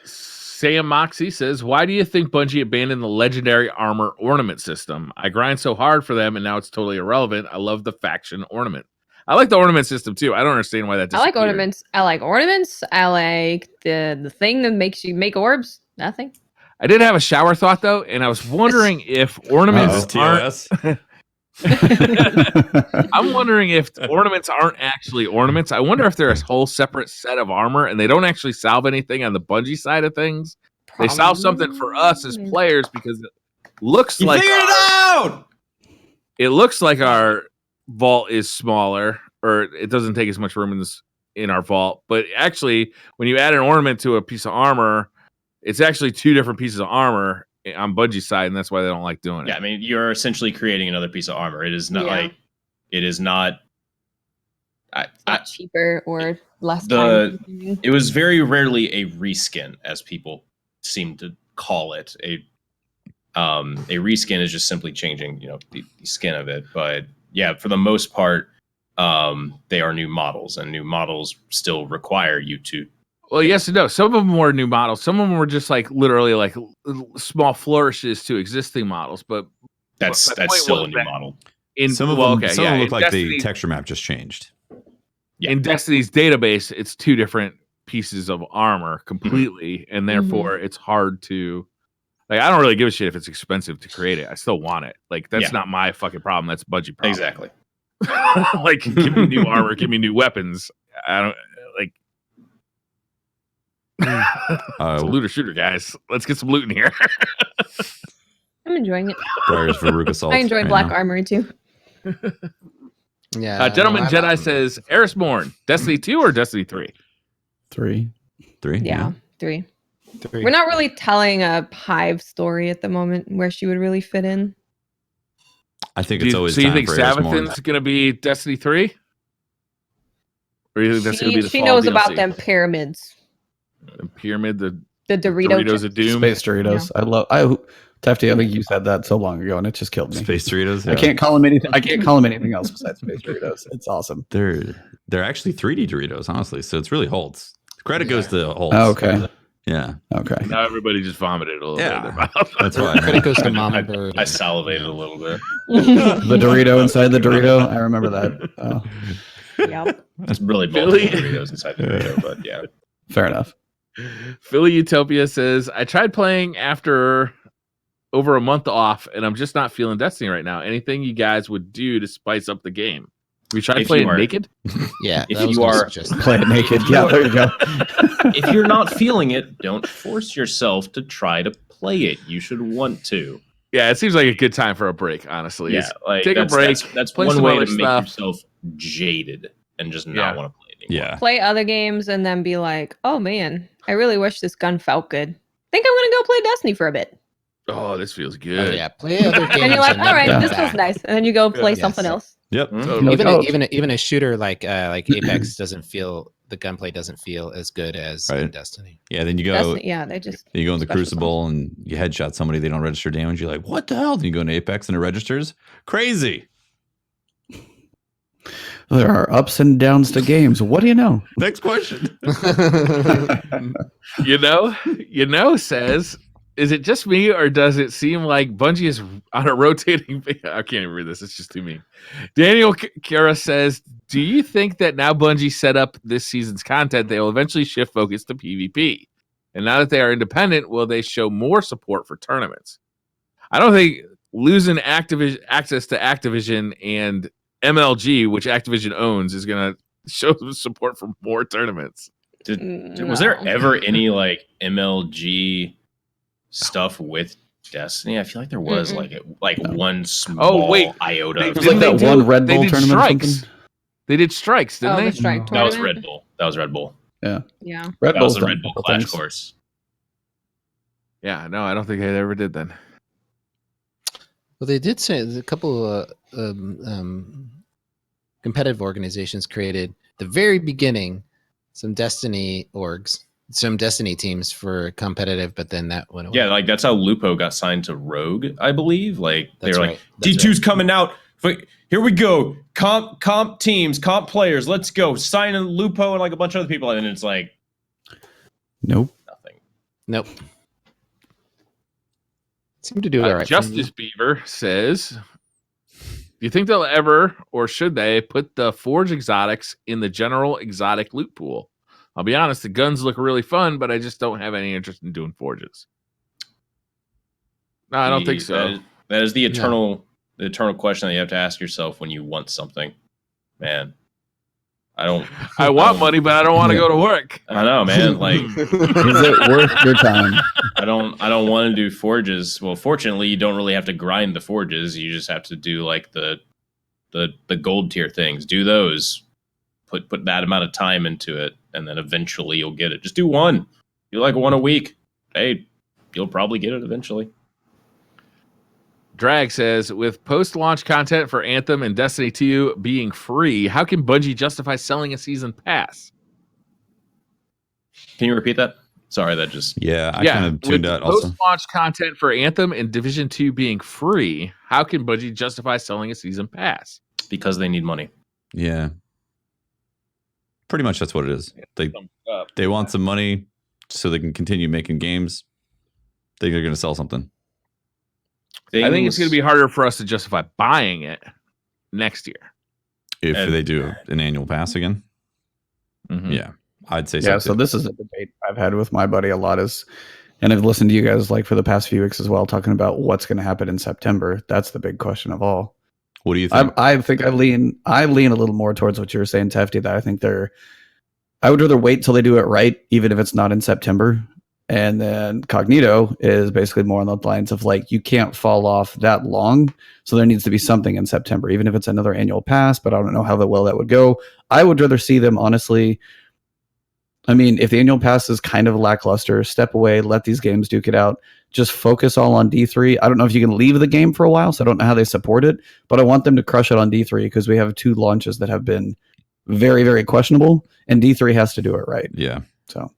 Sam Moxie says, why do you think Bungie abandoned the legendary armor ornament system? I grind so hard for them, and now it's totally irrelevant. I love the faction ornament. I like the ornament system too. I don't understand why that I like disappeared. ornaments. I like ornaments. I like the thing that makes you make orbs. Nothing. I did have a shower thought though, and I was wondering if ornaments aren't. I'm wondering if ornaments aren't actually ornaments. I wonder if they're a whole separate set of armor and they don't actually solve anything on the Bungie side of things. They solve something for us as players because it looks like it looks like our vault is smaller, or it doesn't take as much room in our vault. But actually, when you add an ornament to a piece of armor, it's actually two different pieces of armor on Bungie's side, and that's why they don't like doing it. Yeah, I mean, you're essentially creating another piece of armor. It is not like it is not. Not cheaper or less. It was very rarely a reskin, as people seem to call it. A reskin is just simply changing, the skin of it. But yeah, for the most part, they are new models, and new models still require you to. Well, yes and no. Some of them were new models. Some of them were just literally small flourishes to existing models. But that's still a new model. Some of them look like the texture map just changed. Yeah. In Destiny's database, it's two different pieces of armor completely, and therefore it's hard to. I don't really give a shit if it's expensive to create it. I still want it. That's not my fucking problem. That's Bungie problem. Exactly. Give me new armor. Give me new weapons. I don't like. It's a looter shooter, guys. Let's get some loot in here. I'm enjoying it. Briar's Veruca Salt I enjoy Black Armory too. Yeah. Gentleman Jedi says, Erisborn, Destiny 2 or Destiny 3? 3. Yeah, 3. We're not really telling a Hive story at the moment where she would really fit in. I think it's always so. You think Savathun's going to be Destiny 3? Or you think that's going to be the She fall knows DLC? about them pyramids. The pyramid, the Doritos of Doom. Space Doritos. Yeah. Tefty, I think you said that so long ago, and it just killed me. Space Doritos. Yeah. I can't call them anything. I can't call them anything else besides Space Doritos. It's awesome. They're actually 3D Doritos, honestly. So it's really Holtz. Credit goes to Holtz. Oh, okay. Yeah. Okay. Now everybody just vomited a little bit in their mouth. That's why. Credit goes to Mama Bird. I salivated a little bit. The Dorito inside the Dorito. I remember that. Oh, Yep. It's really multiple Doritos inside the Dorito, but yeah. fair enough. Philly Utopia says, I tried playing after over a month off, and I'm just not feeling Destiny right now. Anything you guys would do to spice up the game? We tried playing naked? Yeah. If you are Play it naked. Yeah, there you go. if you're not feeling it, don't force yourself to try to play it. You should want to. Yeah, it seems like a good time for a break, honestly. Yeah, Take a break. That's play one some way other to make stuff. yourself jaded and just not want to play it anymore. Yeah. Play other games and then be like, oh man, I really wish this gun felt good. Think I'm gonna go play Destiny for a bit. Oh, this feels Oh, good. yeah, play other games. And you're like, all then right, come this back. feels nice. And then you go play Yes. something else. Yep. Totally. Even a shooter like Apex doesn't feel, the gunplay doesn't feel as good as in Right. Destiny. Yeah. Then you go. Destiny, yeah, they just You go in the special Crucible and you headshot somebody. They don't register damage. You're like, what the hell? Then you go into Apex and it registers. Crazy. There are ups and downs to games. What do you know? Next question. You know, says, is it just me or does it seem like Bungie is on a rotating? I can't even read this. It's just too mean. Daniel Kara says, do you think that now Bungie set up this season's content, they will eventually shift focus to PvP? And now that they are independent, will they show more support for tournaments? I don't think losing access to Activision and MLG, which Activision owns, is going to show support for more tournaments. Was there ever any MLG stuff with Destiny? I feel like there was one small iota. It was like that one Red Bull tournament. Strikes. They did strikes, didn't they? The strike That was tournament? Red Bull. That was Red Bull. Yeah. Red That was Bull's the done Red Bull a couple Clash things. course. Yeah, no, I don't think they ever did then. Well, they did say a couple competitive organizations created the very beginning some Destiny orgs, some Destiny teams for competitive, but then that went away. Yeah, that's how Lupo got signed to Rogue, I believe. They That's were right. like, D2's coming out Here we go. Comp teams, comp players. Let's go. Sign in Lupo and like a bunch of other people, and it's like Nope. nothing. Nope. Seem to do it all right. Justice Beaver says, do you think they'll ever, or should they, put the Forge exotics in the general exotic loot pool? I'll be honest, the guns look really fun, but I just don't have any interest in doing forges. No, I don't think so. That is the eternal question that you have to ask yourself when you want something. Man, I want money, but I don't want to go to work. I know, man. Like, Is it worth your time? I don't want to do forges. Well, fortunately, you don't really have to grind the forges. You just have to do like the gold tier things. Do those. Put that amount of time into it, and then eventually you'll get it. Just do one. Do like one a week. Hey, you'll probably get it eventually. Drag says, with post-launch content for Anthem and Destiny 2 being free, how can Bungie justify selling a season pass? Can you repeat that? Sorry, that just... Yeah, I kind of tuned out also. Post-launch content for Anthem and Division 2 being free, how can Bungie justify selling a season pass? Because they need money. Yeah. Pretty much that's what it is. They want some money so they can continue making games. They're going to sell something. I think it's going to be harder for us to justify buying it next year. If they do an annual pass again. Mm-hmm. Yeah, I'd say Yeah, so. so this is a debate I've had with my buddy a lot and I've listened to you guys like for the past few weeks as well, talking about what's going to happen in September. That's the big question of all. What do you think? I think I lean a little more towards what you were saying, Tefty, that I think I would rather wait till they do it right, even if it's not in September. And then Cognito is basically more on the lines of like, you can't fall off that long. So there needs to be something in September, even if it's another annual pass, but I don't know how well that would go. I would rather see them, honestly. I mean, if the annual pass is kind of lackluster, step away, let these games duke it out. Just focus all on D3. I don't know if you can leave the game for a while, so I don't know how they support it, but I want them to crush it on D3 because we have 2 launches that have been very, very questionable, and D3 has to do it right. Yeah. So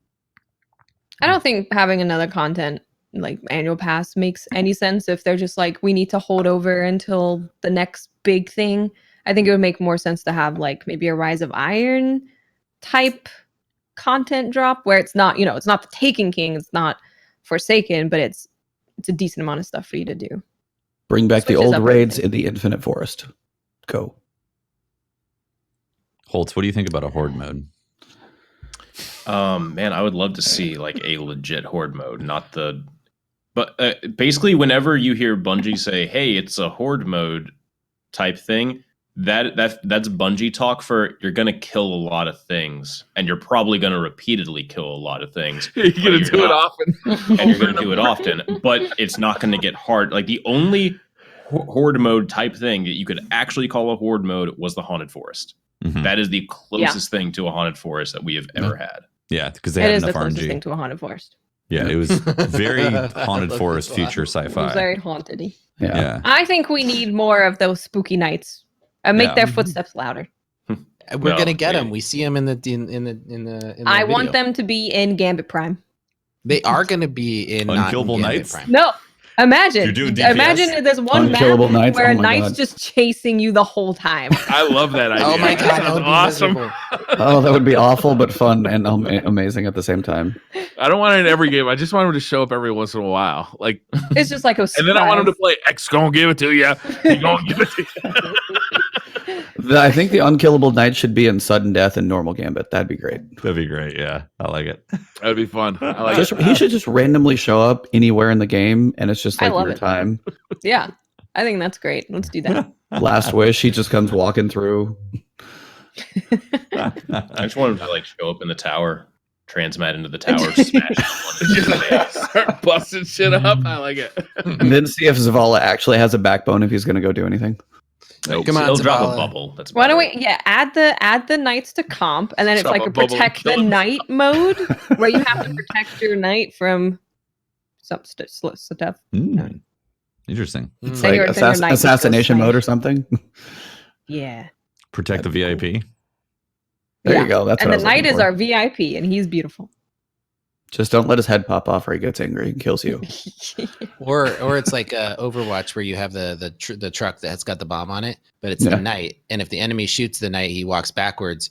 I don't think having another content like annual pass makes any sense if they're just like, we need to hold over until the next big thing. I think it would make more sense to have like maybe a Rise of Iron type content drop where it's not, it's not the Taken King, it's not Forsaken, but it's a decent amount of stuff for you to do. bring back the Switches old up raids everything. in the Infinite Forest. Go. Holtz, what do you think about a horde mode? Man, I would love to see like a legit horde mode, but basically whenever you hear Bungie say, "Hey, it's a horde mode" type thing, that's Bungie talk for you're gonna kill a lot of things, and you're probably gonna repeatedly kill a lot of things. You're going to do it often. And you're gonna do it often, but it's not gonna get hard. Like the only horde mode type thing that you could actually call a horde mode was the Haunted Forest. Mhm. That is the closest thing to a haunted forest that we have ever had. Yeah, because they It had is the enough closest thing RNG. to a haunted forest. Yeah, it was very I haunted love forest this future one. It was sci-fi. very haunted-y. Yeah. Yeah. I think we need more of those spooky nights. Make Yeah. their footsteps louder. We're No, gonna get they- them. We see them in the. I want them to be in Gambit Prime. They are gonna be in Unkillable not in Gambit Knights? Prime. No, imagine. You're doing DPS? Imagine there's one Unkillable map Knights? where Oh a my knight's God. just chasing you the whole time. I love that idea. Oh my god, that would be awesome. miserable. Oh, that would be awful, but fun and amazing at the same time. I don't want it in every game. I just want him to show up every once in a while. Like, It's just like a and then I want him to surprise. play X gonna give it to you. He gonna give it to you. I think the unkillable knight should be in sudden death and normal gambit. That'd be great. That'd be great. Yeah, I like it. That'd be fun. I like Just, it. he should just randomly show up anywhere in the game, and it's just I like love your it. time. Yeah, I think that's great. Let's do that. Last wish, he just comes walking through. I just want him to like show up in the tower, transmat into the tower, smash. Start busting shit up. I like it. And then see if Zavala actually has a backbone if he's going to go do anything. Nope. Come on, He'll drop a Zavala. bubble. That's Why don't about we? Yeah, add the knights to comp, and then it's Drop like a a bubble protect and kill the him. knight mode where you have to protect your knight from some stuff. Mm. Interesting. It's Then like your- then your knight just goes assassination snipe. mode or something. Yeah, Protect the VIP. There Yeah. you go. That's and what the I was knight looking is for. our VIP, and he's beautiful. Just don't let his head pop off or he gets angry and kills you. Or it's like Overwatch where you have the truck that's got the bomb on it, but it's Yeah. the knight, and if the enemy shoots the knight, he walks backwards.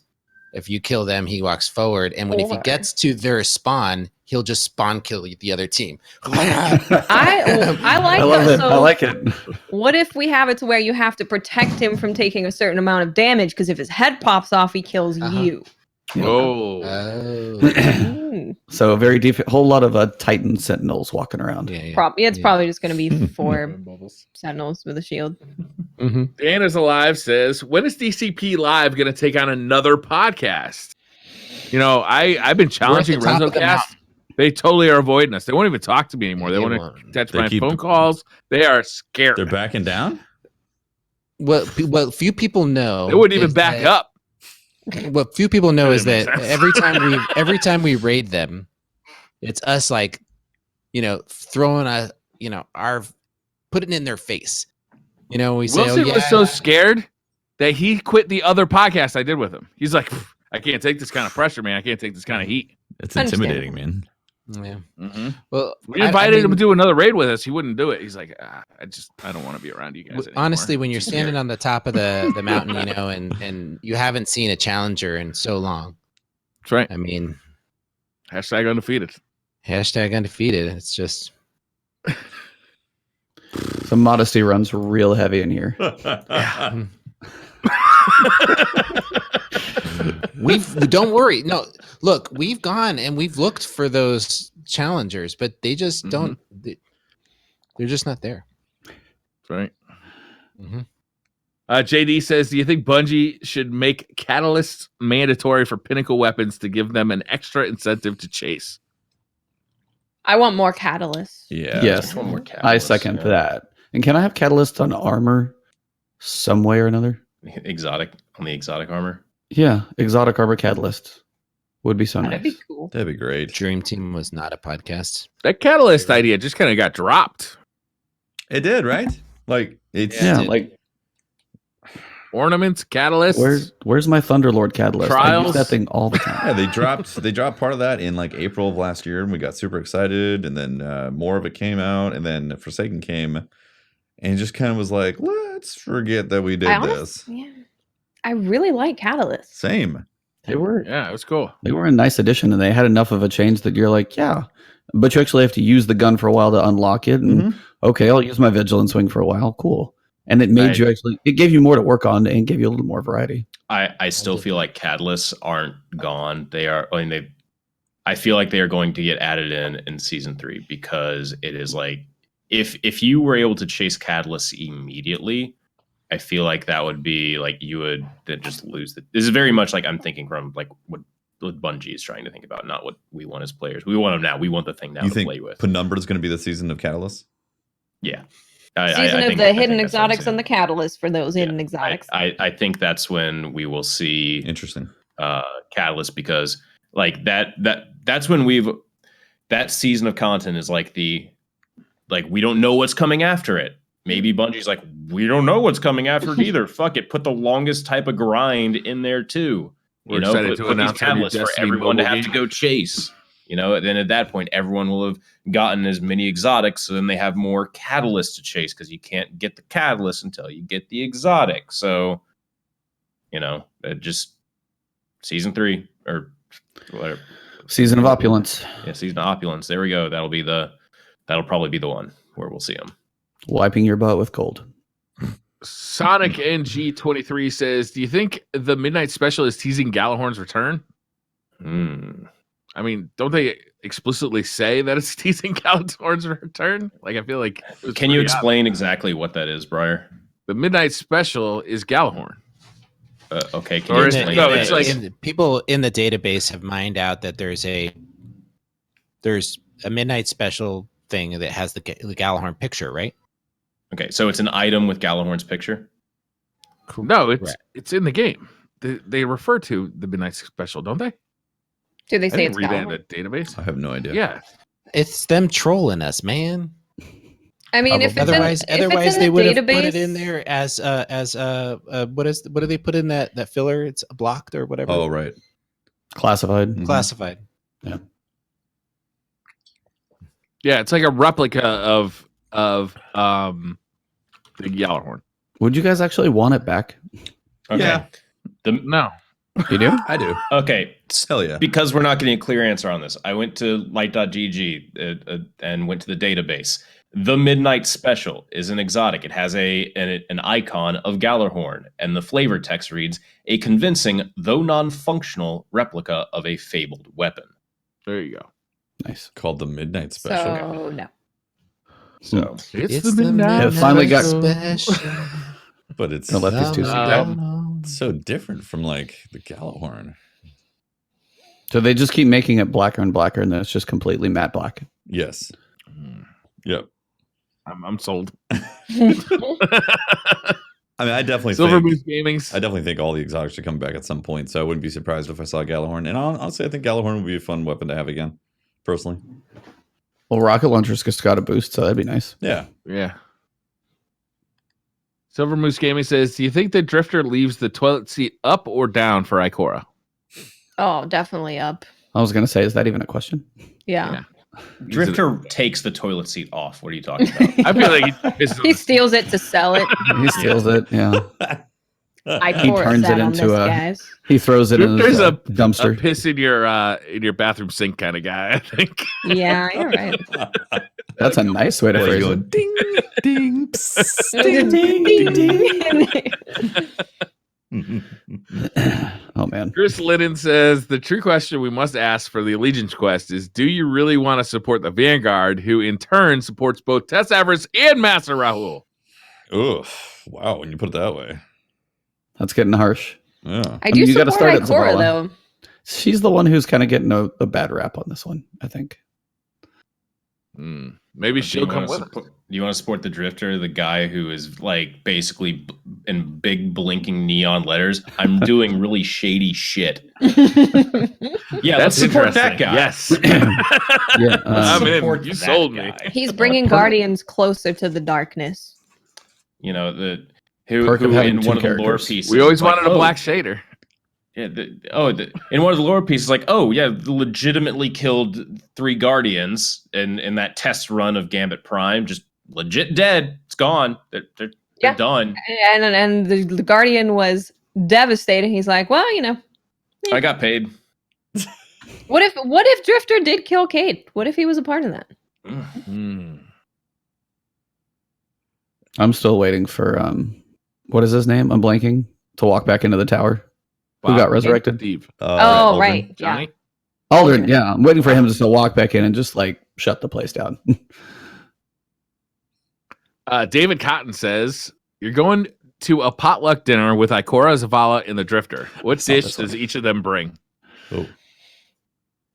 If you kill them, he walks forward, and if he Or- gets to their spawn, he'll just spawn kill the other team. I like I love that. it. So I like it. what if we have it to where you have to protect him from taking a certain amount of damage? Because if his head pops off, he kills Uh-huh. you. Oh, Mm. So a very deep, whole lot of Titan Sentinels walking around. yeah. It's Yeah. probably just going to be 4 sentinels with a shield. Mm-hmm. Dan is alive says, when is DCP Live going to take on another podcast? You know, I've been challenging We're at the top of the RenzoCast. They totally are avoiding us. They won't even talk to me anymore. They want to won't. touch They my keep- phone calls. They are scared. They're backing down. What few people know, They wouldn't even is back that- up. What few people know That is didn't that make sense. every time we raid them, it's us like, throwing our putting it in their face. We say, Wilson was so scared that he quit the other podcast I did with him. He's like, I can't take this kind of pressure, man. I can't take this kind of heat. It's intimidating, man. Yeah. Mm-hmm. Well, We invited him to do another raid with us. He wouldn't do it. He's like, I don't want to be around you guys anymore. honestly, when you're Too standing scared. on the top of the mountain, and you haven't seen a challenger in so long. That's right. I mean, Hashtag undefeated. hashtag undefeated. It's just Some modesty runs real heavy in here. don't worry. No, look, we've gone and we've looked for those challengers, but they just don't. They're just not there. That's right. Mhm. JD says, do you think Bungie should make catalysts mandatory for pinnacle weapons to give them an extra incentive to chase? I want more catalysts. Yeah. Yes. Just one more I catalyst, second yeah. that. And can I have catalyst on armor some way or another? Exotic on the exotic armor. Yeah, exotic armor catalyst would be so That'd nice. be cool. That'd be great. Dream Team was not a podcast. That catalyst idea just kind of got dropped. It did, right? Like it's Yeah, dude. like Ornaments, catalysts. where's my Thunderlord catalyst? I Trials? use that thing all the time. yeah. They dropped part of that in like April of last year, and we got super excited. And then more of it came out, and then Forsaken came, and just kind of was like, let's forget that we did this. Yeah. I really like catalysts. Same. They were Yeah, it was cool. a nice addition, and they had enough of a change that you're like, yeah. But you actually have to use the gun for a while to unlock it. And okay, I'll use my vigilance wing for a while. Cool. And it made Right. it gave you more to work on and gave you a little more variety. I still feel like catalysts aren't gone. They are. I feel like they are going to get added in season 3 because it is like if you were able to chase catalysts immediately, I feel like that would be like you would then just lose the. This is very much like I'm thinking from like what Bungie is trying to think about, not what we want as players. We want them now. We want the thing now You to think play with. Penumbra is going to be the season of Catalyst? Yeah. Season of the hidden exotics and the catalyst for those hidden exotics. I think that's when we will see Interesting. catalyst because like that's when that season of content is like we don't know what's coming after it. Maybe Bungie's like, we don't know what's coming after it either. Fuck it, put the longest type of grind in there too. We're excited to put these announce our new catalysts for Destiny everyone to mobile have to game. go chase. Then at that point, everyone will have gotten as many exotics, so then they have more catalysts to chase because you can't get the catalyst until you get the exotic. So, just season 3 or whatever. Season of opulence. Yeah, season of opulence. There we go. That'll probably be the one where we'll see them. Wiping your butt with cold. Sonic NG23 says, do you think the Midnight Special is teasing Galahorn's return? I mean, don't they explicitly say that it's teasing Galahorn's return? Like, I feel like it was Can you pretty explain exactly what that is, Briar? The Midnight Special is Galahorn. Okay, can Or you is it- explain no, what it's that like- is? People in the database have mined out that there's a midnight special thing that has the Galahorn picture, right? Okay, so it's an item with Galahorn's picture. No, it's Correct. it's in the game. They refer to the Midnight Special, don't they? Do they I say didn't it's read that in Galahorn? the database. I have no idea. Yeah. It's them trolling us, man. I mean, if it's Otherwise, in, otherwise if they it's would in have the put database, it in there as what do they put in that filler? It's blocked or whatever. Oh, right. Classified. Mhm. Classified. Yeah. Yeah, it's like a replica of the Gjallarhorn. Would you guys actually want it back? Okay. Yeah. No. You do? I do. Okay. Hell yeah. Because we're not getting a clear answer on this, I went to light.gg and went to the database. The Midnight Special is an exotic. It has an icon of Gjallarhorn, and the flavor text reads, a convincing, though non-functional, replica of a fabled weapon. There you go. Nice. Called the Midnight Special. So no. So It's the midnight. It finally got- special. But it's Don't let these two so different from like the Gjallarhorn. So they just keep making it blacker and blacker, and then it's just completely matte black. Yes. Yep. I'm sold. I mean, I definitely Silver think Moose Gaming's. I definitely think all the exotics should come back at some point. So I wouldn't be surprised if I saw Gjallarhorn. And honestly, I think Gjallarhorn would be a fun weapon to have again, personally. Well, rocket launchers just got a boost, so that'd be nice. Yeah. Yeah. Silver Moose Gaming says, do you think the Drifter leaves the toilet seat up or down for Ikora? Oh, definitely up. I was gonna say, is that even a question? Yeah. Yeah. Drifter takes the toilet seat off. What are you talking about? I feel like He steals it to sell it. He steals it. Yeah. I He pour turns it it on into this, a- guys. He throws it in There's his a dumpster. piss in your bathroom sink kind of guy, I think. Yeah, you're right. That's a nice way to Well, phrase you it. go, ding, ding, psst, Ding, ding, Oh man. Chris Liddon says the true question we must ask for the Allegiance quest is: do you really want to support the Vanguard, who in turn supports both Tess Everest and Master Rahul? Oh, wow. When you put it that way. That's getting harsh. Yeah. I do you gotta support start at Ikora, Zavala. though. She's the one who's kind of getting a bad rap on this one, I think. Maybe she'll come with us. Do you want to support the Drifter, the guy who is like basically in big blinking neon letters? I'm doing really shady shit. Yeah, let's support that guy. Yes. Yeah. I'm in. Support You that sold me. guy. He's bringing Guardians closer to the darkness. You know who Perk of having in two one of the lore characters. pieces. We always like, wanted a black shader. Yeah, in one of the lore pieces, like, oh yeah, legitimately killed 3 Guardians in that test run of Gambit Prime. Just legit dead. It's gone. They're Yeah. done. And the Guardian was devastated. He's like, well, you know, I got paid. what if Drifter did kill Kate? What if he was a part of that? I'm still waiting for what is his name? I'm blanking. To walk back into the tower. Who got resurrected? Steve. Oh, Aldrin. right. Johnny? Yeah. Aldrin. Yeah, I'm waiting for him to still walk back in and just like shut the place down. David Cotton says, you're going to a potluck dinner with Ikora, Zavala, and the Drifter. What not dish this one. does each of them bring? Oh.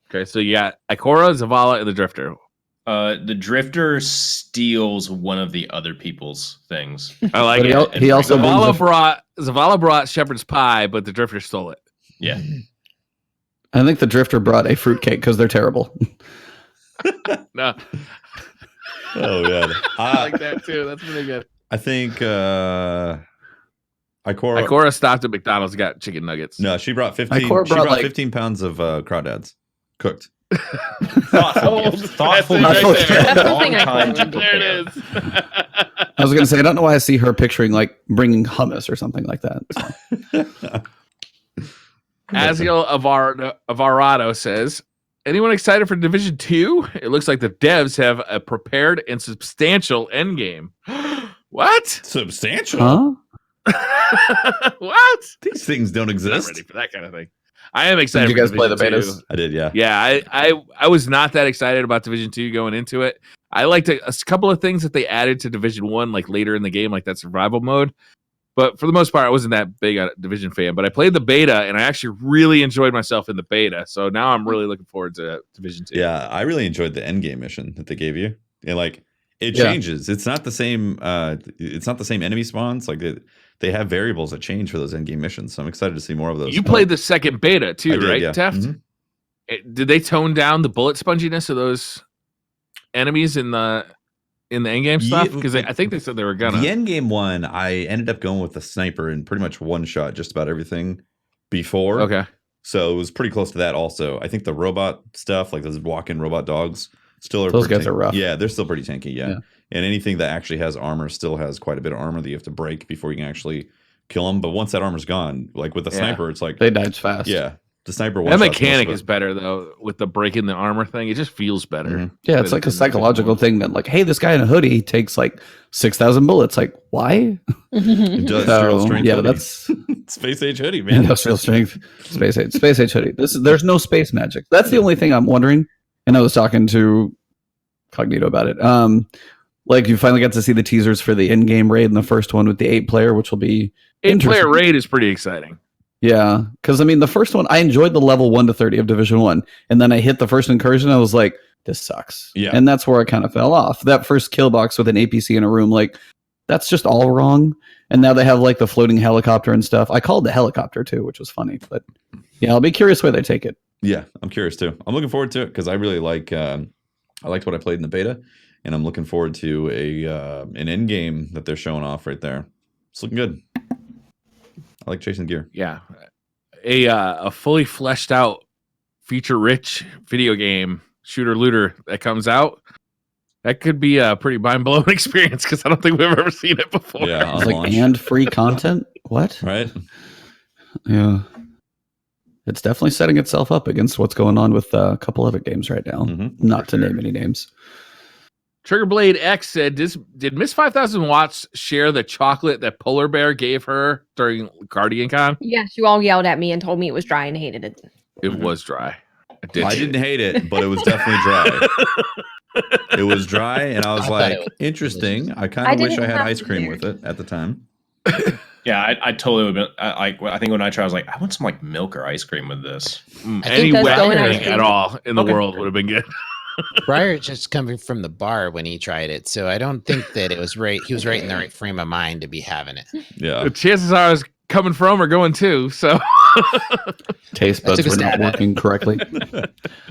Okay, so you got Ikora, Zavala, and the Drifter. The Drifter steals one of the other people's things. I like But it. he also brings Zavala brought shepherd's pie, but the Drifter stole it. Yeah. I think the Drifter brought a fruitcake because they're terrible. No, Oh, God. I like that too. That's really good. I think Ikora. Ikora stopped at McDonald's and got chicken nuggets. No, she brought 15. Ikora She brought, brought like- 15 pounds of crawdads cooked. Thoughtful. That's Thoughtful. it right Thoughtful. there. That's the Long thing I time told to you. There it prepare. is. I was gonna say I don't know why I see her picturing like bringing hummus or something like that. So, Aziel Avarado says, anyone excited for Division 2? It looks like the devs have a prepared and substantial endgame. What? Substantial. huh? What? These things don't Not exist. ready for that kind of thing. I am excited. Did you for guys play the Division betas? 2. I did, yeah. Yeah, I was not that excited about Division 2 going into it. I liked a couple of things that they added to Division 1, like later in the game, like that survival mode. But for the most part, I wasn't that big a Division fan. But I played the beta, and I actually really enjoyed myself in the beta. So now I'm really looking forward to Division 2. Yeah, I really enjoyed the end game mission that they gave you. And like it Yeah. changes. It's not the same enemy spawns. Like they have variables that change for those end game missions. So I'm excited to see more of those. You played the second beta too, I did, right, yeah. Teft? Mhm. Did they tone down the bullet sponginess of those enemies in the end game stuff? Yeah, Because I think they said they were gonna. The end game one, I ended up going with the sniper and pretty much one shot just about everything before. Okay. So it was pretty close to that also. I think the robot stuff, like those walk-in robot dogs, still are Those pretty guys are rough. Yeah, they're still pretty tanky. Yeah. Yeah. And anything that actually has armor still has quite a bit of armor that you have to break before you can actually kill them. But once that armor's gone, like with the Yeah. sniper, it's like They die fast. yeah, the sniper. That one-shots most mechanic of it. is better though with the breaking the armor thing. It just feels better. Mhm. Yeah, it's than- like a than the psychological different thing that, like, hey, this guy in a hoodie takes like 6,000 bullets. Like, why? Industrial So, strength yeah, hoodie. that's Space age hoodie, man. industrial strength space age hoodie. There's no space magic. That's the only thing I'm wondering. And I was talking to Cognito about it. Like you finally got to see the teasers for the in-game raid in the first one with the 8-player, which will be 8-player interesting. raid is pretty exciting. Yeah, because I mean, the first one I enjoyed the level 1 to 30 of Division 1, and then I hit the first incursion. I was like, this sucks. Yeah. And that's where I kind of fell off. That first kill box with an APC in a room, like, that's just all wrong. And now they have like the floating helicopter and stuff. I called the helicopter too, which was funny. But yeah, I'll be curious where they take it. Yeah, I'm curious too. I'm looking forward to it because I really like. I liked what I played in the beta, and I'm looking forward to an end game that they're showing off right there. It's looking good. I like chasing gear. Yeah, a fully fleshed out, feature rich video game shooter looter that comes out. That could be a pretty mind blowing experience because I don't think we've ever seen it before. Yeah, It's on like, launch. and free content? What? Right? Yeah. It's definitely setting itself up against what's going on with a couple other games right now. Mhm. Not to name any names. Triggerblade X said, "Did Miss 5000 Watts share the chocolate that Polar Bear gave her during Guardian Con? Yes, you all yelled at me and told me it was dry and hated it. It was dry. I did. I didn't hate it, but it was definitely dry. It was dry, and I was I thought like, it was interesting. I kind I of wish didn't I had have ice cream weird. with it at the time. Yeah, I totally would have been. I think when I tried, I was like, I want some like milk or ice cream with this. I Any think that's wet going thing on. at all in the Okay. world would have been good. Briar just coming from the bar when he tried it, so I don't think that it was right. He was right in the right frame of mind to be having it. Yeah. The chances are I was coming from or going to. So Taste I took buds a were not stab at it. working correctly.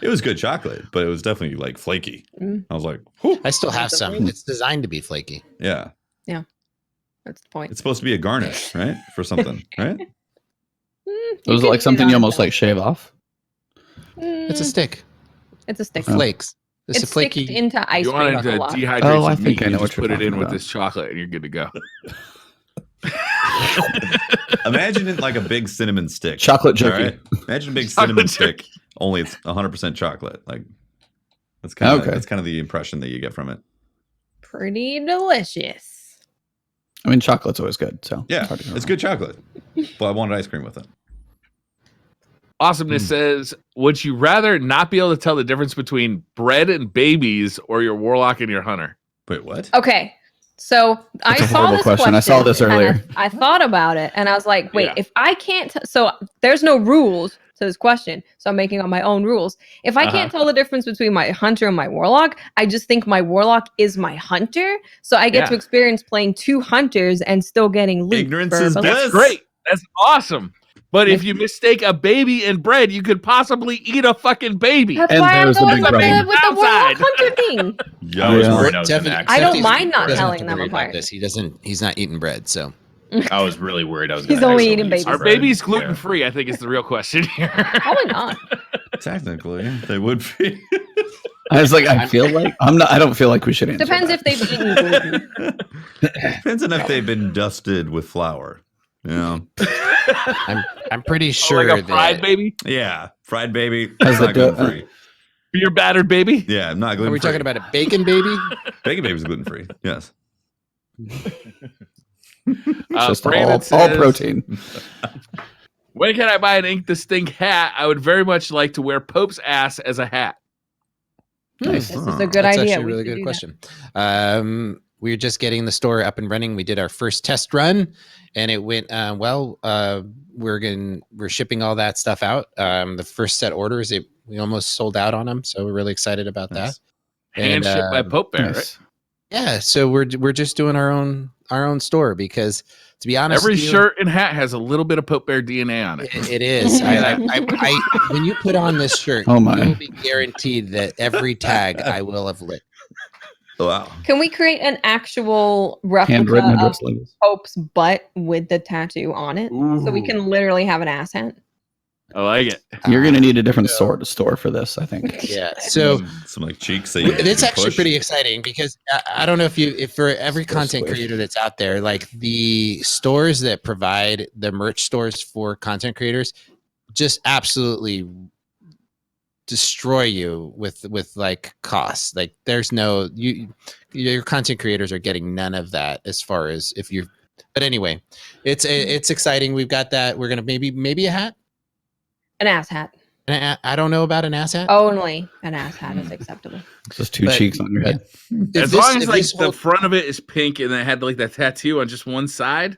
It was good chocolate, but it was definitely like flaky. Mm. I was like, whew. I still have some. It's designed to be flaky. Yeah. That's the point. It's supposed to be a garnish, right? For something, right? It was like something you almost like shave off. It's a stick. It's a stick. Oh. Flakes. It's, It's a flaky. sticked into ice you cream. wanted to chocolate. dehydrate Oh, some I think meat, I know you what just you're put it talking in with about. this chocolate and you're good to go. Imagine it like a big cinnamon stick. Chocolate all jerky. right? Imagine a big Chocolate cinnamon jerky. stick, only it's 100% chocolate. Like that's kind of Okay. that's kind of the impression that you get from it. Pretty delicious. I mean, chocolate's always good. So Yeah, hard to go it's wrong. good chocolate, but I wanted ice cream with it. Awesomeness says, would you rather not be able to tell the difference between bread and babies or your warlock and your hunter? Wait, what? Okay. So That's I a saw horrible this question. I saw this and earlier. I thought about it and I was like, wait, Yeah. if I can't, so there's no rules to this question. So I'm making up my own rules. If I can't tell the difference between my hunter and my warlock, I just think my warlock is my hunter. So I get Yeah. to experience playing two hunters and still getting loot. Ignorance for is a bliss. That's great. That's awesome. But if you mistake a baby and bread, you could possibly eat a fucking baby. That's And why I'm there's the going big with problem. with the warlock Outside. hunter thing. Yeah, I was Yeah. worried I was gonna Definitely- I don't accidentally- mind not doesn't have telling to them worry about apart. this. He's not eating bread, so I was really worried I was. He's gonna only accidentally eating eat some babies. Are bread. babies gluten free? I think is the real question here. Probably not. Technically, they would be. I was like, I feel like I'm not. I don't feel like we should answer. Depends that. if they've eaten gluten. Depends on if they've been dusted with flour. You know? I'm pretty Oh, sure like a fried that. baby, Yeah, fried baby. As Not the gluten free. beer battered baby. Yeah, not gluten Are free. we talking about a bacon baby? bacon baby's gluten free? Yes. just Brandon all says, protein. When can I buy an Ink the Stink hat? I would very much like to wear Pope's ass as a hat. Nice. This is a good That's idea. actually a We really should good do question. We're just getting the store up and running. We did our first test run, and it went well. We're shipping all that stuff out. The first set orders, we almost sold out on them, so we're really excited about Nice. that. Hand And, shipped by Pope Bear, right? Nice. Yeah, so we're just doing our own store because, to be honest, Every with you, shirt and hat has a little bit of Pope Bear DNA on it. it is. When you put on this shirt, Oh my. you'll be guaranteed that every tag I will have lit. Wow. Can we create an actual replica Handwritten of address labels. Pope's butt with the tattoo on it? So we Ooh. can literally have an ass hat. I like it. You're gonna need a different store for this, I think. Yeah. So some like cheeks. That it's you actually push. pretty exciting because I don't know if for every content squish. creator that's out there, like the stores that provide the merch stores for content creators just absolutely destroy you with like costs. Like there's no your content creators are getting none of that as far as if you. But anyway, it's exciting. We've got that. We're gonna maybe a hat. An ass hat. I don't know about an ass hat. Only an ass hat is acceptable. Just two But- cheeks on your head. As long as like the front of it is pink and then it had like that tattoo on just one side,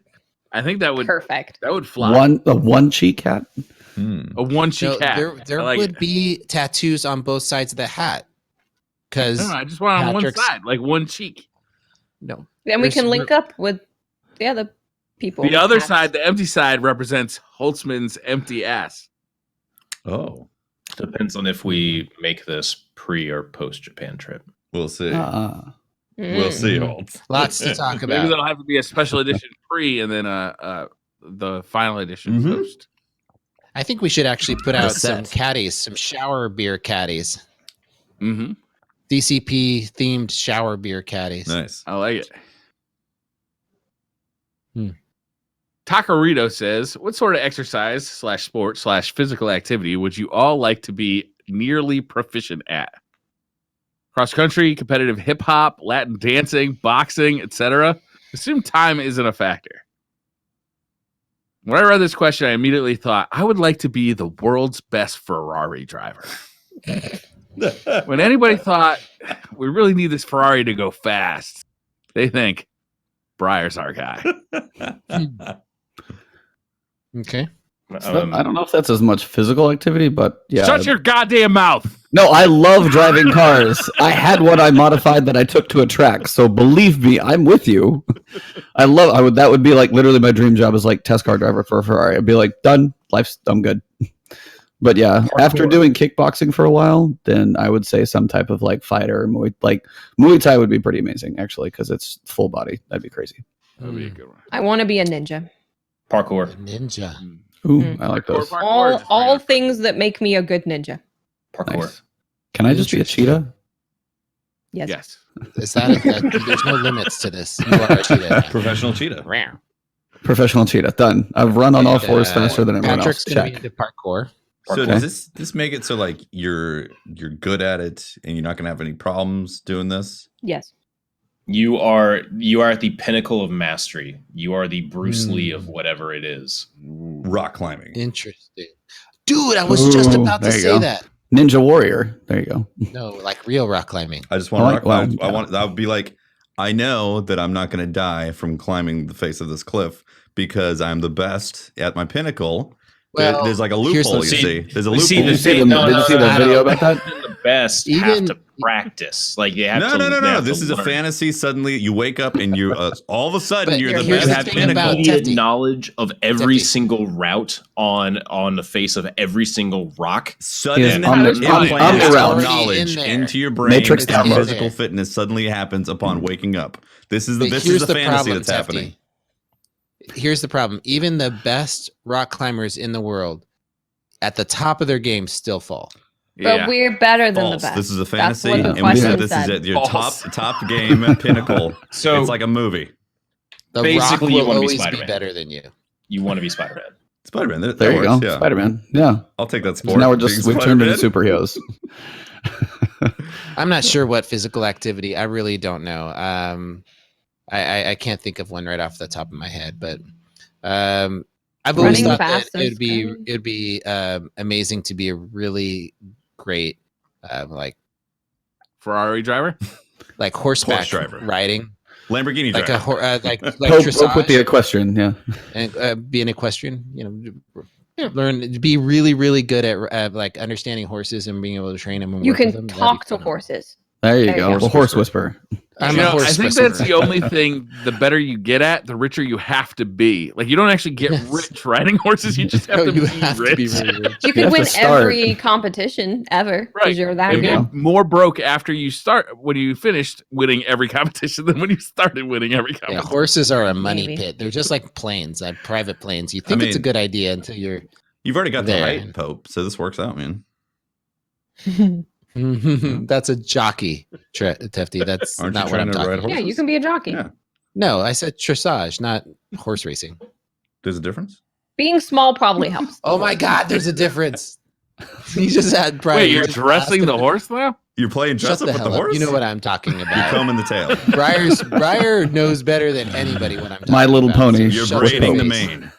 I think that would Perfect. fly. A one cheek hat. A one cheek hat. There I like would it. be tattoos on both sides of the hat. Because I just want it on one Patrick's- side, like one cheek. no, Then we There's- can link up with the other people. The with other hats. side, the empty side, represents Holtzman's empty ass. Oh, Depends on if we make this pre or post Japan trip. we'll see. Mm. We'll see. Holtz. lots to talk Maybe about. that'll have to be a special edition pre and then the final edition Mhm. post. I think we should actually put out some set. caddies, some shower beer caddies, Mm-hmm. DCP themed shower beer caddies. Nice. I like it. Hmm. Takarito says, what sort of exercise / sport / physical activity would you all like to be nearly proficient at? Cross country, competitive hip hop, Latin dancing, boxing, etc. Assume time isn't a factor. When I read this question, I immediately thought, I would like to be the world's best Ferrari driver. When anybody thought, we really need this Ferrari to go fast, they think, Breyer's our guy. Okay. I don't know if that's as much physical activity, but yeah. Shut your goddamn mouth. No, I love driving cars. I had one I modified that I took to a track. So believe me, I'm with you. That would be like literally my dream job is like test car driver for a Ferrari. I'd be like, done. I'm good. But yeah, after doing kickboxing for a while, then I would say some type of like fighter or Muay Thai would be pretty amazing actually because it's full body. That'd be crazy. That would be a good one. I want to be a ninja. Parkour. Ninja. Ooh, Mm. I like those. All things that make me a good ninja. Parkour. Nice. Can I just be a cheetah? Yes. Yes. Is that there's no limits to this? You are a cheetah. Professional cheetah. Professional cheetah. Done. I've run on all fours faster than everyone Patrick's else. gonna be Check. into parkour. So Parkour. does this make it so like you're good at it and you're not gonna have any problems doing this? Yes. You are at the pinnacle of mastery. You are the Bruce Lee of whatever it is. Rock climbing. Interesting. Dude, I was just Ooh, about to there you say go. that. Ninja Warrior. There you go. No, like real rock climbing. I just want to rock climb. well, I want that would be like I know that I'm not gonna die from climbing the face of this cliff because I'm the best at my pinnacle. Well, There's like a here's loophole, the- you see. There's a We see loophole. the Did you see the, thing- no, did you see the no, video no. about that? The best Even- have to practice. Like you have to. No. they have This to is a learn. fantasy. Suddenly you wake up and you all of a sudden But you're the here's best the at thing pinnacle. about Immediate Tefty. knowledge of every Tefty. single route on the face of every single rock. Sudden Yes, implant on the of route. knowledge In there. into your brain. Matrix and download. physical fitness suddenly happens upon waking up. This is the But here's fantasy problem, that's Tefty. happening. Here's the problem. Even the best rock climbers in the world, at the top of their game, still fall. But we're better than False. the best. This is a That's fantasy, what the and we question said this is said. at your False. top game pinnacle. So It's like a movie. The Basically, you rock will wanna be always be Spider-Man. better than you. you want to be Spider-Man. Spider-Man. That There you works, go. Yeah. Spider-Man. Yeah. I'll take that So sport. now we've Being turned into Spider-Man. superheroes. I'm not sure what physical activity. I really don't know. I can't think of one right off the top of my head, but I've always Running thought fast that is it'd be amazing to be a really great like Ferrari driver. horseback Horse driver. riding, Lamborghini like driver. like Hope with the dressage equestrian. Yeah. and be an equestrian. Learn to be really really good at like understanding horses and being able to train them. And You work with can them. That'd talk be to fun. horses. There you There you go. go. The horse whisperer. I'm You a know, horse I think whisperer. that's the only thing. The better you get at, the richer you have to be. Like you don't actually get Yes. rich riding horses. You just have No, to you be have rich. to be really rich. You You could have to win start. every competition ever because Right. you're that You There you good. get more broke after you start when you finished winning every competition than when you started winning every Yeah, competition. horses are a money Maybe. pit. They're just like planes, private planes. You think it's a mean- good idea until you're You've already got the There. height, Pope, so this works out, man. That's a jockey, Tefty. That's Aren't you not what trying I'm to talking ride about. Yeah, horses? you can be a jockey. Yeah. No, I said dressage, not horse racing. There's a difference? Being small probably helps. Oh my God, there's a difference. You just had Brian. Wait, you you're just dressing asked the him- horse now? You're playing dress Shut up the with the hell up. horse? You know what I'm talking You're about. combing the tail. Briar knows better than anybody what I'm talking My Little about. Pony. You're shut braiding your the face. mane.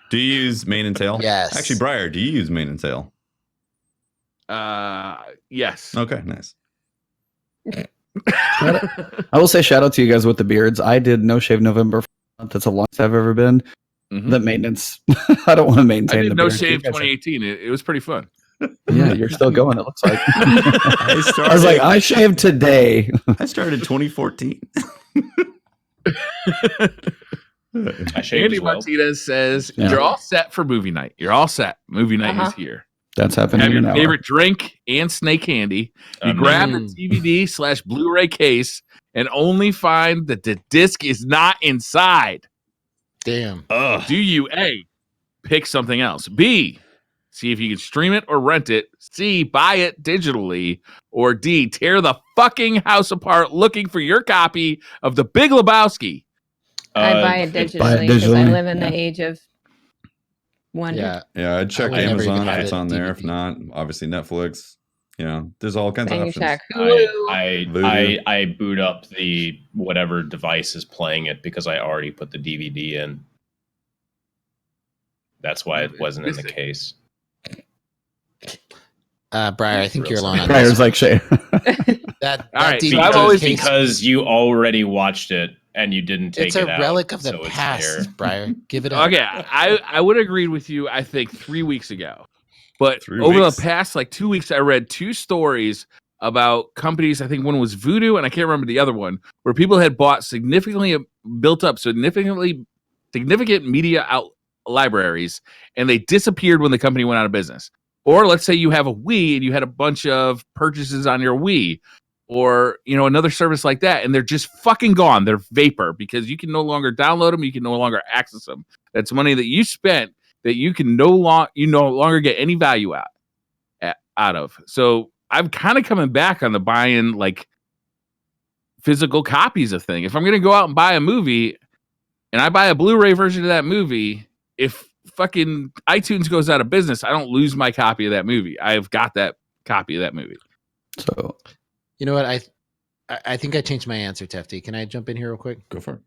Do you use mane and tail? Yes. Actually, Briar, do you use mane and tail? Yes. Okay, nice. I will say shout out to you guys with the beards. I did No Shave November. That's the longest I've ever been. Mhm. The maintenance. I don't want to I maintain did the No beard. Shave You guys are- 2018. It was pretty fun. Yeah, you're still going. It looks like. I I was like, I shaved today. I started 2014. I shaved Andy as well. Martinez says, Yeah. you're all set for movie night. You're all set. Movie night is Uh-huh. here. That's Have happening your now. favorite drink and snake candy. You grab the Mm. DVD/Blu-ray case and only find that the disc is not inside. Damn. Ugh. Do you A, pick something else? B, see if you can stream it or rent it. C, buy it digitally. Or D, tear the fucking house apart looking for your copy of The Big Lebowski. I buy it buy it digitally because I digitally, live in yeah. the age of wonder. Yeah. Yeah, I'd check I would never Amazon even if have it's it on there. If DVD. not, obviously Netflix. You know, there's all kinds of Then you options. check Hulu. I boot up the whatever device is playing it because I already put the DVD in. That's why it wasn't in the case. Briar, I think you're alone on Briar's this. like Shay. That All right, DVD so I've always case, Because you already watched it and you didn't take it's it a out. relic of the so it's past, there. Briar. Give it up. Okay, I would agree with you, I think 3 weeks ago. But 3 over weeks? the past like 2 weeks, I read 2 stories about companies. I think one was Voodoo, and I can't remember the other one, where people had bought built up significant media out libraries, and they disappeared when the company went out of business. Or let's say you have a Wii and you had a bunch of purchases on your Wii, or another service like that, and they're just fucking gone. They're vapor because you can no longer download them, you can no longer access them. That's money that you spent that you can no longer get any value out of. So I'm kind of coming back on the buying like physical copies of thing. If I'm gonna go out and buy a movie and I buy a Blu-ray version of that movie, if fucking iTunes goes out of business, I don't lose my copy of that movie. I've got that copy of that movie. So You know what? I think I changed my answer, Tefty. Can I jump in here real quick? Go for it.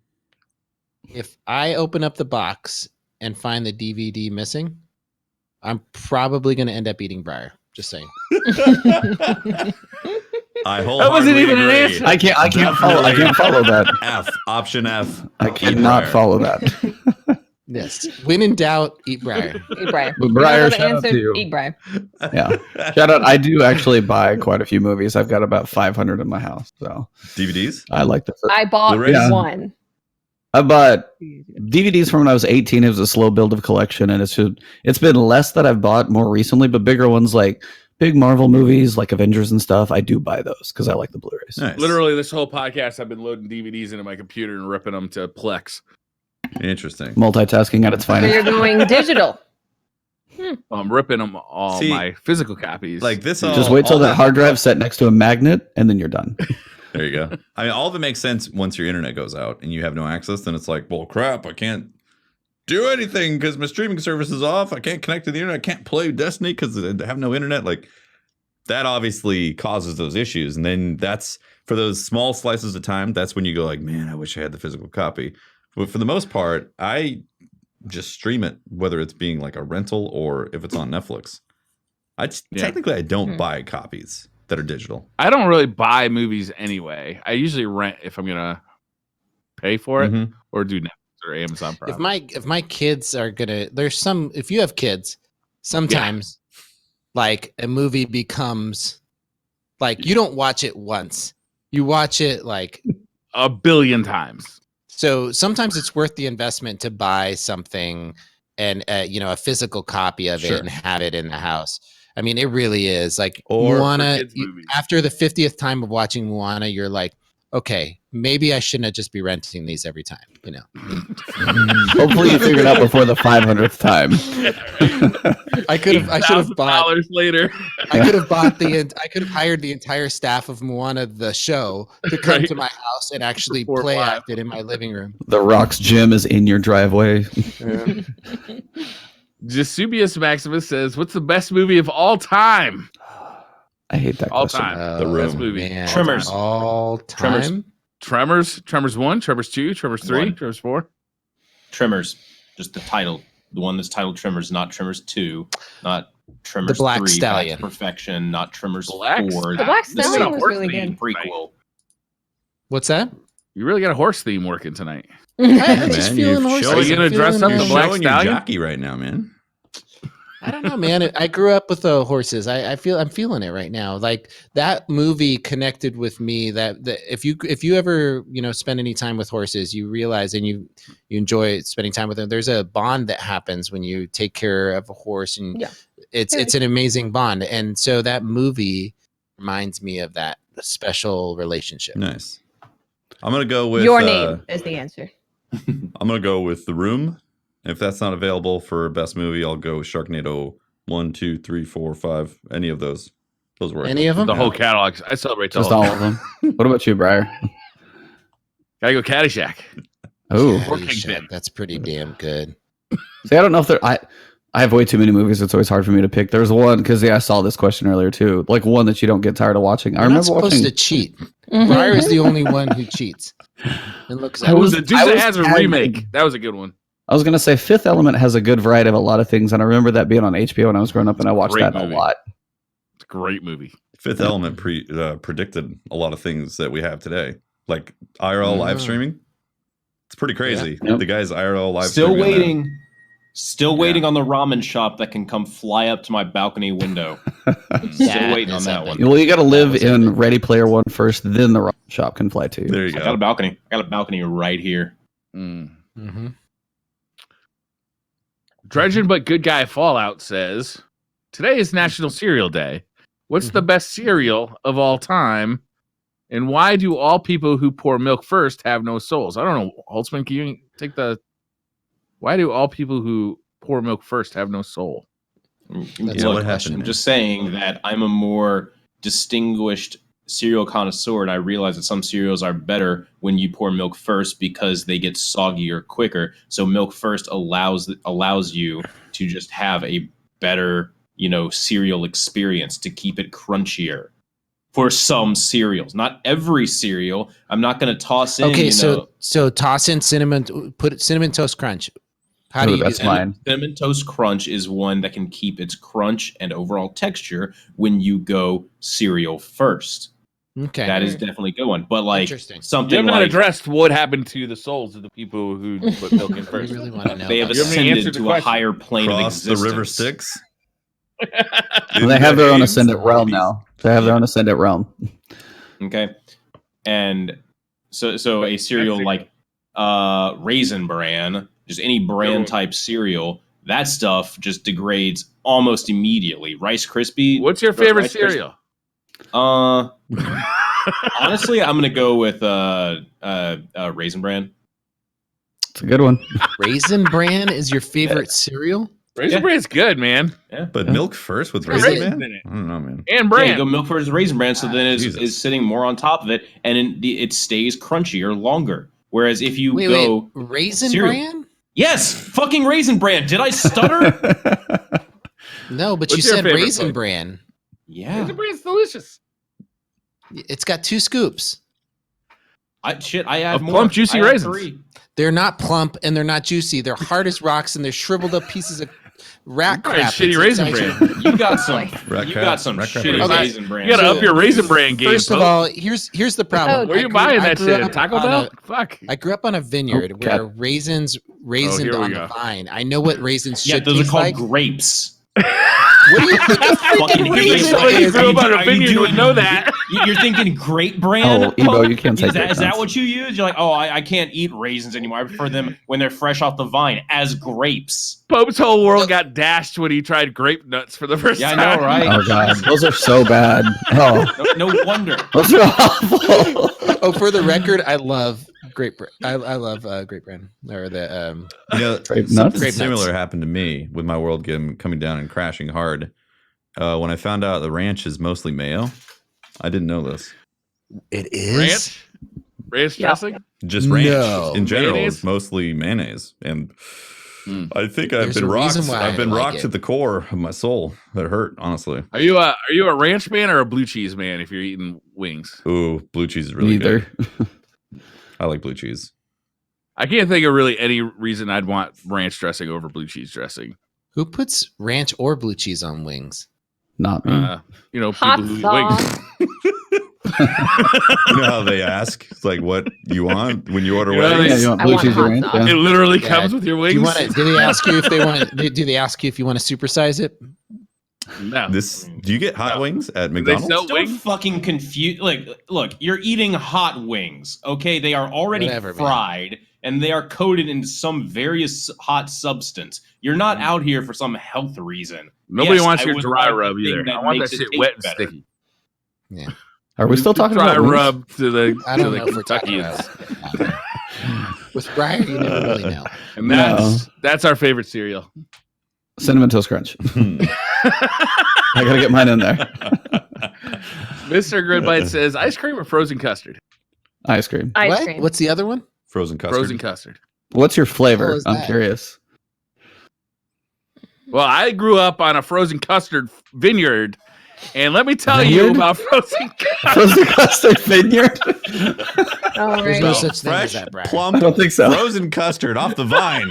If I open up the box and find the DVD missing, I'm probably going to end up eating Briar. Just saying. I That wasn't even an agree. answer. I can't follow that. F. Option F. I Eat cannot Briar. follow that. Yes. When in doubt, eat Briar. Eat Briar. But You Briar, know the shout out answer? to you. Eat Briar. Yeah. Shout out. I do actually buy quite a few movies. I've got about 500 in my house. So DVDs? I like this. I bought Blu-rays? Yeah. one. I bought DVDs from when I was 18. It was a slow build of collection, and it's been less that I've bought more recently, but bigger ones like big Marvel movies like Avengers and stuff. I do buy those because I like the Blu-rays. Nice. Literally, this whole podcast, I've been loading DVDs into my computer and ripping them to Plex. Interesting. Multitasking at its So you're finest. going digital. I'm ripping them all See, my physical copies. Like this. Just all- wait till all that hard drive's set next to a magnet, and then you're done. There you go. I mean, all of it makes sense once your internet goes out and you have no access. Then it's like, well, crap, I can't do anything because my streaming service is off. I can't connect to the internet. I can't play Destiny because I have no internet. Like that obviously causes those issues. And then that's for those small slices of time. That's when you go like, man, I wish I had the physical copy. But for the most part, I just stream it, whether it's being like a rental or if it's on Netflix. Technically, I don't buy copies that are digital. I don't really buy movies anyway. I usually rent if I'm gonna pay for it Mhm. or do Netflix or Amazon Prime. If my kids are gonna, if you have kids, sometimes like a movie becomes like you don't watch it once, you watch it like a billion times. so. Sometimes it's worth the investment to buy something and a physical copy of Sure. it and have it in the house. I mean, it really is like Or for Moana. kids' movies. After the 50th time of watching Moana, you're like, okay, maybe I shouldn't have just be renting these every time, you know. Hopefully you figured out before the 500th time. I should have bought $8,000 later. I could have hired the entire staff of Moana the show to come Right. to my house and actually Support play live. act it in my living room. The Rock's gym is in your driveway. Jasubius Maximus says, "What's the best movie of all time?" I hate that All question. time. The Room. Best movie. Man, Tremors. all time. Tremors. Tremors 1, Tremors 2, Tremors 3, 1. Tremors 4. Tremors, just the title, the one that's titled Tremors, not Tremors 2, not Tremors Black 3, Stallion. Back to Perfection, not Tremors Black 4. Stallion. The Black the Stallion sequel, was really the good. prequel. What's that? You really got a horse theme working tonight. I'm Yeah, just man, feeling you've horses. shown- Are you gonna I'm dress feeling, up You're the Black showing your Stallion? jockey right now, man. I don't know, man. I grew up with the horses. I'm feeling it right now. Like that movie connected with me. That if you ever spend any time with horses, you realize and you enjoy spending time with them. There's a bond that happens when you take care of a horse, and Yeah. it's an amazing bond. And so that movie reminds me of that special relationship. Nice. I'm gonna go with Your name is the answer. I'm gonna go with The Room. If that's not available for best movie, I'll go with Sharknado 1, 2, 3, 4, 5. Any of those. Those were Any of them? The whole catalog. I celebrate Just the whole. all of them. What about you, Briar? Gotta go Caddyshack. Oh, Or Caddyshack, Kingpin. that's pretty damn good. see, I don't know if there. I have way too many movies. It's always hard for me to pick. There's one because I saw this question earlier too. Like one that you don't get tired of watching. I You're not remember supposed watching. to cheat. Briar is the only one who cheats. And looks I It at was was- a Deuce I That was has a tagged- remake. That was a good one. I was gonna say Fifth Element has a good variety of a lot of things, and I remember that being on HBO when I was growing up, and I watched Great that movie. a lot. It's a great movie. Fifth Element predicted a lot of things that we have today, like IRL live Yeah. streaming. It's pretty crazy. Yep. The guy's IRL live Still streaming on that. waiting. Still waiting on the ramen shop that can come fly up to my balcony window. Still That waiting on is that epic. one. Well, you got to live was in epic. Ready Player One first, then the ramen shop can fly to you. There you I got a go. balcony. I got a balcony right here. Mm. Mm-hmm. Dredgen but good guy Fallout says, "Today is National Cereal Day. What's the best cereal of all time, and why do all people who pour milk first have no souls?" I don't know, Holtzman. Can you take the? Why do all people who pour milk first have no soul? That's Yeah, a what good happened question. I'm there? just saying that I'm a more distinguished cereal connoisseur, and I realize that some cereals are better when you pour milk first because they get soggier quicker. So milk first allows you to just have a better, cereal experience, to keep it crunchier. For some cereals, not every cereal. I'm not going to toss in. Okay, so toss in put cinnamon toast crunch. How do Ooh, you that's do that? mine. Cinnamon Toast Crunch is one that can keep its crunch and overall texture when you go cereal first. Okay. That is definitely a good one. But like Interesting. You something have not like addressed what happened to the souls of the people who put milk in I first. really want to know. they have about You haven't that. answered ascended the to a question. higher plane of Cross the existence. river Styx. They have their own Games, ascendant the realm ladies. now. They have their own ascendant realm. Okay. And so a cereal like Raisin Bran, just any bran type cereal, that stuff just degrades almost immediately. Rice Krispie. What's your favorite Rice Krispie- cereal? Honestly, I'm gonna go with Raisin Bran. It's a good one. Raisin Bran is your favorite cereal? Raisin Yeah. Bran's good, man. Yeah. But milk first with There's raisin, raisins man? in it. I don't know, man. And Yeah, you Bran. go milk first Raisin Bran, so then Jesus. is sitting more on top of it, and it stays crunchier longer. Whereas if you Wait, go, Raisin cereal. Bran? yes, fucking Raisin Bran. Did I stutter? No, but What's you your said favorite Raisin food? Bran. Yeah. Raisin Bran's delicious. It's got 2 scoops. I have Of more. plump, juicy I have raisins. 3. They're not plump and they're not juicy. They're hard as rocks and they're shriveled up pieces of rat Probably crap. shitty that's Raisin inside Bran. your- You got some. Rat you crap- got some rat crap shitty raisins. Raisin Bran. You gotta So, up your Raisin Bran game. First of folks. all, here's the problem. where I you grew- buying I that grew shit? up Taco on Bell? a- Fuck. I grew up on a vineyard Oh, where cat. raisins raisined here we on the go. vine. I know what raisins Yeah, should those are taste called like. grapes. What do you think a freaking Fucking raisin Somebody is? grew up on a Are you vineyard would doing- know that. You're thinking great brand? Oh, Ebo, you can't say Is that great brands. what you use? You're like, oh, I can't eat raisins anymore. I prefer them when they're fresh off the vine as grapes. Pope's whole world got dashed when he tried grape nuts for the first Yeah, I time. know, right? Oh god, those are so bad. Oh, No wonder. those are awful. Oh, for the record, I love grape. I love grape brand or the You know, Grape something nuts? Grape similar nuts. happened to me with my world game coming down and crashing hard. When I found out the ranch is mostly mayo, I didn't know this. It is. Ranch Yeah. dressing? Just ranch No. in general Mayonnaise? is mostly mayonnaise, and Mm. I think I've There's been a rocked. reason why I've been I like rocked it. to the core of my soul. That hurt, honestly. Are you a ranch man or a blue cheese man if you're eating wings? Ooh, blue cheese is really Neither. good. I like blue cheese. I can't think of really any reason I'd want ranch dressing over blue cheese dressing. Who puts ranch or blue cheese on wings? Not me. You know, Hot people who eat sauce. wings. You know how they ask, it's like, what you want when you order You know, wings? Yeah, you want I blue want cheese or hot ranch? sauce. Yeah. It literally Yeah. comes with your Do wings. you want to? Do they ask you if they want? Do they ask you if you want to supersize it? No. Do you get hot wings at They McDonald's? sell Don't wings? fucking confuse. Like, look, you're eating hot wings. Okay, they are already Whatever, man. fried and they are coated in some various hot substance. You're not out here for some health reason. Nobody Yes, wants I your would dry like the rub thing either. that I want that makes it shit taste wet and better. sticky. Are we still talking Dry about wings? rub to the I to don't the know if we're talking Kentuckians. about. With Briar, you never really know. And that's our favorite cereal. Cinnamon Toast Crunch. I gotta get mine in there. Mr. Gridbite says ice cream or frozen custard? Ice cream. Ice What? cream. What's the other one? Frozen custard. Frozen custard. What's your hell flavor? is I'm that? curious. Well, I grew up on a frozen custard vineyard, and let me tell you Vineyard? about frozen custard. Frozen custard vineyard? Oh, There's right. no such thing as Fresh, that, Briar. I plump, don't think so. frozen custard off the vine.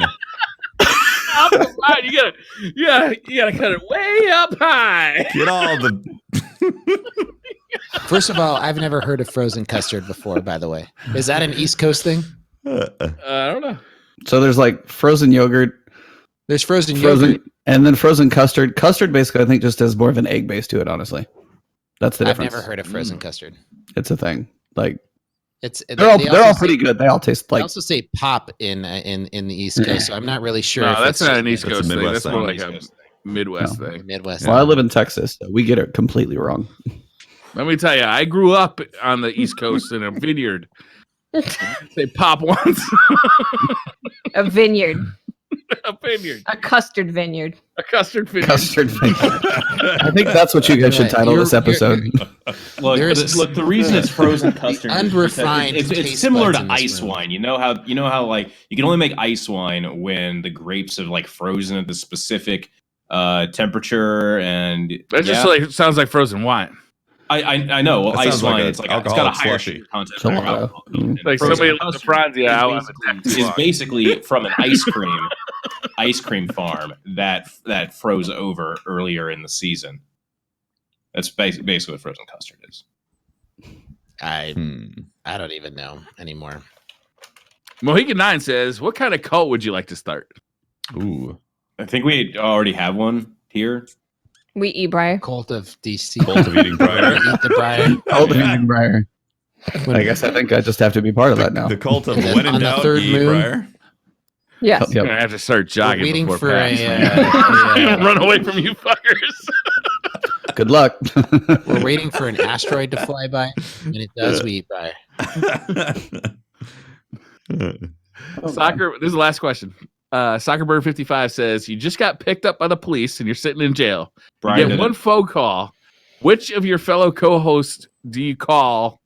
Up high. You gotta cut it way up high. Get all the. First of all, I've never heard of frozen custard before. By the way, is that an East Coast thing? I don't know. So there's like frozen yogurt, There's frozen yogurt. and then frozen custard. Custard basically, I think, just has more of an egg base to it. Honestly, that's the I've difference. never heard of frozen custard. It's a thing. Like It's they're all pretty good. They all taste They like also say pop in the East Coast, so I'm not really sure. No, if that's it's not an East That's a Coast thing. Midwest That's more thing. like a East Coast Midwest No. thing. Midwest. Well, I live in Texas, so we get it completely wrong. Let me tell you, I grew up on the East Coast in a vineyard. They pop once. A vineyard. A vineyard. A custard vineyard. A custard vineyard. Custard vineyard. I think that's what you guys should title this episode. Look, There's- the reason it's frozen custard, is because unrefined it's taste similar buds to in this ice room. wine. You know how like you can only make ice wine when the grapes have like frozen at the specific temperature, and That just like sounds like frozen wine. I know. Well, That ice sounds like wine, a it's got a alcoholic higher slushy. sugar content. Gelato. higher alcohol content. Mm. And Like frozen somebody left the custard Franzia out on is the basically- deck too is long. basically from an ice cream farm that froze over earlier in the season. That's basically what frozen custard is. I Hmm. I don't even know anymore. Mohican 9 says, what kind of cult would you like to start? Ooh. I think we already have one here. We eat Briar. Cult of DC. Cult of eating briar. Eat the Briar. Old Evening Briar. I guess I think I just have to be part of that now. The cult of And then when in on the doubt, third eat moon- briar. Yes. I'm Yep. gonna have to start jogging waiting before for pass. a, Run away from you fuckers. Good luck. We're waiting for an asteroid to fly by, and it does. We eat Briar. Soccer. This is the last question. Soccerbird 55 says, you just got picked up by the police and you're sitting in jail. You Brian get did one it. phone call. Which of your fellow co-hosts do you call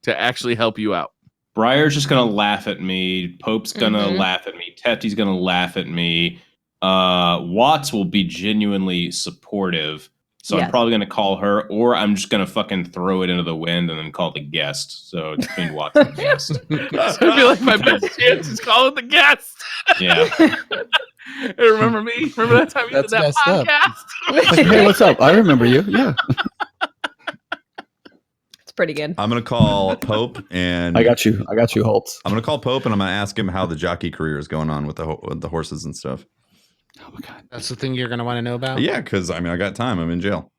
to actually help you out? Briar's just gonna laugh at me. Pope's gonna Mhm. laugh at me. Tefty's gonna laugh at me. Watts will be genuinely supportive. So Yes. I'm probably gonna call her, or I'm just gonna fucking throw it into the wind and then call the guest. So it's between Watts and the guest. I feel like my best chance is calling the guest. Yeah. Hey, remember me? Remember that time you did That's that messed up. podcast? Hey, what's up? I remember you. Yeah. It's pretty good. I'm gonna call Pope and I got you. I got you, Holtz. I'm gonna call Pope and I'm gonna ask him how the jockey career is going on with the horses and stuff. Oh my god. That's the thing you're going to want to know about. Yeah, because I mean, I got time. I'm in jail.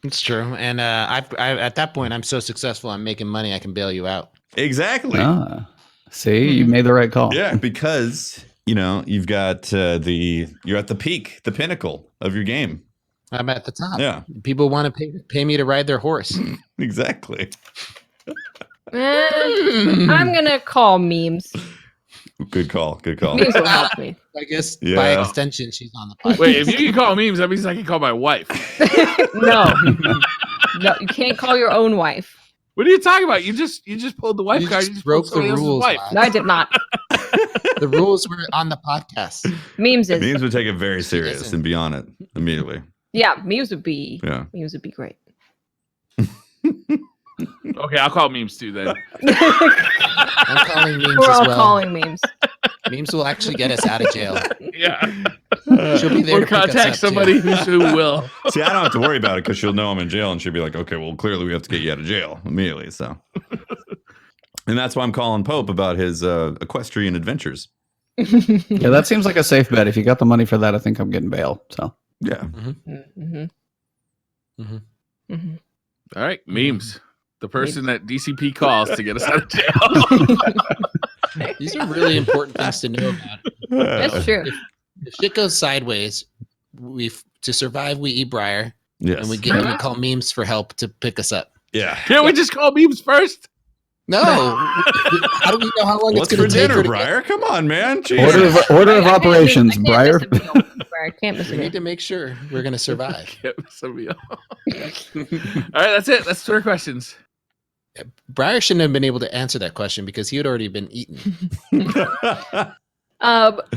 It's true. And I at that point, I'm so successful. I'm making money. I can bail you out. Exactly. Ah, see, you made the right call. Yeah, because you've got you're at the peak, the pinnacle of your game. I'm at the top. Yeah, People want to pay me to ride their horse. exactly. I'm gonna call memes. Good call. Good call. Memes will help me. I guess by Yeah. extension, she's on the podcast. Wait, if you can call memes, that means I can call my wife. No, you can't call your own wife. What are you talking about? You just pulled the wife You card. just You just broke broke the rules, Wife. Bob. No, I did not. The rules were on the podcast. Memes is Memes would take it very serious isn't. and be on it immediately. yeah. Memes would be great. Okay, I'll call memes too then. I'm calling memes We're as all well. calling memes. Memes will actually get us out of jail. Yeah. She'll be there Or to pick us contact up, somebody too. who will. See, I don't have to worry about it because she'll know I'm in jail and she'll be like, okay, well, clearly we have to get you out of jail immediately. So, and that's why I'm calling Pope about his equestrian adventures. Yeah, that seems like a safe bet. If you got the money for that, I think I'm getting bail. So Yeah. Mhm. Mhm. Mhm. All right, memes. The person that DCP calls to get us out of jail. These are really important things to know about. That's true. If shit goes sideways, to survive, we eat Briar, Yes. and we call memes for help to pick us up. yeah. Can't we just call memes first? No, how do we know how long What's it's for going to take dinner, her to Briar? Come on, man. order Jesus. of, order of I can't operations, miss- Briar. I can't miss a meal. I can't miss a We meal. need to make sure we're going to survive. Can't miss a meal. All right, that's it. That's Twitter questions. Briar shouldn't have been able to answer that question because he had already been eaten.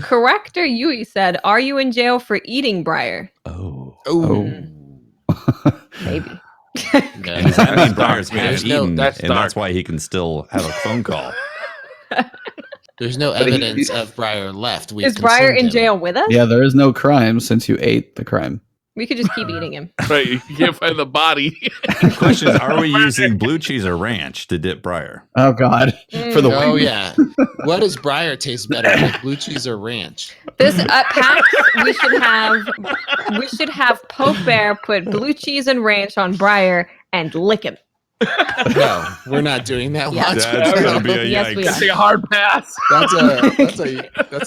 Corrector Yui said, "Are you in jail for eating Briar?" Oh. Oh, Maybe. And does that mean Briar's There's half no- eaten, that's and dark. that's why he can still have a phone call? There's no But he- evidence of Briar left. We've Is Briar consumed in him. jail with us? Yeah, there is no crime since you ate the crime. We could just keep eating him. Right, you can't find the body. The question is, are we using blue cheese or ranch to dip Briar? Oh God, for the Oh win. yeah. What does Briar taste better, like blue cheese or ranch? This at PAX, we should have Pope Bear put blue cheese and ranch on Briar and lick him. No, we're not doing that. Yeah. Watch. That's gonna be a Yes, we yikes. are. Take a hard pass. That's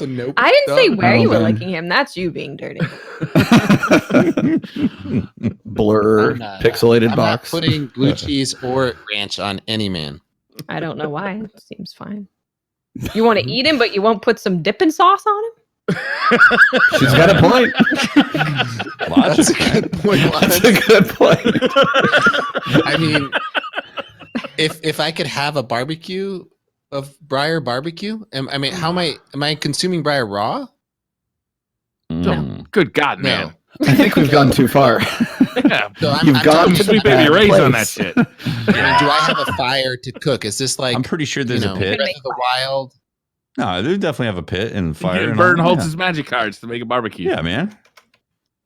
a nope. I didn't say where Oh, you were man. licking him. That's you being dirty. Blur, I'm not- pixelated I'm box. not putting blue cheese or ranch on any man. I don't know why. It seems fine. You want to eat him, but you won't put some dipping sauce on him? She's got a point. That's a good point. That's a good point. I mean, if I could have a barbecue of Briar barbecue, I mean, how am I consuming Briar raw? Mm. Good God, No. man. I think we've gone too far. Yeah. So You've I'm gone talking to the Sweet about- baby bad Ray's on that place. shit. I mean, do I have a fire to cook? Is this like I'm pretty sure there's a pit. Breath of the Wild? No, they definitely have a pit and fire. and Burton all. holds Yeah. his magic cards to make a barbecue. Yeah, man.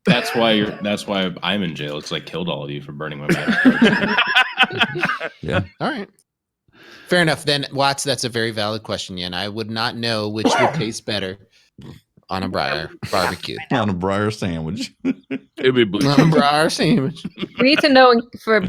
That's why I'm in jail. It's like killed all of you for burning my magic cards. All right. Fair enough. Then, Watts, that's a very valid question, and I would not know which would taste better on a Briar barbecue. On a Briar sandwich. It'd be blue. On a Briar sandwich. We need to know for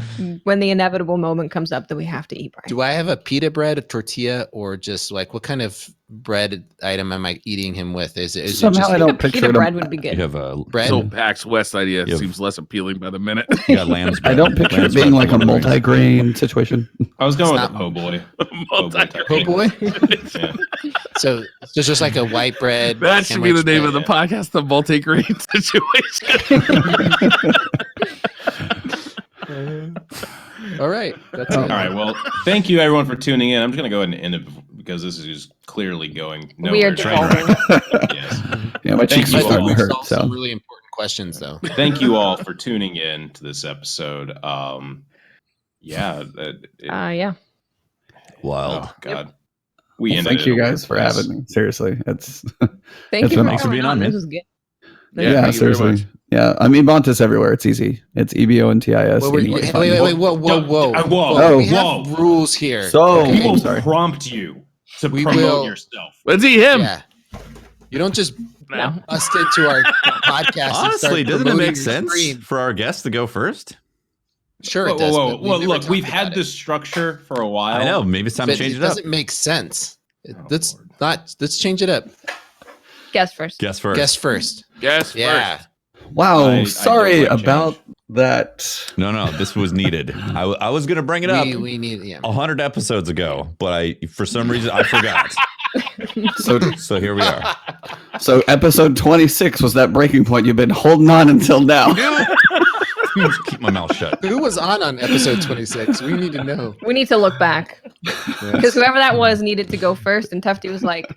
when the inevitable moment comes up that we have to eat Briar. Do I have a pita bread, a tortilla, or just like what kind of bread item am I eating him with? Is it Somehow just I I don't think a picture pita it. bread would be You good. have a bread? So PAX West idea Yeah. seems less appealing by the minute. you got lamb's I bread. don't picture it Lamb's being bread like a for the rings. multi-grain situation. I was going with It's the not- po' boy. Multi- Oh boy. Yeah. So it's just like a white bread. That should be the sandwich name of the bread. podcast, the multi-grain situation. All right. That's Oh. it. All right. Well, thank you everyone for tuning in. I'm just going to go ahead and end it because this is clearly going nowhere. We are Train wreck. devolving. Yes. Yeah, my cheeks are you starting to all. hurt. Solve some So really important questions, though. Thank you all for tuning in to this episode. Yeah. Yeah. Wild. Oh God. We well, ended thank it you in a guys for weird place. having me. Seriously, it's Thank It's you been for awesome coming being on. on, man. This was good. Yeah, yeah, thank you very seriously. much. Yeah, I mean, Ebontis everywhere. It's easy. It's EBONTIS. Well, any way to find me. wait, whoa. Oh, We have rules here. So- We will I'm sorry. prompt you to We promote will- yourself. Let's eat him. Yeah. You don't just now. Bust into our podcast. and Honestly, start doesn't it promoting make your sense stream. for our guests to go first? Sure, Whoa, it does. whoa, but whoa. Well, never look, we've talked had about this structure for a while. I know. Maybe it's time But to change it it up. doesn't make sense. Oh, Let's Lord. not. Let's change it up. Guess first. Guess first. Guess first. Guess Yeah. first. Wow, I sorry don't like about change. that. No, this was needed. I was going to bring it up We need. Yeah. 100 episodes ago, but for some reason I forgot. So, So here we are. so episode 26 was that breaking point you've been holding on until now. Keep my mouth shut. Who was on episode 26? We need to know. We need to look back because whoever that was needed to go first, and Tufty was like,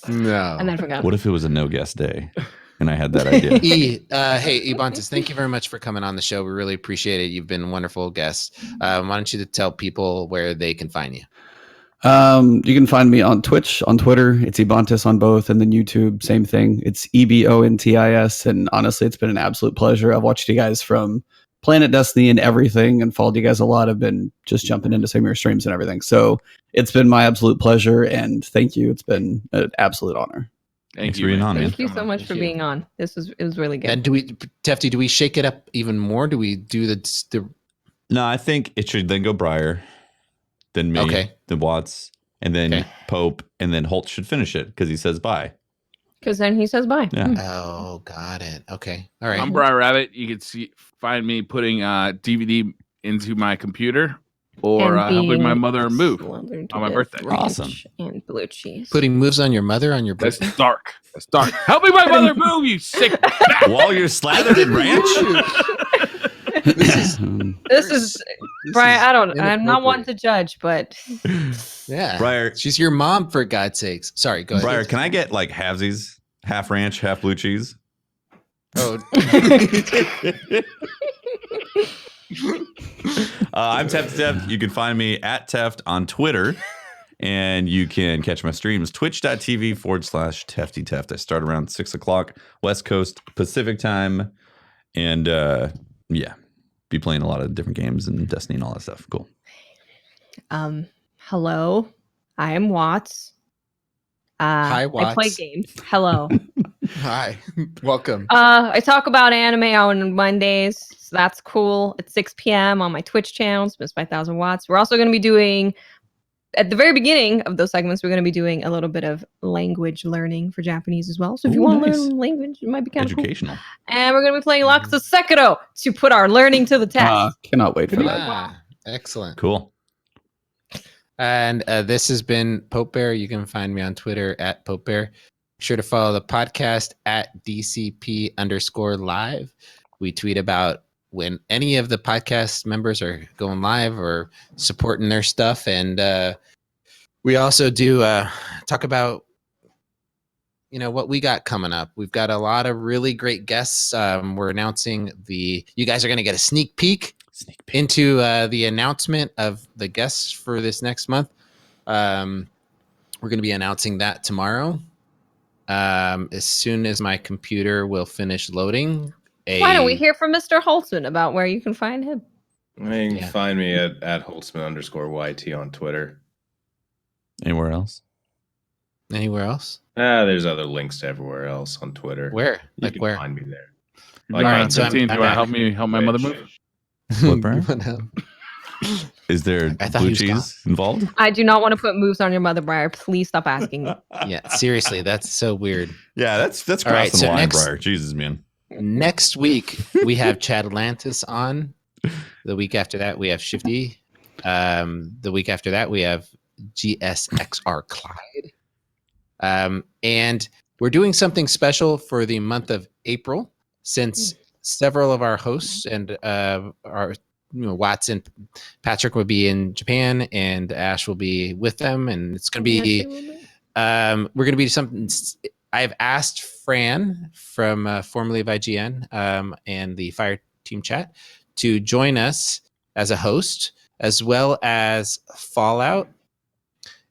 No. and then forgot. What if it was a no guest day and I had that idea? Hey, Ebontis, thank you very much for coming on the show. We really appreciate it. You've been a wonderful guest. Why don't you tell people where they can find you? You can find me on Twitch, on Twitter. It's Ebontis on both, and then YouTube, same thing. It's EBONTIS, and honestly, it's been an absolute pleasure. I've watched you guys from Planet Destiny and everything, and followed you guys a lot. I've been just jumping into some of your streams and everything. So it's been my absolute pleasure, and thank you. It's been an absolute honor. Thanks for being on, man. Thank you so much for being on. It was really good. And Tefty, do we shake it up even more? Do we do the No, I think it should then go Breyer, then me, Okay. then Watts, and then Okay. Pope, and then Holt should finish it because he says bye. Because then he says bye. Yeah. Oh, got it. Okay. All right. I'm Briar Rabbit. You can find me putting DVD into my computer or And helping my being mother move slathered on my with birthday. ranch Awesome. And blue cheese. Putting moves on your mother on your That's birthday. dark. That's dark. Helping my mother move, you sick bastard. While you're slathered in ranch? This is Brian. I'm not one to judge, but Yeah. Briar, She's your mom, for God's sakes. Sorry, go ahead. Briar, can I get like halvesies? Half ranch, half blue cheese? Oh, I'm Teft. You can find me at Teft on Twitter, and you can catch my streams twitch.tv/Tefty Teft. I start around 6 o'clock West Coast Pacific time, and yeah, be playing a lot of different games and Destiny and all that stuff. Cool. hello, I am Watts. Hi, I play Watts. games. Hello. hi. Welcome. I talk about anime on Mondays. So that's cool. At 6 p.m. on my Twitch channel, Smith by 1000 Watts. We're also going to be doing, at the very beginning of those segments, we're going to be doing a little bit of language learning for Japanese as well. So if you Ooh, want to nice. learn language, it might be kind of cool. Educational. And we're going to be playing lots of Sekiro to put our learning to the test. Cannot wait for that. Ah, excellent. Cool. And this has been Pope Bear. You can find me on Twitter at Pope Bear. Be sure to follow the podcast at DCP_live. We tweet about when any of the podcast members are going live or supporting their stuff. And we also do talk about, what we got coming up. We've got a lot of really great guests. We're announcing you guys are going to get a sneak peek into the announcement of the guests for this next month. We're going to be announcing that tomorrow. As soon as my computer will finish loading. Why don't we hear from Mr. Holtzman about where you can find him? You can Yeah. find me at Holtzman_YT on Twitter. Anywhere else? Anywhere else? There's other links to everywhere else on Twitter. Where? You Like can where? find me there. All right, on so I'm- Do you want to I'm help my mother move? What, Brian? You wanna- Is there I thought blue he was cheese involved? I do not want to put moves on your mother, Briar. Please stop asking me. yeah, seriously, that's so weird. Yeah, that's All right, crossing so the line, next- Briar. Jesus, man. Next week we have Chad Atlantis on. The week after that we have Shifty. The week after that we have GSXR Clyde. And we're doing something special for the month of April, since several of our hosts and our Watts and Patrick will be in Japan, and Ash will be with them, and it's going to be we're going to be something. I've asked Fran from formerly of IGN and the Fire Team Chat to join us as a host, as well as Fallout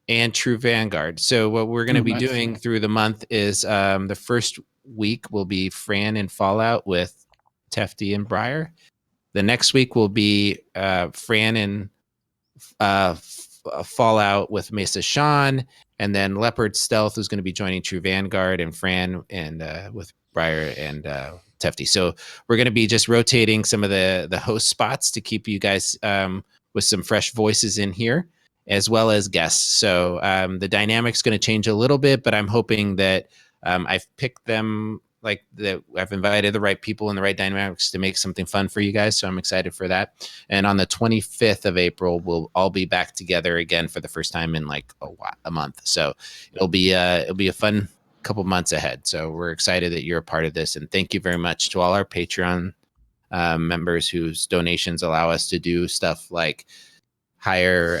and True Vanguard. So what we're going to be nice. doing through the month is the first week will be Fran and Fallout with Tefty and Briar. The next week will be Fran and Fallout with Mesa Sean, And then Leopard Stealth is going to be joining True Vanguard and Fran and with Briar and Tefty. So we're going to be just rotating some of the host spots to keep you guys with some fresh voices in here, as well as guests. So the dynamic's going to change a little bit, but I'm hoping that I've picked them like that. I've invited the right people and the right dynamics to make something fun for you guys. So I'm excited for that. And on the 25th of April, we'll all be back together again for the first time in like a month. So it'll be a fun couple months ahead. So we're excited that you're a part of this. And thank you very much to all our Patreon members whose donations allow us to do stuff like hire,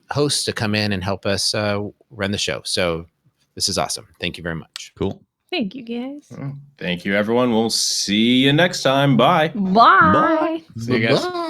hosts to come in and help us run the show. So this is awesome. Thank you very much. Cool. Thank you, guys. Thank you, everyone. We'll see you next time. Bye. Bye. See you guys. Bye.